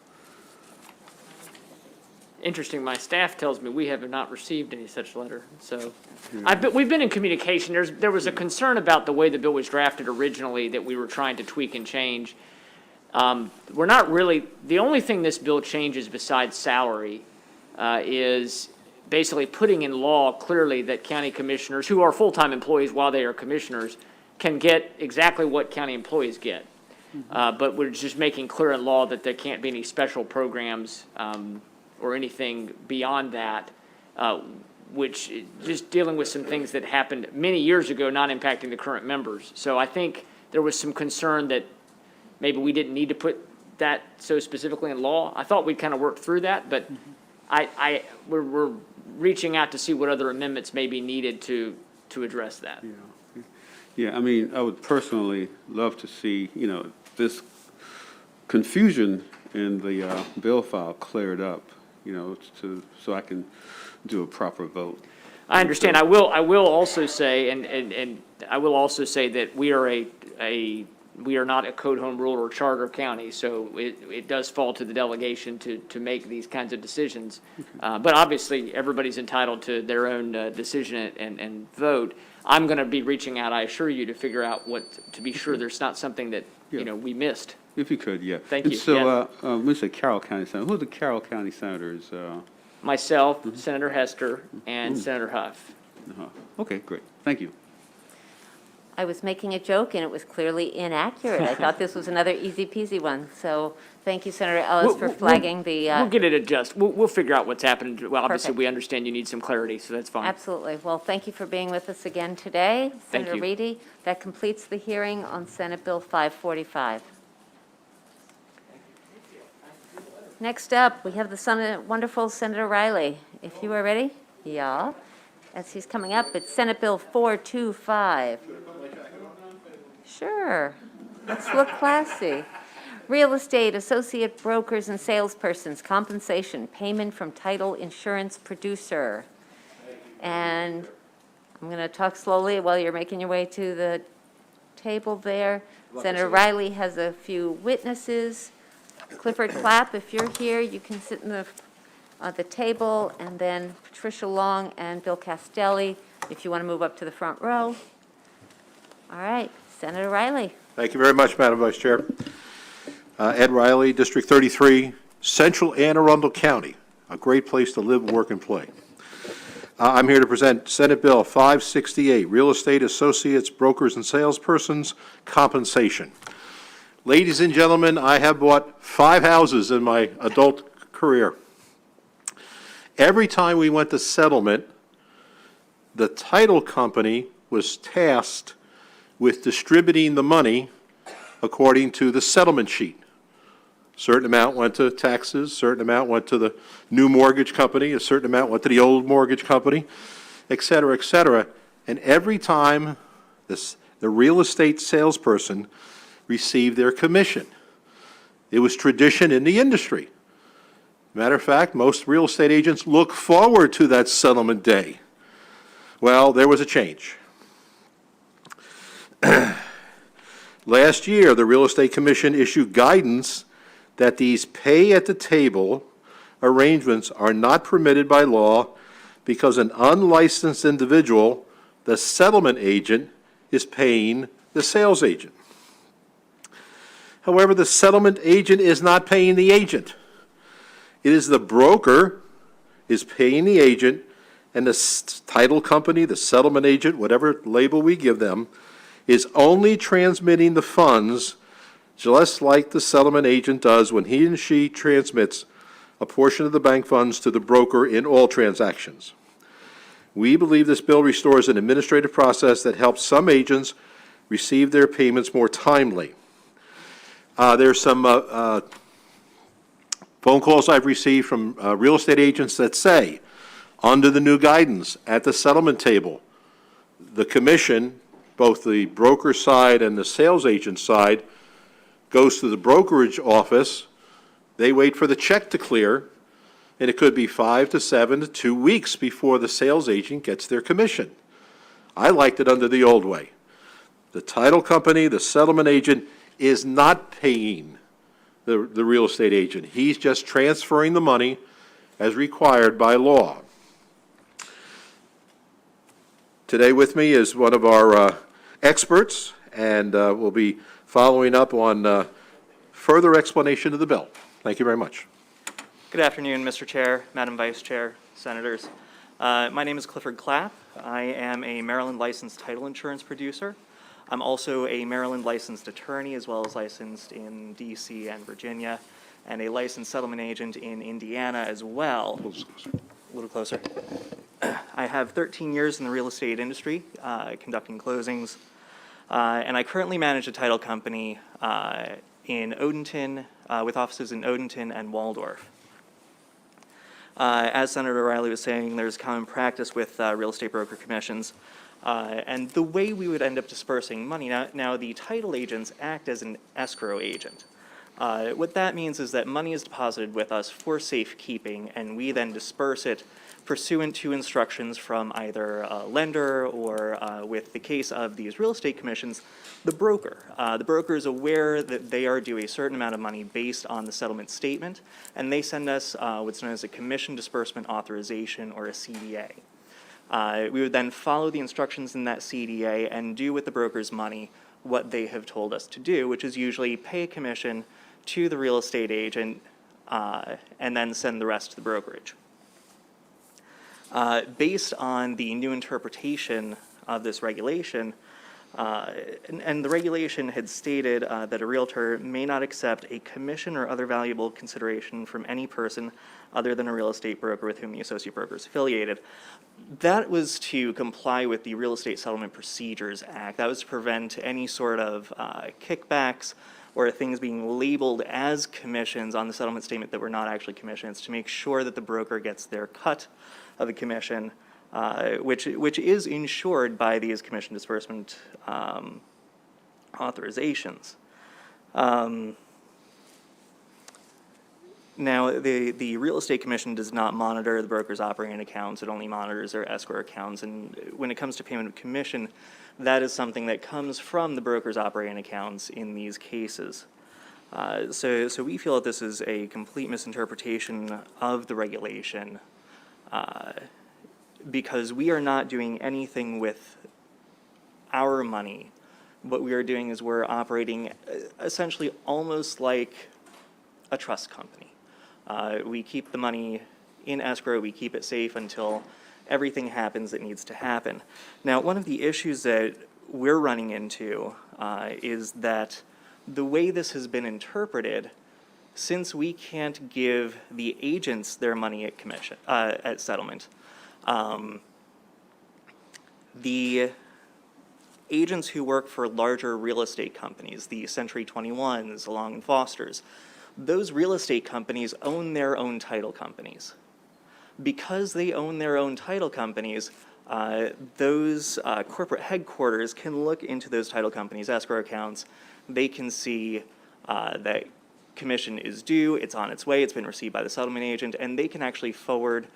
Interesting, my staff tells me we have not received any such letter, so. We've been in communication. There was a concern about the way the bill was drafted originally that we were trying to tweak and change. We're not really, the only thing this bill changes besides salary is basically putting in law clearly that county commissioners, who are full-time employees while they are commissioners, can get exactly what county employees get. But we're just making clear in law that there can't be any special programs or anything beyond that, which just dealing with some things that happened many years ago, not impacting the current members. So I think there was some concern that maybe we didn't need to put that so specifically in law. I thought we'd kind of worked through that, but we're reaching out to see what other amendments may be needed to address that. Yeah, I mean, I would personally love to see, this confusion in the bill file cleared up, so I can do a proper vote. I understand. I will also say, and I will also say that we are not a code home rule or charter county, so it does fall to the delegation to make these kinds of decisions. But obviously, everybody's entitled to their own decision and vote. I'm going to be reaching out, I assure you, to figure out to be sure there's not something that, we missed. If you could, yeah. Thank you. And so, when you say Carroll County Senator, who are the Carroll County Senators? Myself, Senator Hester, and Senator Huff. Okay, great. Thank you. I was making a joke, and it was clearly inaccurate. I thought this was another easy peasy one. So thank you, Senator Ellis, for flagging the... We'll get it adjusted. We'll figure out what's happened. Well, obviously, Perfect. we understand you need some clarity, so that's fine. Absolutely. Well, thank you for being with us again today, Thank Senator you. Reedy. That completes the hearing on Senate Bill 545. Next up, we have the wonderful Senator Riley. If you are ready, yeah. As he's coming up, it's Senate Bill 425. Sure. Let's look classy. Real estate, associate brokers and salespersons, compensation, payment from title insurance producer. And I'm going to talk slowly while you're making your way to the table there. Senator Riley has a few witnesses. Clifford Clapp, if you're here, you can sit in the table, and then Patricia Long and Bill Castelli, if you want to move up to the front row. All right, Senator Riley. Thank you very much, Madam Vice Chair. Ed Riley, District 33, Central Anne Arundel County, a great place to live, work, and play. I'm here to present Senate Bill 568, Real Estate Associates, Brokers, and Salespersons Compensation. Ladies and gentlemen, I have bought 5 houses in my adult career. Every time we went to settlement, the title company was tasked with distributing the money according to the settlement sheet. Certain amount went to taxes, certain amount went to the new mortgage company, a certain amount went to the old mortgage company, et cetera, et cetera. And every time the real estate salesperson received their commission. It was tradition in the industry. Matter of fact, most real estate agents look forward to that settlement day. Well, there was a change. Last year, the Real Estate Commission issued guidance that these pay-at-the-table arrangements are not permitted by law because an unlicensed individual, the settlement agent, is paying the sales agent. However, the settlement agent is not paying the agent. It is the broker is paying the agent, and the title company, the settlement agent, whatever label we give them, is only transmitting the funds just like the settlement agent does when he and she transmits a portion of the bank funds to the broker in all transactions. We believe this bill restores an administrative process that helps some agents receive their payments more timely. There's some phone calls I've received from real estate agents that say, under the new guidance at the settlement table, the commission, both the broker side and the sales agent side, goes to the brokerage office. They wait for the check to clear, and it could be 5 to 7 to 2 weeks before the sales agent gets their commission. I liked it under the old way. The title company, the settlement agent, is not paying the real estate agent. He's just transferring the money as required by law. Today with me is one of our experts, and we'll be following up on further explanation of the bill. Thank you very much. Good afternoon, Mr. Chair, Madam Vice Chair, Senators. My name is Clifford Clapp. I am a Maryland licensed title insurance producer. I'm also a Maryland licensed attorney, as well as licensed in DC and Virginia, and a licensed settlement agent in Indiana as well. A little closer. I have 13 years in the real estate industry, conducting closings, and I currently manage a title company in Odenton, with offices in Odenton and Waldorf. As Senator Riley was saying, there's common practice with real estate broker commissions. And the way we would end up dispersing money, now the title agents act as an escrow agent. What that means is that money is deposited with us for safekeeping, and we then disperse it pursuant to instructions from either a lender or, with the case of these real estate commissions, the broker. The broker is aware that they are due a certain amount of money based on the settlement statement, and they send us what's known as a commission disbursement authorization, or a CDA. We would then follow the instructions in that CDA and do with the broker's money what they have told us to do, which is usually pay a commission to the real estate agent and then send the rest to the brokerage. Based on the new interpretation of this regulation, and the regulation had stated that a realtor may not accept a commission or other valuable consideration from any person other than a real estate broker with whom the associate broker is affiliated. That was to comply with the Real Estate Settlement Procedures Act. That was to prevent any sort of kickbacks or things being labeled as commissions on the settlement statement that were not actually commissions, to make sure that the broker gets their cut of the commission, which is insured by these commission disbursement authorizations. Now, the Real Estate Commission does not monitor the broker's operating accounts. It only monitors their escrow accounts. And when it comes to payment of commission, that is something that comes from the broker's operating accounts in these cases. So we feel that this is a complete misinterpretation of the regulation, because we are not doing anything with our money. What we are doing is we're operating essentially almost like a trust company. We keep the money in escrow, we keep it safe until everything happens that needs to happen. Now, one of the issues that we're running into is that The way this has been interpreted, since we can't give the agents their money at commission, at settlement, the agents who work for larger real estate companies, the Century 21s, Long and Fosters, those real estate companies own their own title companies. Because they own their own title companies, those corporate headquarters can look into those title companies' escrow accounts. They can see that commission is due, it's on its way, it's been received by the settlement agent, and they can actually forward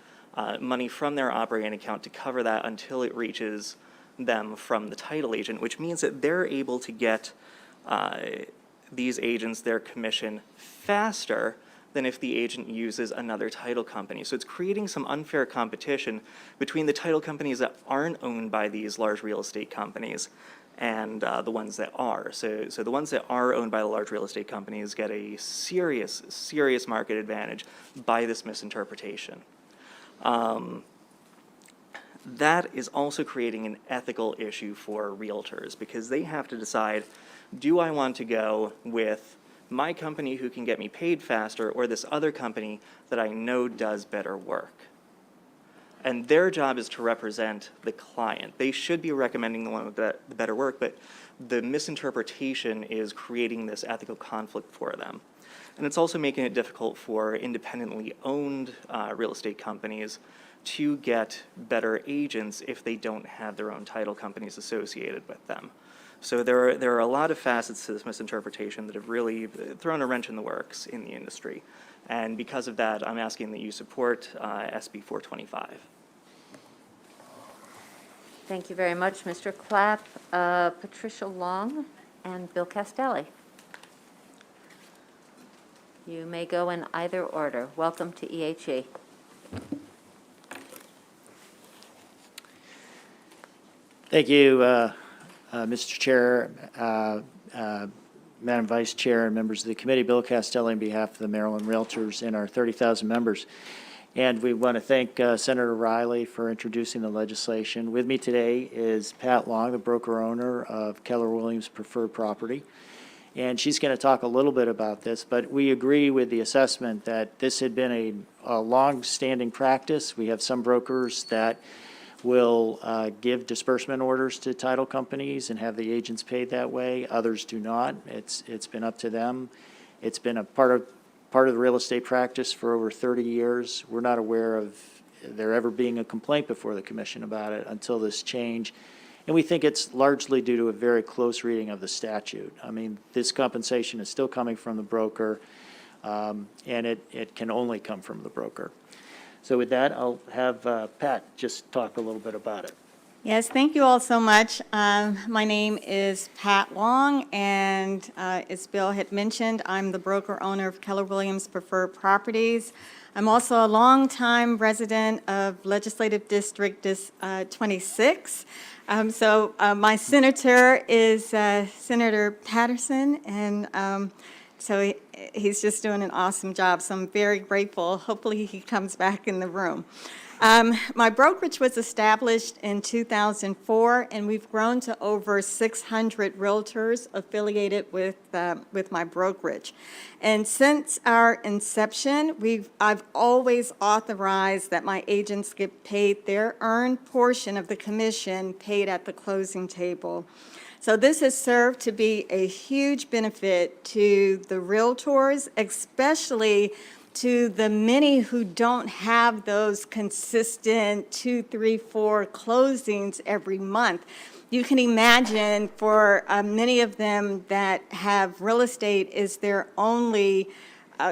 money from their operating account to cover that until it reaches them from the title agent, which means that they're able to get these agents their commission faster than if the agent uses another title company. So it's creating some unfair competition between the title companies that aren't owned by these large real estate companies and the ones that are. So the ones that are owned by the large real estate companies get a serious, serious market advantage by this misinterpretation. That is also creating an ethical issue for realtors because they have to decide, do I want to go with my company who can get me paid faster or this other company that I know does better work? And their job is to represent the client. They should be recommending the one with the better work, but the misinterpretation is creating this ethical conflict for them. And it's also making it difficult for independently owned real estate companies to get better agents if they don't have their own title companies associated with them. So there are a lot of facets to this misinterpretation that have really thrown a wrench in the works in the industry. And because of that, I'm asking that you support SB 425. Thank you very much, Mr. Clapp. Patricia Long and Bill Castelli. You may go in either order. Welcome to EHE. Thank you, Mr. Chair, Madam Vice Chair, and members of the committee. Bill Castelli on behalf of the Maryland Realtors and our 30,000 members. And we want to thank Senator Riley for introducing the legislation. With me today is Pat Long, the broker-owner of Keller Williams Preferred Property. And she's going to talk a little bit about this, but we agree with the assessment that this had been a long-standing practice. We have some brokers that will give disbursement orders to title companies and have the agents paid that way. Others do not. It's been up to them. It's been a part of the real estate practice for over 30 years. We're not aware of there ever being a complaint before the commission about it until this change. And we think it's largely due to a very close reading of the statute. I mean, this compensation is still coming from the broker, and it can only come from the broker. So with that, I'll have Pat just talk a little bit about it. Yes, thank you all so much. My name is Pat Long, and as Bill had mentioned, I'm the broker-owner of Keller Williams Preferred Properties. I'm also a longtime resident of Legislative District 26. So my senator is Senator Patterson, and so he's just doing an awesome job, so I'm very grateful. Hopefully he comes back in the room. My brokerage was established in 2004, and we've grown to over 600 realtors affiliated with my brokerage. And since our inception, I've always authorized that my agents get paid their earned portion of the commission paid at the closing table. So this has served to be a huge benefit to the realtors, especially to the many who don't have those consistent 2, 3, 4 closings every month. You can imagine for many of them that have real estate as their only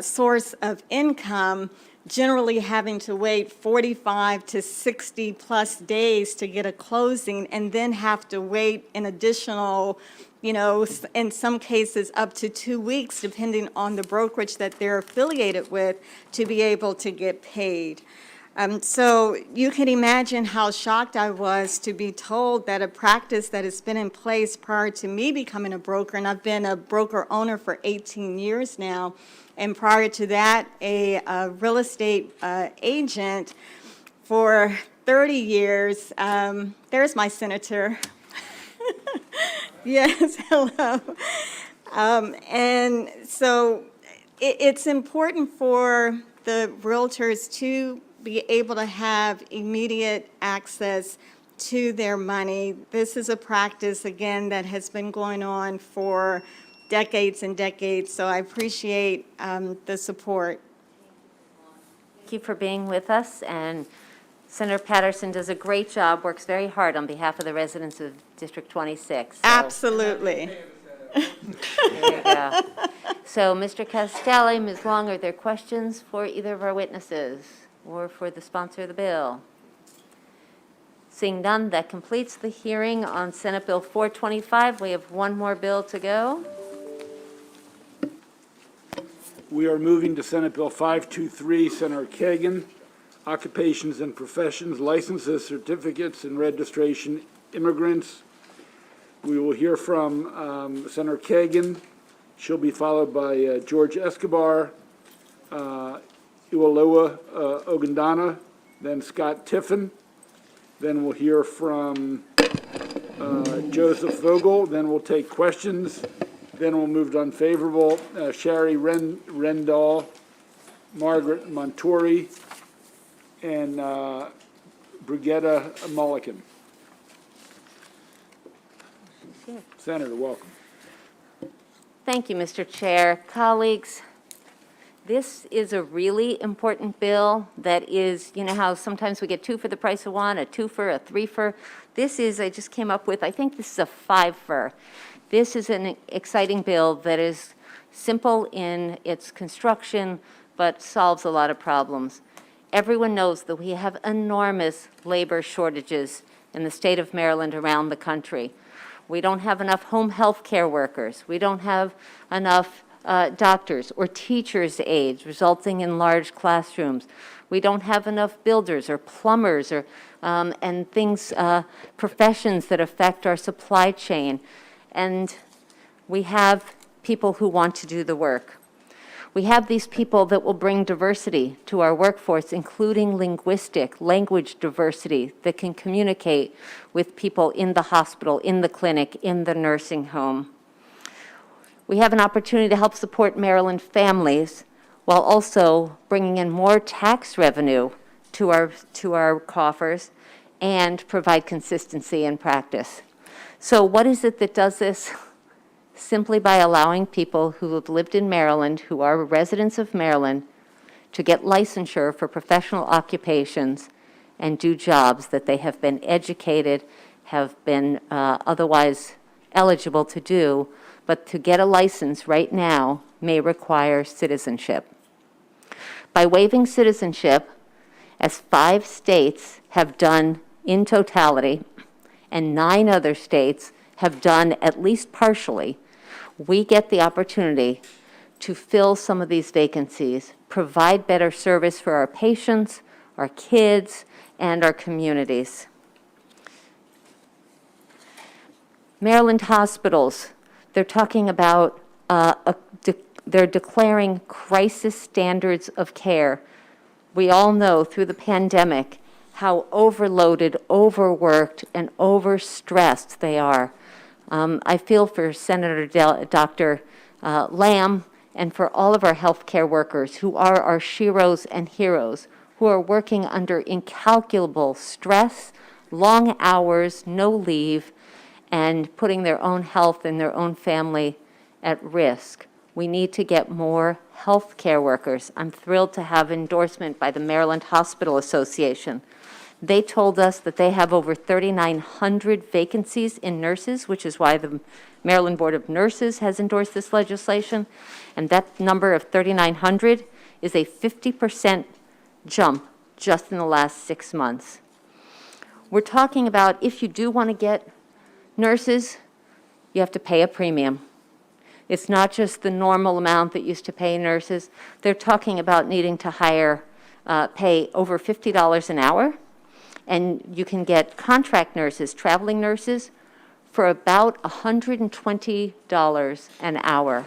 source of income, generally having to wait 45 to 60 plus days to get a closing and then have to wait an additional, in some cases up to 2 weeks, depending on the brokerage that they're affiliated with, to be able to get paid. So you can imagine how shocked I was to be told that a practice that has been in place prior to me becoming a broker, and I've been a broker owner for 18 years now, and prior to that, a real estate agent for 30 years. There's my senator. Yes, hello. And so it's important for the realtors to be able to have immediate access to their money. This is a practice, again, that has been going on for decades and decades, so I appreciate the support. Thank you for being with us, and Senator Patterson does a great job, works very hard on behalf of the residents of District 26. So, Absolutely. there you go. So, Mr. Castelli, Ms. Long, are there questions for either of our witnesses or for the sponsor of the bill? Seeing none, that completes the hearing on Senate Bill 425. We have one more bill to go. We are moving to Senate Bill 523, Senator Kagan, Occupations and Professions, Licenses, Certificates, and Registration Immigrants. We will hear from Senator Kagan. She'll be followed by George Escobar, Iwaloa Ogundana, then Scott Tiffin. Then we'll hear from Joseph Vogel. Then we'll take questions. Then we'll move to unfavorable. Shari Randall, Margaret Montori, and Brigetta Mulliken. Senator, welcome. Thank you, Mr. Chair. Colleagues, this is a really important bill that is, you know how sometimes we get two for the price of one, a two-fer, a three-fer? This is, I just came up with, I think this is a five-fer. This is an exciting bill that is simple in its construction, but solves a lot of problems. Everyone knows that we have enormous labor shortages in the state of Maryland around the country. We don't have enough home health care workers. We don't have enough doctors or teachers' aides, resulting in large classrooms. We don't have enough builders or plumbers or and things, professions that affect our supply chain. And we have people who want to do the work. We have these people that will bring diversity to our workforce, including linguistic, language diversity that can communicate with people in the hospital, in the clinic, in the nursing home. We have an opportunity to help support Maryland families while also bringing in more tax revenue to our coffers and provide consistency in practice. So what is it that does this? Simply by allowing people who have lived in Maryland, who are residents of Maryland, to get licensure for professional occupations and do jobs that they have been educated, have been otherwise eligible to do, but to get a license right now may require citizenship. By waiving citizenship, as 5 states have done in totality, and 9 other states have done at least partially, we get the opportunity to fill some of these vacancies, provide better service for our patients, our kids, and our communities. Maryland hospitals, they're talking about, they're declaring crisis standards of care. We all know through the pandemic how overloaded, overworked, and overstressed they are. I feel for Dr. Lamb and for all of our healthcare workers who are our sheroes and heroes, who are working under incalculable stress, long hours, no leave, and putting their own health and their own family at risk. We need to get more healthcare workers. I'm thrilled to have endorsement by the Maryland Hospital Association. They told us that they have over 3,900 vacancies in nurses, which is why the Maryland Board of Nurses has endorsed this legislation. And that number of 3,900 is a 50% jump just in the last 6 months. We're talking about if you do want to get nurses, you have to pay a premium. It's not just the normal amount that used to pay nurses. They're talking about needing to pay over $50 an hour. And you can get contract nurses, traveling nurses, for about $120 an hour.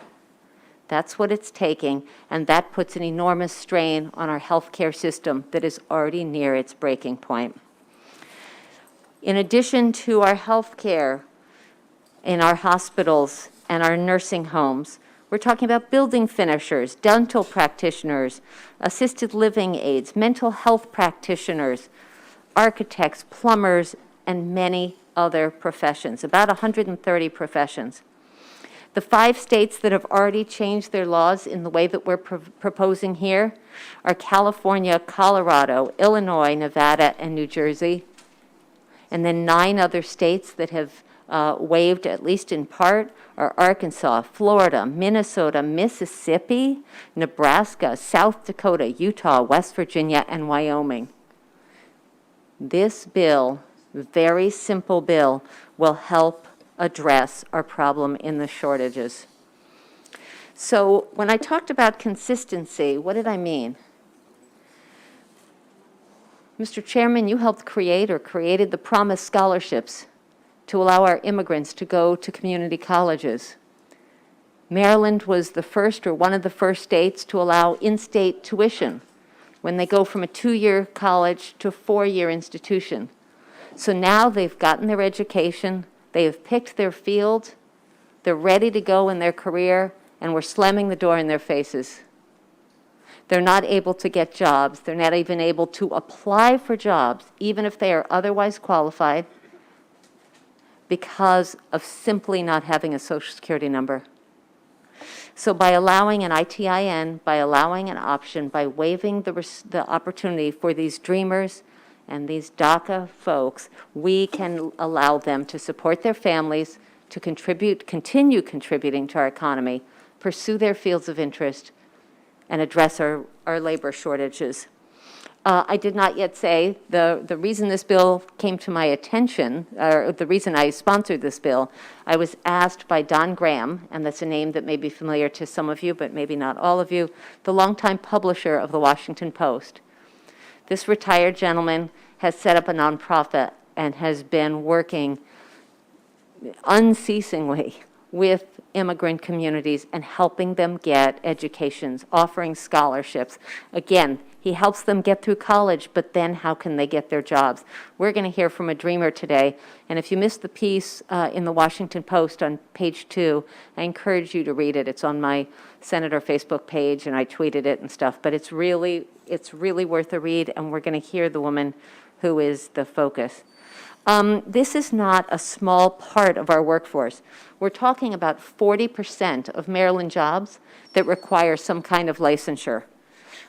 That's what it's taking, and that puts an enormous strain on our healthcare system that is already near its breaking point. In addition to our healthcare in our hospitals, and our nursing homes. We're talking about building finishers, dental practitioners, assisted living aides, mental health practitioners, architects, plumbers, and many other professions, about 130 professions. The 5 states that have already changed their laws in the way that we're proposing here are California, Colorado, Illinois, Nevada, and New Jersey. And then 9 other states that have waived, at least in part, are Arkansas, Florida, Minnesota, Mississippi, Nebraska, South Dakota, Utah, West Virginia, and Wyoming. This bill, very simple bill, will help address our problem in the shortages. So when I talked about consistency, what did I mean? Mr. Chairman, you helped create or created the Promise Scholarships to allow our immigrants to go to community colleges. Maryland was the first or one of the first states to allow in-state tuition when they go from a 2-year college to a 4-year institution. So now they've gotten their education, they have picked their field, they're ready to go in their career, and we're slamming the door in their faces. They're not able to get jobs. They're not even able to apply for jobs, even if they are otherwise qualified, because of simply not having a Social Security number. So by allowing an ITIN, by allowing an option, by waiving the opportunity for these dreamers and these DACA folks, we can allow them to support their families, to continue contributing to our economy, pursue their fields of interest, and address our labor shortages. I did not yet say the reason this bill came to my attention, or the reason I sponsored this bill, I was asked by Don Graham, and that's a name that may be familiar to some of you, but maybe not all of you, the longtime publisher of the Washington Post. This retired gentleman has set up a nonprofit and has been working unceasingly with immigrant communities and helping them get educations, offering scholarships. Again, he helps them get through college, but then how can they get their jobs? We're going to hear from a dreamer today, and if you missed the piece in the Washington Post on page 2, I encourage you to read it. It's on my Senator Facebook page, and I tweeted it and stuff, but it's really worth a read, and we're going to hear the woman who is the focus. This is not a small part of our workforce. We're talking about 40% of Maryland jobs that require some kind of licensure.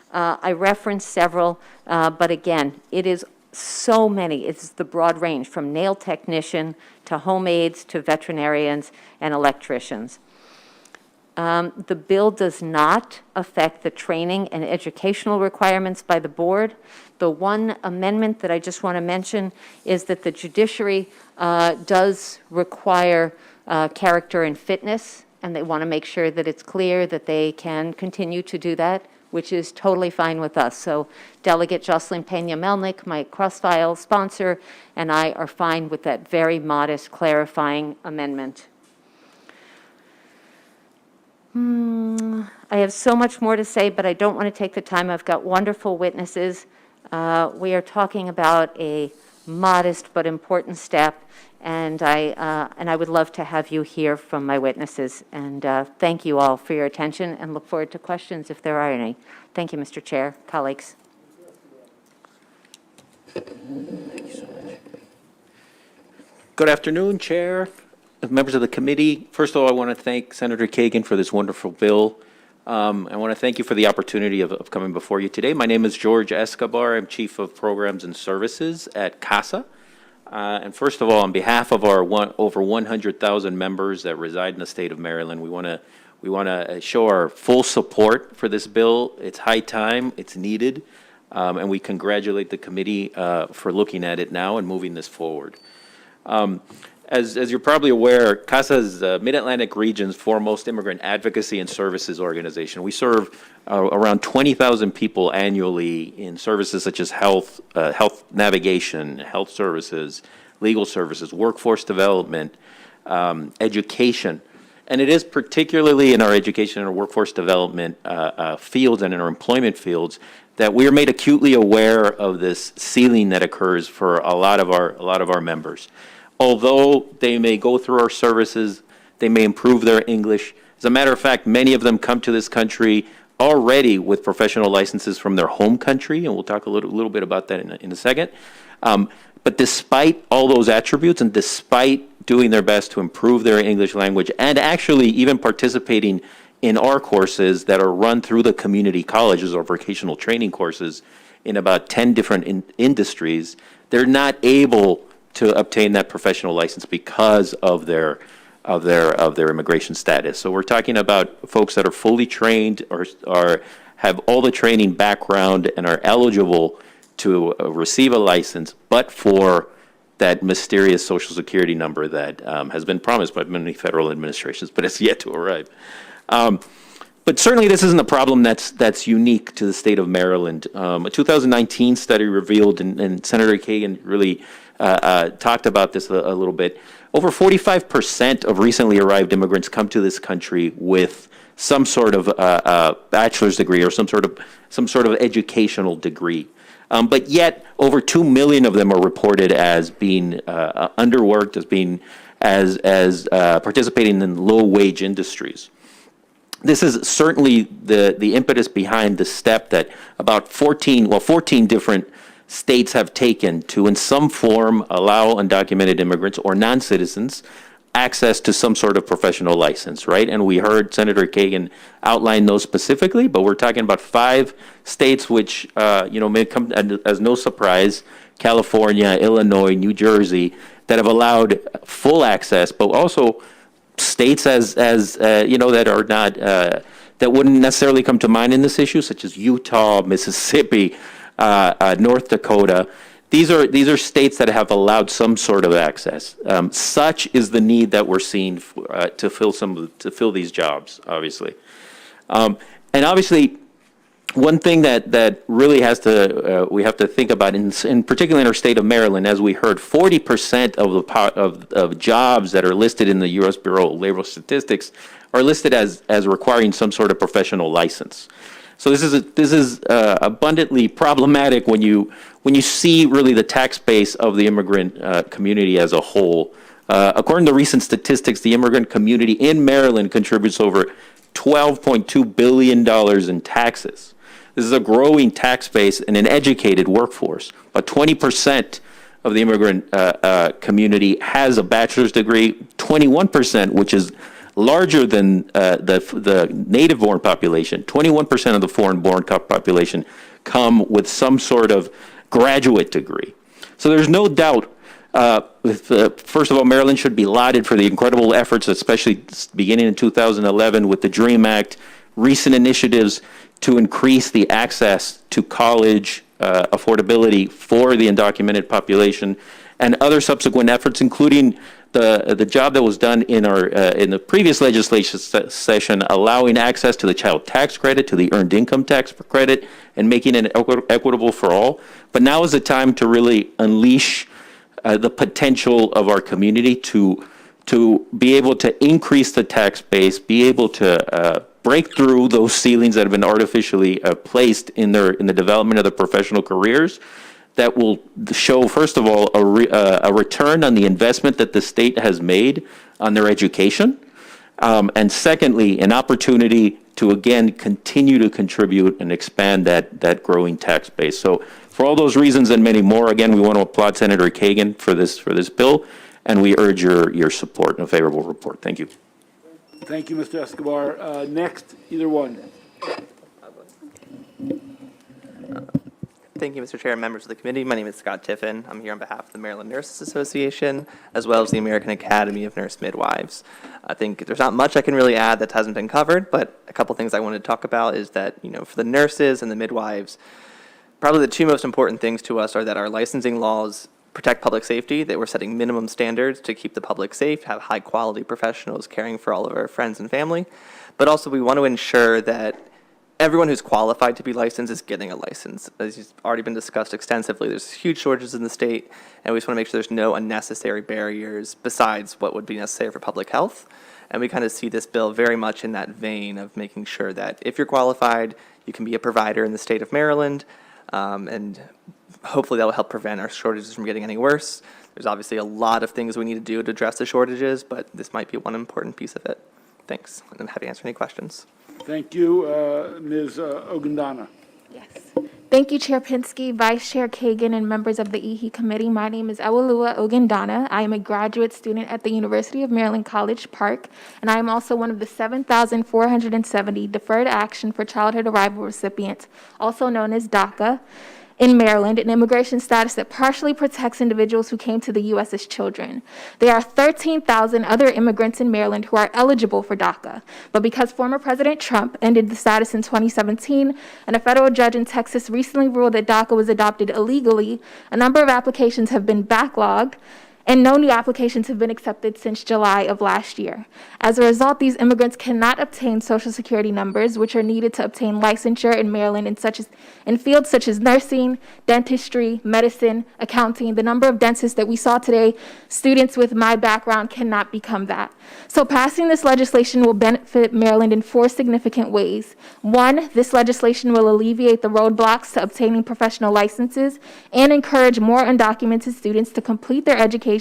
I referenced several, but again, it is so many. It's the broad range from nail technician to home aides to veterinarians and electricians. The bill does not affect the training and educational requirements by the board. The one amendment that I just want to mention is that the judiciary does require character and fitness, and they want to make sure that it's clear that they can continue to do that, which is totally fine with us. So Delegate Jocelyn Pena-Melnick, my cross-file sponsor, and I are fine with that very modest clarifying amendment. I have so much more to say, but I don't want to take the time. I've got wonderful witnesses. We are talking about a modest but important step, and I would love to have you hear from my witnesses. And thank you all for your attention, and look forward to questions if there are any. Thank you, Mr. Chair, colleagues. Thank you so much. Good afternoon, Chair, members of the committee. First of all, I want to thank Senator Kagan for this wonderful bill. I want to thank you for the opportunity of coming before you today. My name is George Escobar. I'm Chief of Programs and Services at CASA. And first of all, on behalf of our over 100,000 members that reside in the state of Maryland, we want to show our full support for this bill. It's high time, it's needed, and we congratulate the committee for looking at it now and moving this forward. As you're probably aware, CASA is the Mid-Atlantic region's foremost immigrant advocacy and services organization. We serve around 20,000 people annually in services such as health navigation, health services, legal services, workforce development, education. And it is particularly in our education and our workforce development fields and in our employment fields that we are made acutely aware of this ceiling that occurs for a lot of our members. Although they may go through our services, They may improve their English. As a matter of fact, many of them come to this country already with professional licenses from their home country, and we'll talk a little bit about that in a second. But despite all those attributes and despite doing their best to improve their English language and actually even participating in our courses that are run through the community colleges or vocational training courses in about 10 different industries, they're not able to obtain that professional license because of their immigration status. So we're talking about folks that are fully trained or have all the training background and are eligible to receive a license, but for that mysterious Social Security number that has been promised by many federal administrations, but it's yet to arrive. But certainly this isn't a problem that's unique to the state of Maryland. A 2019 study revealed, and Senator Kagan really talked about this a little bit, over 45% of recently arrived immigrants come to this country with some sort of bachelor's degree or some sort of educational degree. But yet, over 2 million of them are reported as being underworked, as participating in low-wage industries. This is certainly the impetus behind the step that about 14 different states have taken to, in some form, allow undocumented immigrants or non-citizens access to some sort of professional license, right? And we heard Senator Kagan outline those specifically, but we're talking about 5 states which, may come as no surprise: California, Illinois, New Jersey, that have allowed full access, but also states that are not, that wouldn't necessarily come to mind in this issue, such as Utah, Mississippi, North Dakota. These are states that have allowed some sort of access. Such is the need that we're seeing to fill these jobs, obviously. And obviously, one thing that really we have to think about, in particular in our state of Maryland, as we heard, 40% of jobs that are listed in the U.S. Bureau of Labor Statistics are listed as requiring some sort of professional license. So this is abundantly problematic when you see really the tax base of the immigrant community as a whole. According to recent statistics, the immigrant community in Maryland contributes over $12.2 billion in taxes. This is a growing tax base and an educated workforce. About 20% of the immigrant community has a bachelor's degree, 21%, which is larger than the native-born population. 21% of the foreign-born population come with some sort of graduate degree. So there's no doubt, first of all, Maryland should be lauded for the incredible efforts, especially beginning in 2011 with the DREAM Act, recent initiatives to increase the access to college affordability for the undocumented population, and other subsequent efforts, including the job that was done in the previous legislation session, allowing access to the child tax credit, to the earned income tax credit, and making it equitable for all. But now is the time to really unleash the potential of our community to be able to increase the tax base, be able to break through those ceilings that have been artificially placed in the development of the professional careers, that will show, first of all, a return on the investment that the state has made on their education, and secondly, an opportunity to, again, continue to contribute and expand that growing tax base. So for all those reasons and many more, again, we want to applaud Senator Kagan for this bill, and we urge your support in a favorable report. Thank you. Thank you, Mr. Escobar. Next, either one. Thank you, Mr. Chair and members of the committee. My name is Scott Tiffin. I'm here on behalf of the Maryland Nurses Association, as well as the American Academy of Nurse Midwives. I think there's not much I can really add that hasn't been covered, but a couple things I wanted to talk about is that, for the nurses and the midwives, probably the 2 most important things to us are that our licensing laws protect public safety, that we're setting minimum standards to keep the public safe, have high-quality professionals caring for all of our friends and family, but also we want to ensure that everyone who's qualified to be licensed is getting a license. As has already been discussed extensively, there's huge shortages in the state, and we just want to make sure there's no unnecessary barriers besides what would be necessary for public health. And we kind of see this bill very much in that vein of making sure that if you're qualified, you can be a provider in the state of Maryland, And hopefully that will help prevent our shortages from getting any worse. There's obviously a lot of things we need to do to address the shortages, but this might be one important piece of it. Thanks, and I'm happy to answer any questions. Thank you. Ms. Ogundana. Yes. Thank you, Chair Pinsky, Vice Chair Kagan, and members of the EHE Committee. My name is Ewalua Ogundana. I am a graduate student at the University of Maryland College Park, and I am also one of the 7,470 Deferred Action for Childhood Arrival recipients, also known as DACA, in Maryland, an immigration status that partially protects individuals who came to the U.S. as children. There are 13,000 other immigrants in Maryland who are eligible for DACA, but because former President Trump ended the status in 2017 and a federal judge in Texas recently ruled that DACA was adopted illegally, a number of applications have been backlogged, and no new applications have been accepted since July of last year. As a result, these immigrants cannot obtain Social Security numbers, which are needed to obtain licensure in Maryland in fields such as nursing, dentistry, medicine, accounting. The number of dentists that we saw today, students with my background, cannot become that. So passing this legislation will benefit Maryland in 4 significant ways. 1, this legislation will alleviate the roadblocks to obtaining professional licenses and encourage more undocumented students to complete their education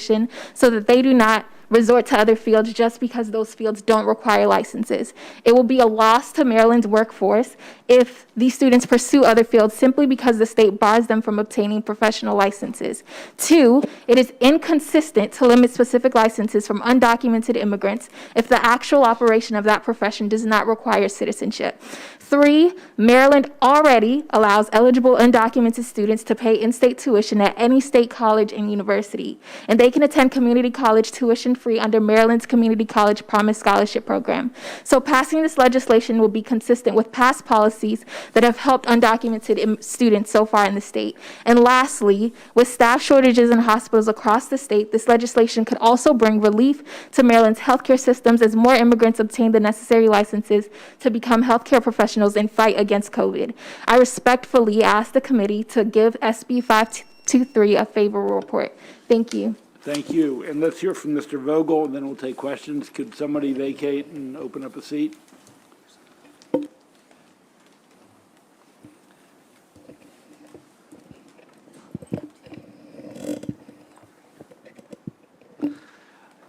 so that they do not resort to other fields just because those fields don't require licenses. It will be a loss to Maryland's workforce if these students pursue other fields simply because the state bars them from obtaining professional licenses. 2, it is inconsistent to limit specific licenses from undocumented immigrants if the actual operation of that profession does not require citizenship. 3, Maryland already allows eligible undocumented students to pay in-state tuition at any state college and university, and they can attend community college tuition-free under Maryland's Community College Promise Scholarship Program. So passing this legislation will be consistent with past policies that have helped undocumented students so far in the state. And lastly, with staff shortages in hospitals across the state, this legislation could also bring relief to Maryland's healthcare systems as more immigrants obtain the necessary licenses to become healthcare professionals and fight against COVID. I respectfully ask the committee to give SB 523 a favorable report. Thank you. Thank you. And let's hear from Mr. Vogel, and then we'll take questions. Could somebody vacate and open up a seat?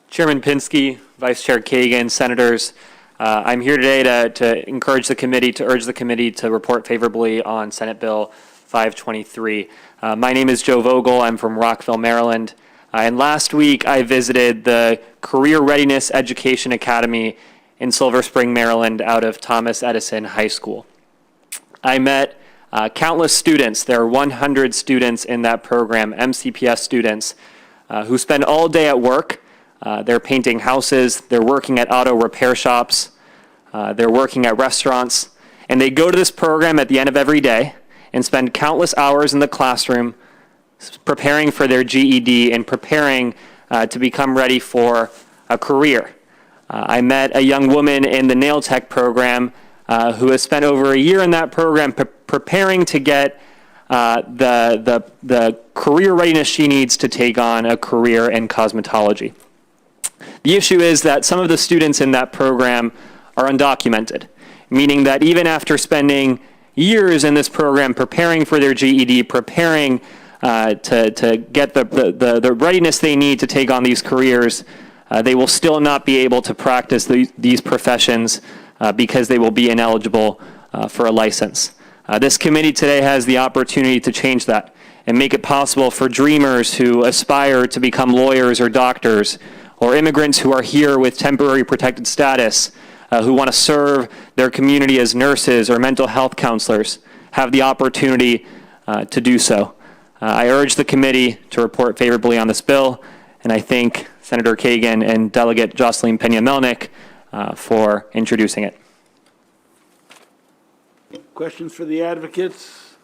Chairman Pinsky, Vice Chair Kagan, Senators, I'm here today to encourage the committee, to urge the committee to report favorably on Senate Bill 523. My name is Joe Vogel. I'm from Rockville, Maryland. And last week I visited the Career Readiness Education Academy in Silver Spring, Maryland, out of Thomas Edison High School. I met countless students. There are 100 students in that program, MCPS students, who spend all day at work. They're painting houses, they're working at auto repair shops, they're working at restaurants, and they go to this program at the end of every day and spend countless hours in the classroom preparing for their GED and preparing to become ready for a career. I met a young woman in the nail tech program who has spent over a year in that program preparing to get the career readiness she needs to take on a career in cosmetology. The issue is that some of the students in that program are undocumented, meaning that even after spending years in this program preparing for their GED, preparing to get the readiness they need to take on these careers, they will still not be able to practice these professions because they will be ineligible for a license. This committee today has the opportunity to change that and make it possible for dreamers who aspire to become lawyers or doctors, or immigrants who are here with temporary protected status, who want to serve their community as nurses or mental health counselors, have the opportunity to do so. I urge the committee to report favorably on this bill, and I thank Senator Kagan and Delegate Jocelyn Pena-Melnick for introducing it. Questions for the advocates?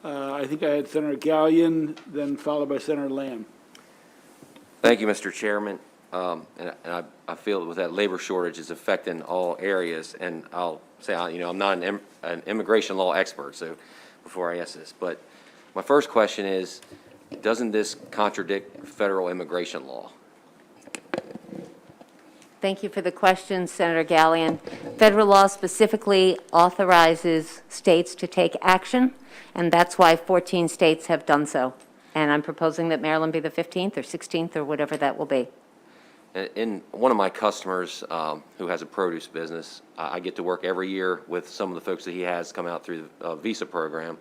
I think I had Senator Gallion, then followed by Senator Lamb. Thank you, Mr. Chairman. And I feel with that labor shortage is affecting all areas. And I'll say, I'm not an immigration law expert, so before I ask this. But my first question is, doesn't this contradict federal immigration law? Thank you for the question, Senator Gallion. Federal law specifically authorizes states to take action, and that's why 14 states have done so. And I'm proposing that Maryland be the 15th or 16th or whatever that will be. In one of my customers who has a produce business, I get to work every year with some of the folks that he has come out through the visa program.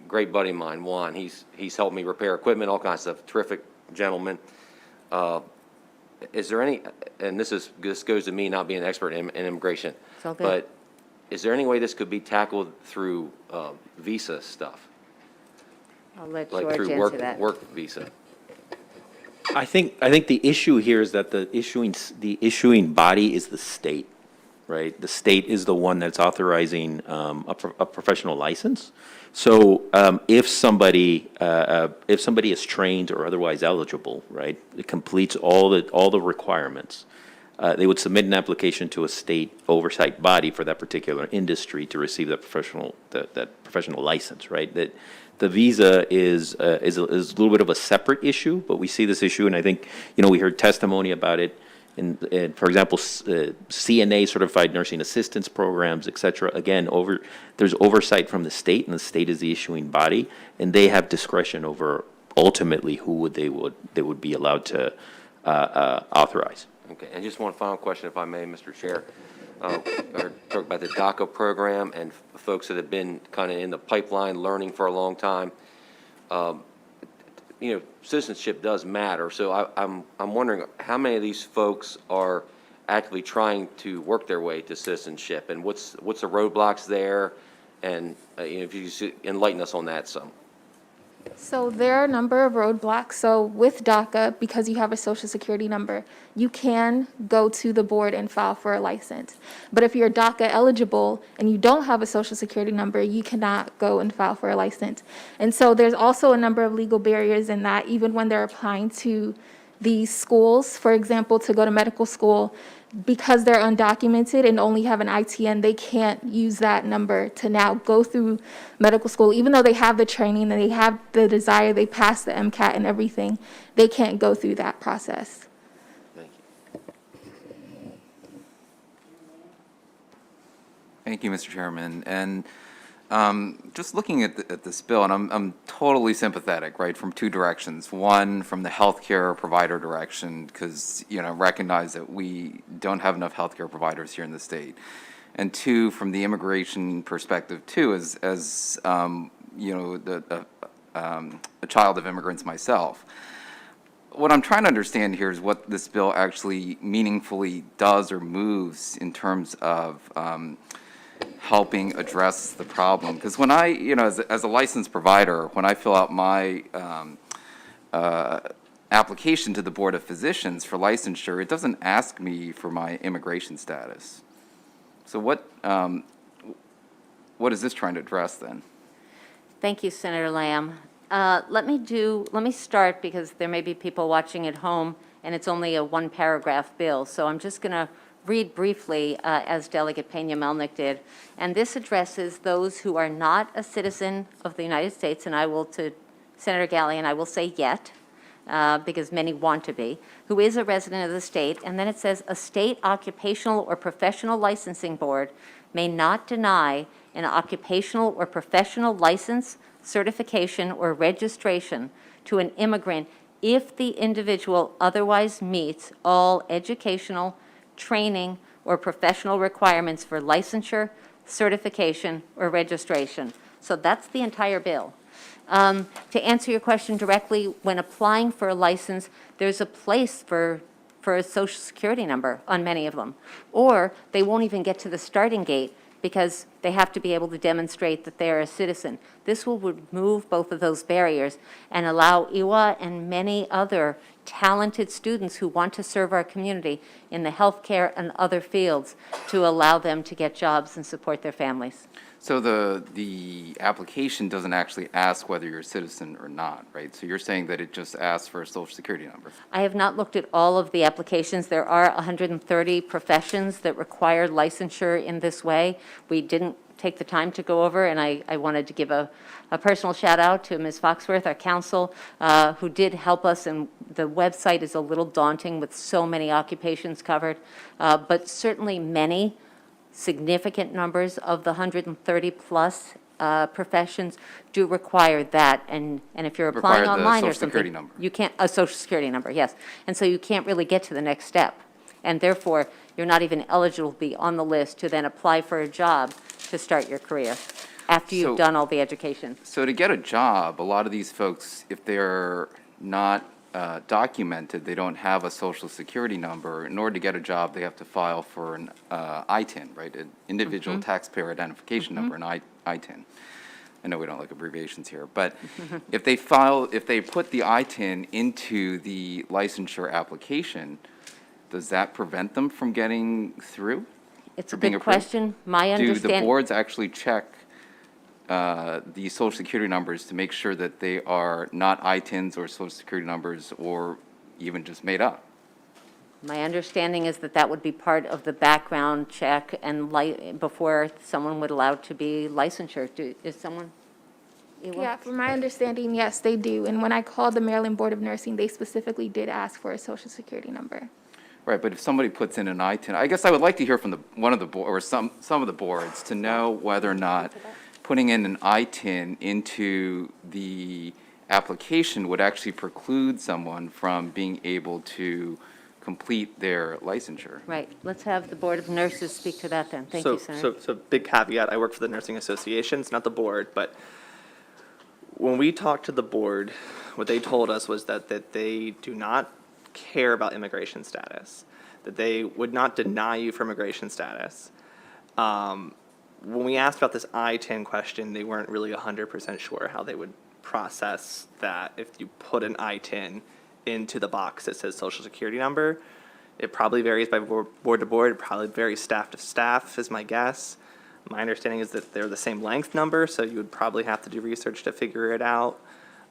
Great buddy of mine, Juan. He's helped me repair equipment, all kinds of stuff. Terrific gentleman. Is there any, and this goes to me not being an expert in immigration, It's all good. but is there any way this could be tackled through visa stuff? I'll let Like George through answer that. work visa? I think the issue here is that the issuing body is the state, right? The state is the one that's authorizing a professional license. So if somebody is trained or otherwise eligible, right, it completes all the requirements, they would submit an application to a state oversight body for that particular industry to receive that professional license, right? That the visa is a little bit of a separate issue, but we see this issue, and I think, we heard testimony about it in for example, CNA, Certified Nursing Assistance Programs, et cetera. Again, there's oversight from the state, and the state is the issuing body, and they have discretion over ultimately who they would be allowed to authorize. Okay, and just one final question, if I may, Mr. Chair. Talk about the DACA program and folks that have been kind of in the pipeline learning for a long time. Citizenship does matter, so I'm wondering how many of these folks are actively trying to work their way to citizenship, and what's the roadblocks there, and if you could enlighten us on that some. So there are a number of roadblocks. So with DACA, because you have a social security number, you can go to the board and file for a license. But if you're DACA eligible and you don't have a social security number, you cannot go and file for a license. And so there's also a number of legal barriers in that, even when they're applying to these schools, for example, to go to medical school, because they're undocumented and only have an ITN, they can't use that number to now go through medical school. Even though they have the training and they have the desire, they pass the MCAT and everything, they can't go through that process. Thank you. Thank you, Mr. Chairman. And just looking at this bill, and I'm totally sympathetic, right, from two directions. One, from the healthcare provider direction, because, recognize that we don't have enough healthcare providers here in the state. And two, from the immigration perspective, too, as a child of immigrants myself. What I'm trying to understand here is what this bill actually meaningfully does or moves in terms of helping address the problem. Because when I, as a licensed provider, when I fill out my application to the Board of Physicians for licensure, it doesn't ask me for my immigration status. So what is this trying to address then? Thank you, Senator Lamb. Let me start, because there may be people watching at home, and it's only a one-paragraph bill. So I'm just going to read briefly, as Delegate Peña-Melnick did. And this addresses those who are not a citizen of the United States, and I will, to Senator Gallion, I will say yet, because many want to be, who is a resident of the state. And then it says, a state occupational or professional licensing board may not deny an occupational or professional license, certification, or registration to an immigrant if the individual otherwise meets all educational, training, or professional requirements for licensure, certification, or registration. So that's the entire bill. To answer your question directly, when applying for a license, there's a place for a social security number on many of them. Or they won't even get to the starting gate because they have to be able to demonstrate that they are a citizen. This will remove both of those barriers and allow IWA and many other talented students who want to serve our community in the healthcare and other fields to allow them to get jobs and support their families. So the application doesn't actually ask whether you're a citizen or not, right? So you're saying that it just asks for a social security number? I have not looked at all of the applications. There are 130 professions that require licensure in this way. We didn't take the time to go over, and I wanted to give a personal shout out to Ms. Foxworth, our counsel, who did help us, and the website is a little daunting with so many occupations covered, but certainly many significant numbers of the 130-plus professions do require that, and if you're applying Require the online or Social Security something, number. you can't, a Social Security number, yes. And so you can't really get to the next step. And therefore, you're not even eligible to be on the list to then apply for a job to start your career after you've So- done all the education. So to get a job, a lot of these folks, if they're not documented, they don't have a social security number. In order to get a job, they have to file for an ITIN, right? An individual taxpayer identification number, an ITIN. I know we don't like abbreviations here, but if they put the ITIN into the licensure application, does that prevent them from getting through? It's a or being good approved? question. My Do the understanding. boards actually check the social security numbers to make sure that they are not ITINs or social security numbers or even just made up? My understanding is that that would be part of the background check and before someone would allow to be licensure. Is someone? Yeah, from my understanding, yes, they do. And when I called the Maryland Board of Nursing, they specifically did ask for a social security number. Right, but if somebody puts in an ITIN, I guess I would like to hear from one of the or some of the boards to know whether or not putting in an ITIN into the application would actually preclude someone from being able to complete their licensure. Right. Let's have the Board of Nurses speak to that then. Thank you, Senator. So big caveat, I work for the nursing associations, not the board, but when we talked to the board, what they told us was that they do not care about immigration status, that they would not deny you for immigration status. When we asked about this I-10 question, they weren't really 100% sure how they would process that if you put an I-10 into the box that says social security number. It probably varies by board to board, it probably varies staff to staff is my guess. My understanding is that they're the same length number, so you would probably have to do research to figure it out.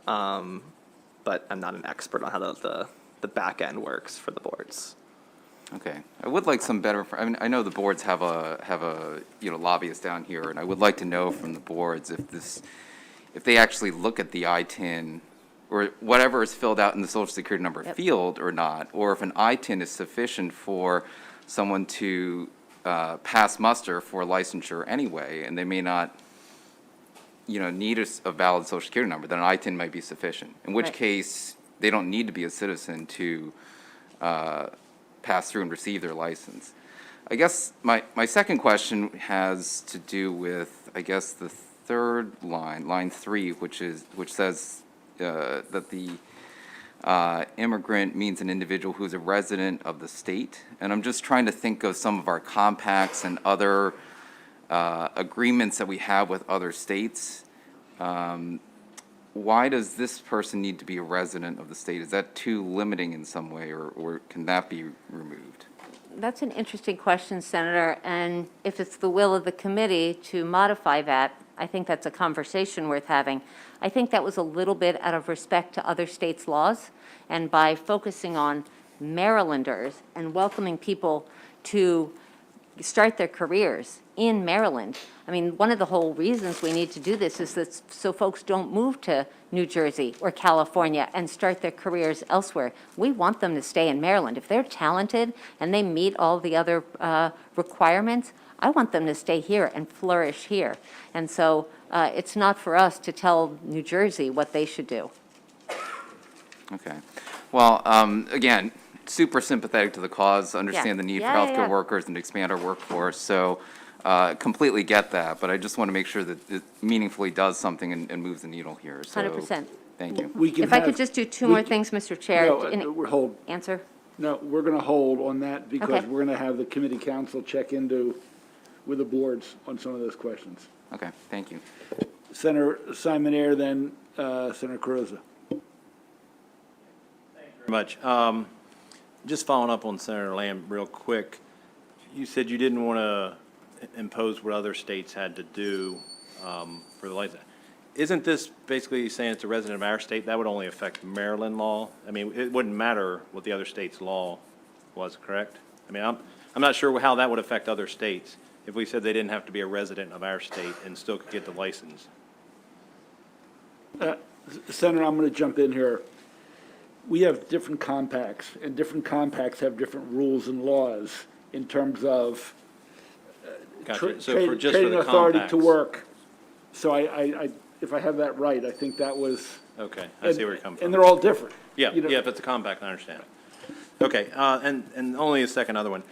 But I'm not an expert on how the back end works for the boards. Okay, I would like some better, I mean, I know the boards have a lobbyist down here, and I would like to know from the boards if they actually look at the ITIN or whatever is filled out in the social security number field or not, or if an ITIN is sufficient for someone to pass muster for licensure anyway, and they may not, need a valid social security number, then an ITIN might be sufficient. In which case, they don't need to be a citizen to pass through and receive their license. I guess my second question has to do with, I guess, the third line, line 3, which says that the immigrant means an individual who's a resident of the state. And I'm just trying to think of some of our compacts and other agreements that we have with other states. Why does this person need to be a resident of the state? Is that too limiting in some way, or can that be removed? That's an interesting question, Senator, and if it's the will of the committee to modify that, I think that's a conversation worth having. I think that was a little bit out of respect to other states' laws, and by focusing on Marylanders and welcoming people to start their careers in Maryland. I mean, one of the whole reasons we need to do this is that so folks don't move to New Jersey or California and start their careers elsewhere. We want them to stay in Maryland. If they're talented and they meet all the other requirements, I want them to stay here and flourish here. And so it's not for us to tell New Jersey what they should do. Okay. Well, again, super sympathetic to the cause, understand the need for healthcare workers and to expand our workforce. So completely get that, but I just want to make sure that it meaningfully does something and moves the needle here. So 100%. Thank you. If I could just do two more things, Mr. Chair. Hold. Answer? No, we're going to hold on that because Okay. we're going to have the committee council check into with the boards on some of those questions. Okay, thank you. Senator Simon Ayer, then Senator Carozza. Very much. Just following up on Senator Lamb real quick, you said you didn't want to impose what other states had to do for the license. Isn't this basically saying it's a resident of our state? That would only affect Maryland law. I mean, it wouldn't matter what the other state's law was, correct? I mean, I'm not sure how that would affect other states. if we said they didn't have to be a resident of our state and still could get the license? Senator, I'm going to jump in here. We have different compacts, and different compacts have different rules and laws in terms of Gotcha. So for just for trading the authority to compacts. work. So if I have that right, I think that was. Okay, I see where you're coming from. And they're all different. Yeah, you know. yeah, if it's a compact, I understand. Okay, and only a second other one.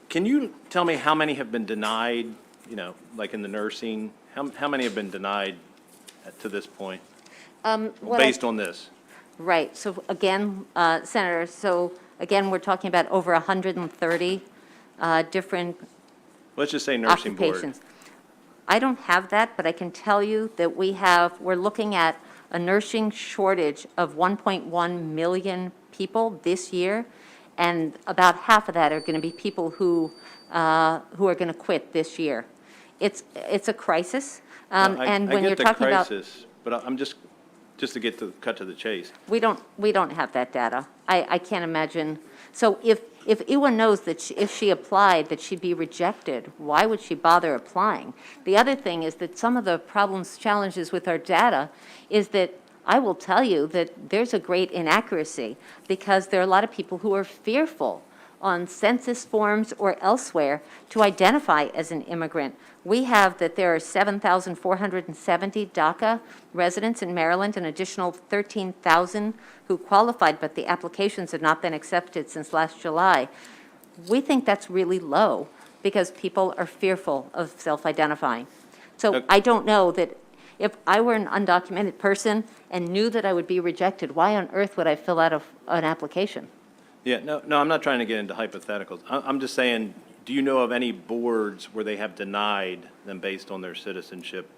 Can you tell me how many have been denied, you know, like in the nursing? How many have been denied to this point, based on this? Right, so again, Senator, so again, we're talking about over 130 different Let's just say nursing board. occupations. I don't have that, but I can tell you that we're looking at a nursing shortage of 1.1 million people this year, and about half of that are going to be people who are going to quit this year. It's a crisis, and when you're talking about. I get the crisis, but I'm just to get to cut to the chase. We don't have that data. I can't imagine. So if Iwa knows that if she applied, that she'd be rejected, why would she bother applying? The other thing is that some of the problems, challenges with our data is that I will tell you that there's a great inaccuracy because there are a lot of people who are fearful on census forms or elsewhere to identify as an immigrant. We have that there are 7,470 DACA residents in Maryland, an additional 13,000 who qualified, but the applications have not been accepted since last July. We think that's really low because people are fearful of self-identifying. So I don't know that if I were an undocumented person and knew that I would be rejected, why on earth would I fill out an application? Yeah, no, I'm not trying to get into hypotheticals. I'm just saying, do you know of any boards where they have denied them based on their citizenship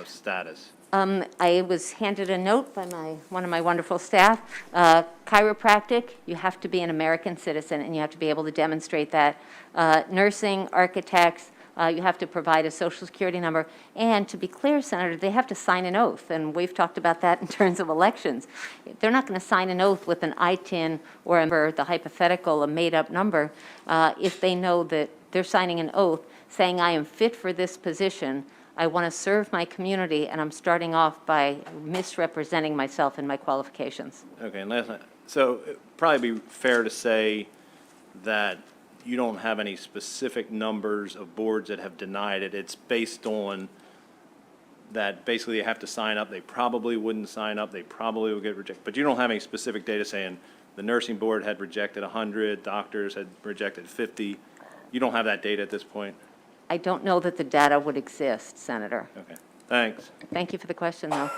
status? I was handed a note by one of my wonderful staff. Chiropractic, you have to be an American citizen, and you have to be able to demonstrate that. Nursing, architects, you have to provide a Social Security number. And to be clear, Senator, they have to sign an oath, and we've talked about that in terms of elections. They're not going to sign an oath with an ITIN or the hypothetical, a made-up number, if they know that they're signing an oath saying, I am fit for this position, I want to serve my community, and I'm starting off by misrepresenting myself and my qualifications. Okay, and last night, so it'd probably be fair to say that you don't have any specific numbers of boards that have denied it. It's based on that basically they have to sign up. They probably wouldn't sign up. They probably would get rejected. But you don't have any specific data saying the nursing board had rejected 100, doctors had rejected 50. You don't have that data at this point? I don't know that the data would exist, Senator. Okay, thanks. Thank you for the question, though.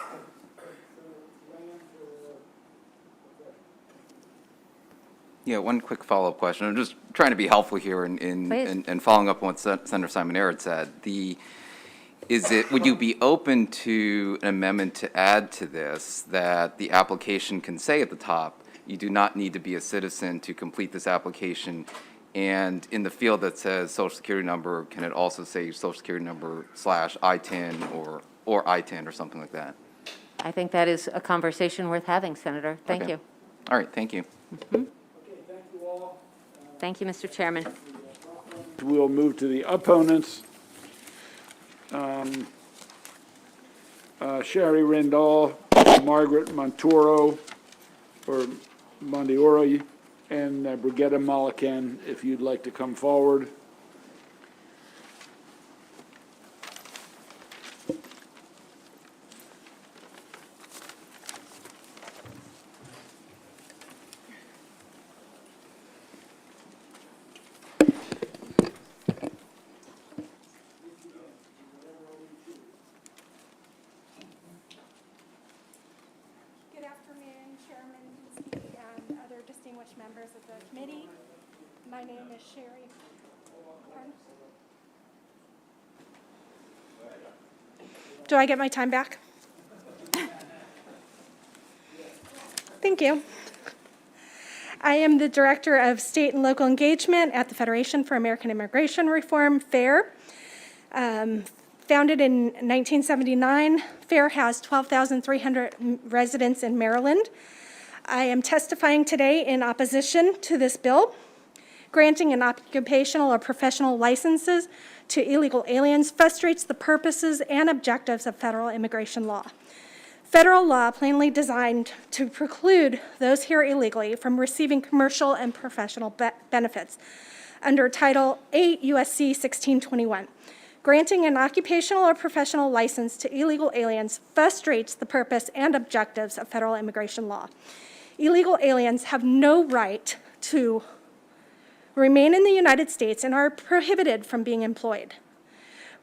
Yeah, one quick follow-up question. I'm just trying to be helpful here in following up on what Senator Simon-Arid said. Would you be open to an amendment to add to this that the application can say at the top, you do not need to be a citizen to complete this application, and in the field that says Social Security number, can it also say Social Security number / ITIN or ITIN or something like that? I think that is a conversation worth having, Senator. Thank Okay. you. All right, thank you. Thank you, Mr. Chairman. We'll move to the opponents. Sherry Randall, Margaret Montoro, or Mondioro, and Brigetta Malacan, if you'd like to come forward. And other distinguished members of the committee. My name is Sherry. Pardon? Do I get my time back? Thank you. I am the Director of State and Local Engagement at the Federation for American Immigration Reform, FAIR. Founded in 1979, FAIR has 12,300 residents in Maryland. I am testifying today in opposition to this bill, Granting an occupational or professional licenses to illegal aliens frustrates the purposes and objectives of federal immigration law. Federal law plainly designed to preclude those here illegally from receiving commercial and professional benefits under Title 8 U.S.C. 1621. Granting an occupational or professional license to illegal aliens frustrates the purpose and objectives of federal immigration law. Illegal aliens have no right to remain in the United States and are prohibited from being employed.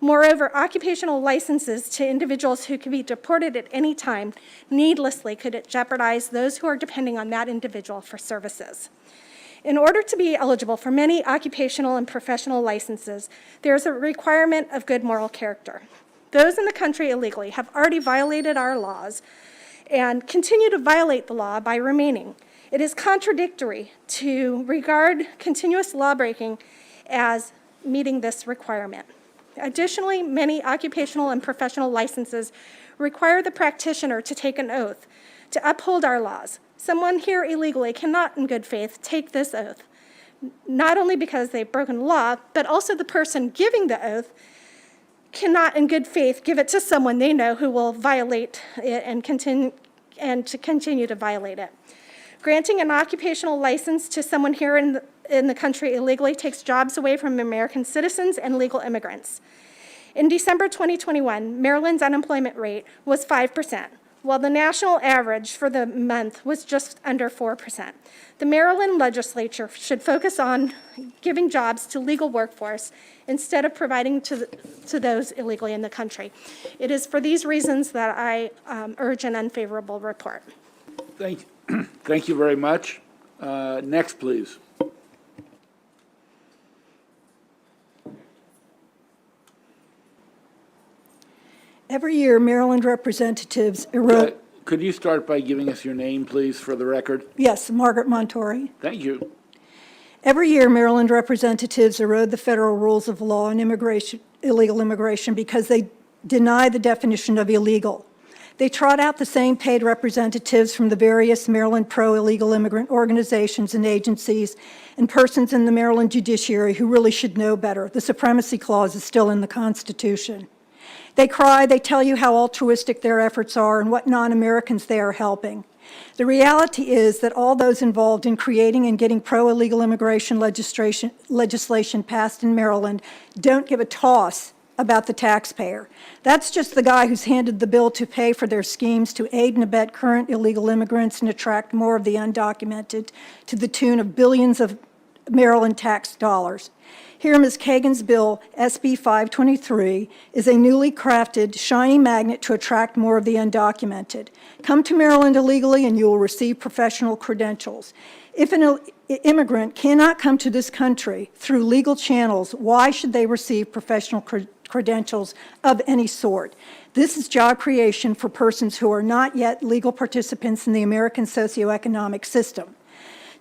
Moreover, occupational licenses to individuals who can be deported at any time needlessly could jeopardize those who are depending on that individual for services. In order to be eligible for many occupational and professional licenses, there's a requirement of good moral character. Those in the country illegally have already violated our laws and continue to violate the law by remaining. It is contradictory to regard continuous lawbreaking as meeting this requirement. Additionally, many occupational and professional licenses require the practitioner to take an oath to uphold our laws. Someone here illegally cannot, in good faith, take this oath, not only because they've broken the law, but also the person giving the oath cannot, in good faith, give it to someone they know who will violate it and continue to violate it. Granting an occupational license to someone here in the country illegally takes jobs away from American citizens and legal immigrants. In December 2021, Maryland's unemployment rate was 5%, while the national average for the month was just under 4%. The Maryland legislature should focus on giving jobs to legal workforce instead of providing to those illegally in the country. It is for these reasons that I urge an unfavorable report. Thank you. Thank you very much. Next, please. Every year, Maryland representatives erode. Could you start by giving us your name, please, for the record? Yes, Margaret Montori. Thank you. Every year, Maryland representatives erode the federal rules of law on illegal immigration because they deny the definition of illegal. They trot out the same paid representatives from the various Maryland pro-illegal immigrant organizations and agencies and persons in the Maryland judiciary who really should know better. The Supremacy Clause is still in the Constitution. They cry, they tell you how altruistic their efforts are and what non-Americans they are helping. The reality is that all those involved in creating and getting pro-illegal immigration legislation passed in Maryland don't give a toss about the taxpayer. That's just the guy who's handed the bill to pay for their schemes to aid and abet current illegal immigrants and attract more of the undocumented to the tune of billions of Maryland tax dollars. Here, Ms. Kagan's bill, SB 523, is a newly crafted, shiny magnet to attract more of the undocumented. Come to Maryland illegally and you will receive professional credentials. If an immigrant cannot come to this country through legal channels, why should they receive professional credentials of any sort? This is job creation for persons who are not yet legal participants in the American socioeconomic system.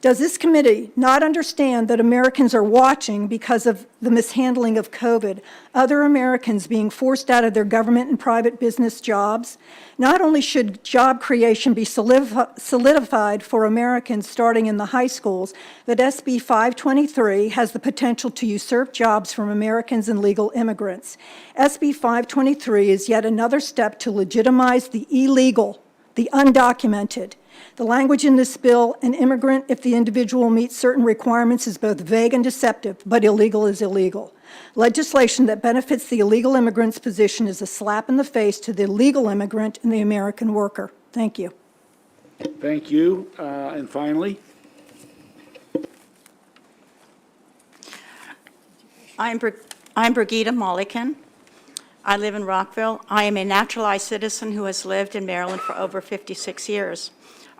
Does this committee not understand that Americans are watching because of the mishandling of COVID, other Americans being forced out of their government and private business jobs? Not only should job creation be solidified for Americans starting in the high schools, but SB 523 has the potential to usurp jobs from Americans and legal immigrants. SB 523 is yet another step to legitimize the illegal, the undocumented. The language in this bill, an immigrant, if the individual meets certain requirements, is both vague and deceptive, but illegal is illegal. Legislation that benefits the illegal immigrant's position is a slap in the face to the legal immigrant and the American worker. Thank you. Thank you. And finally, I'm Brigida Mollican. I live in Rockville. I am a naturalized citizen who has lived in Maryland for over 56 years.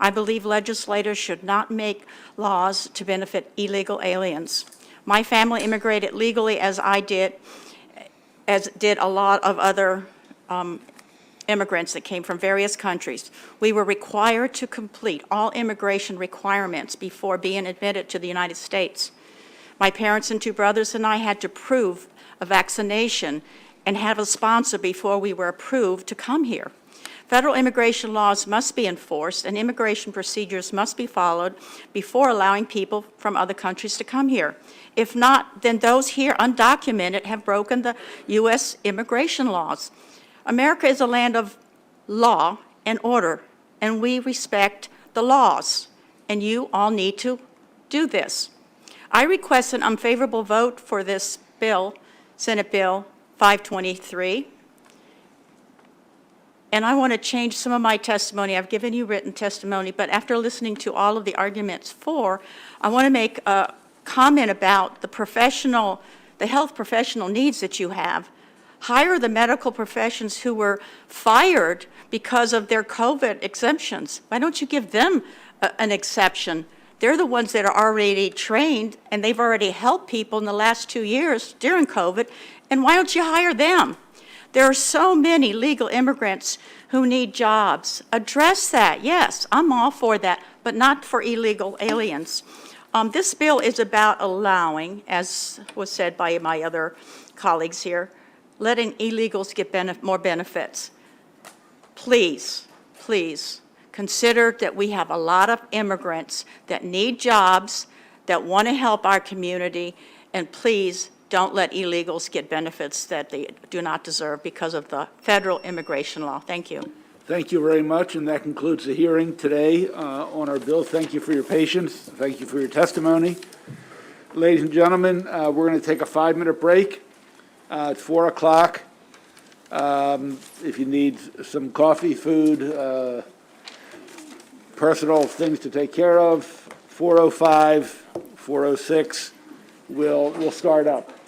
I believe legislators should not make laws to benefit illegal aliens. My family immigrated legally as did a lot of other immigrants that came from various countries. We were required to complete all immigration requirements before being admitted to the United States. My parents and two brothers and I had to prove a vaccination and have a sponsor before we were approved to come here. Federal immigration laws must be enforced, and immigration procedures must be followed before allowing people from other countries to come here. If not, then those here undocumented have broken the U.S. immigration laws. America is a land of law and order, and we respect the laws, and you all need to do this. I request an unfavorable vote for this bill, Senate Bill 523. And I want to change some of my testimony. I've given you written testimony, but after listening to all of the arguments for, I want to make a comment about the health professional needs that you have. Hire the medical professions who were fired because of their COVID exemptions. Why don't you give them an exception? They're the ones that are already trained, and they've already helped people in the last 2 years during COVID, and why don't you hire them? There are so many legal immigrants who need jobs. Address that. Yes, I'm all for that, but not for illegal aliens. This bill is about allowing, as was said by my other colleagues here, letting illegals get more benefits. Please, please consider that we have a lot of immigrants that need jobs, that want to help our community, and please don't let illegals get benefits that they do not deserve because of the federal immigration law. Thank you. Thank you very much, and that concludes the hearing today on our bill. Thank you for your patience. Thank you for your testimony. Ladies and gentlemen, we're going to take a 5-minute break. It's 4 o'clock. If you need some coffee, food, personal things to take care of, 4:05, 4:06, we'll start up.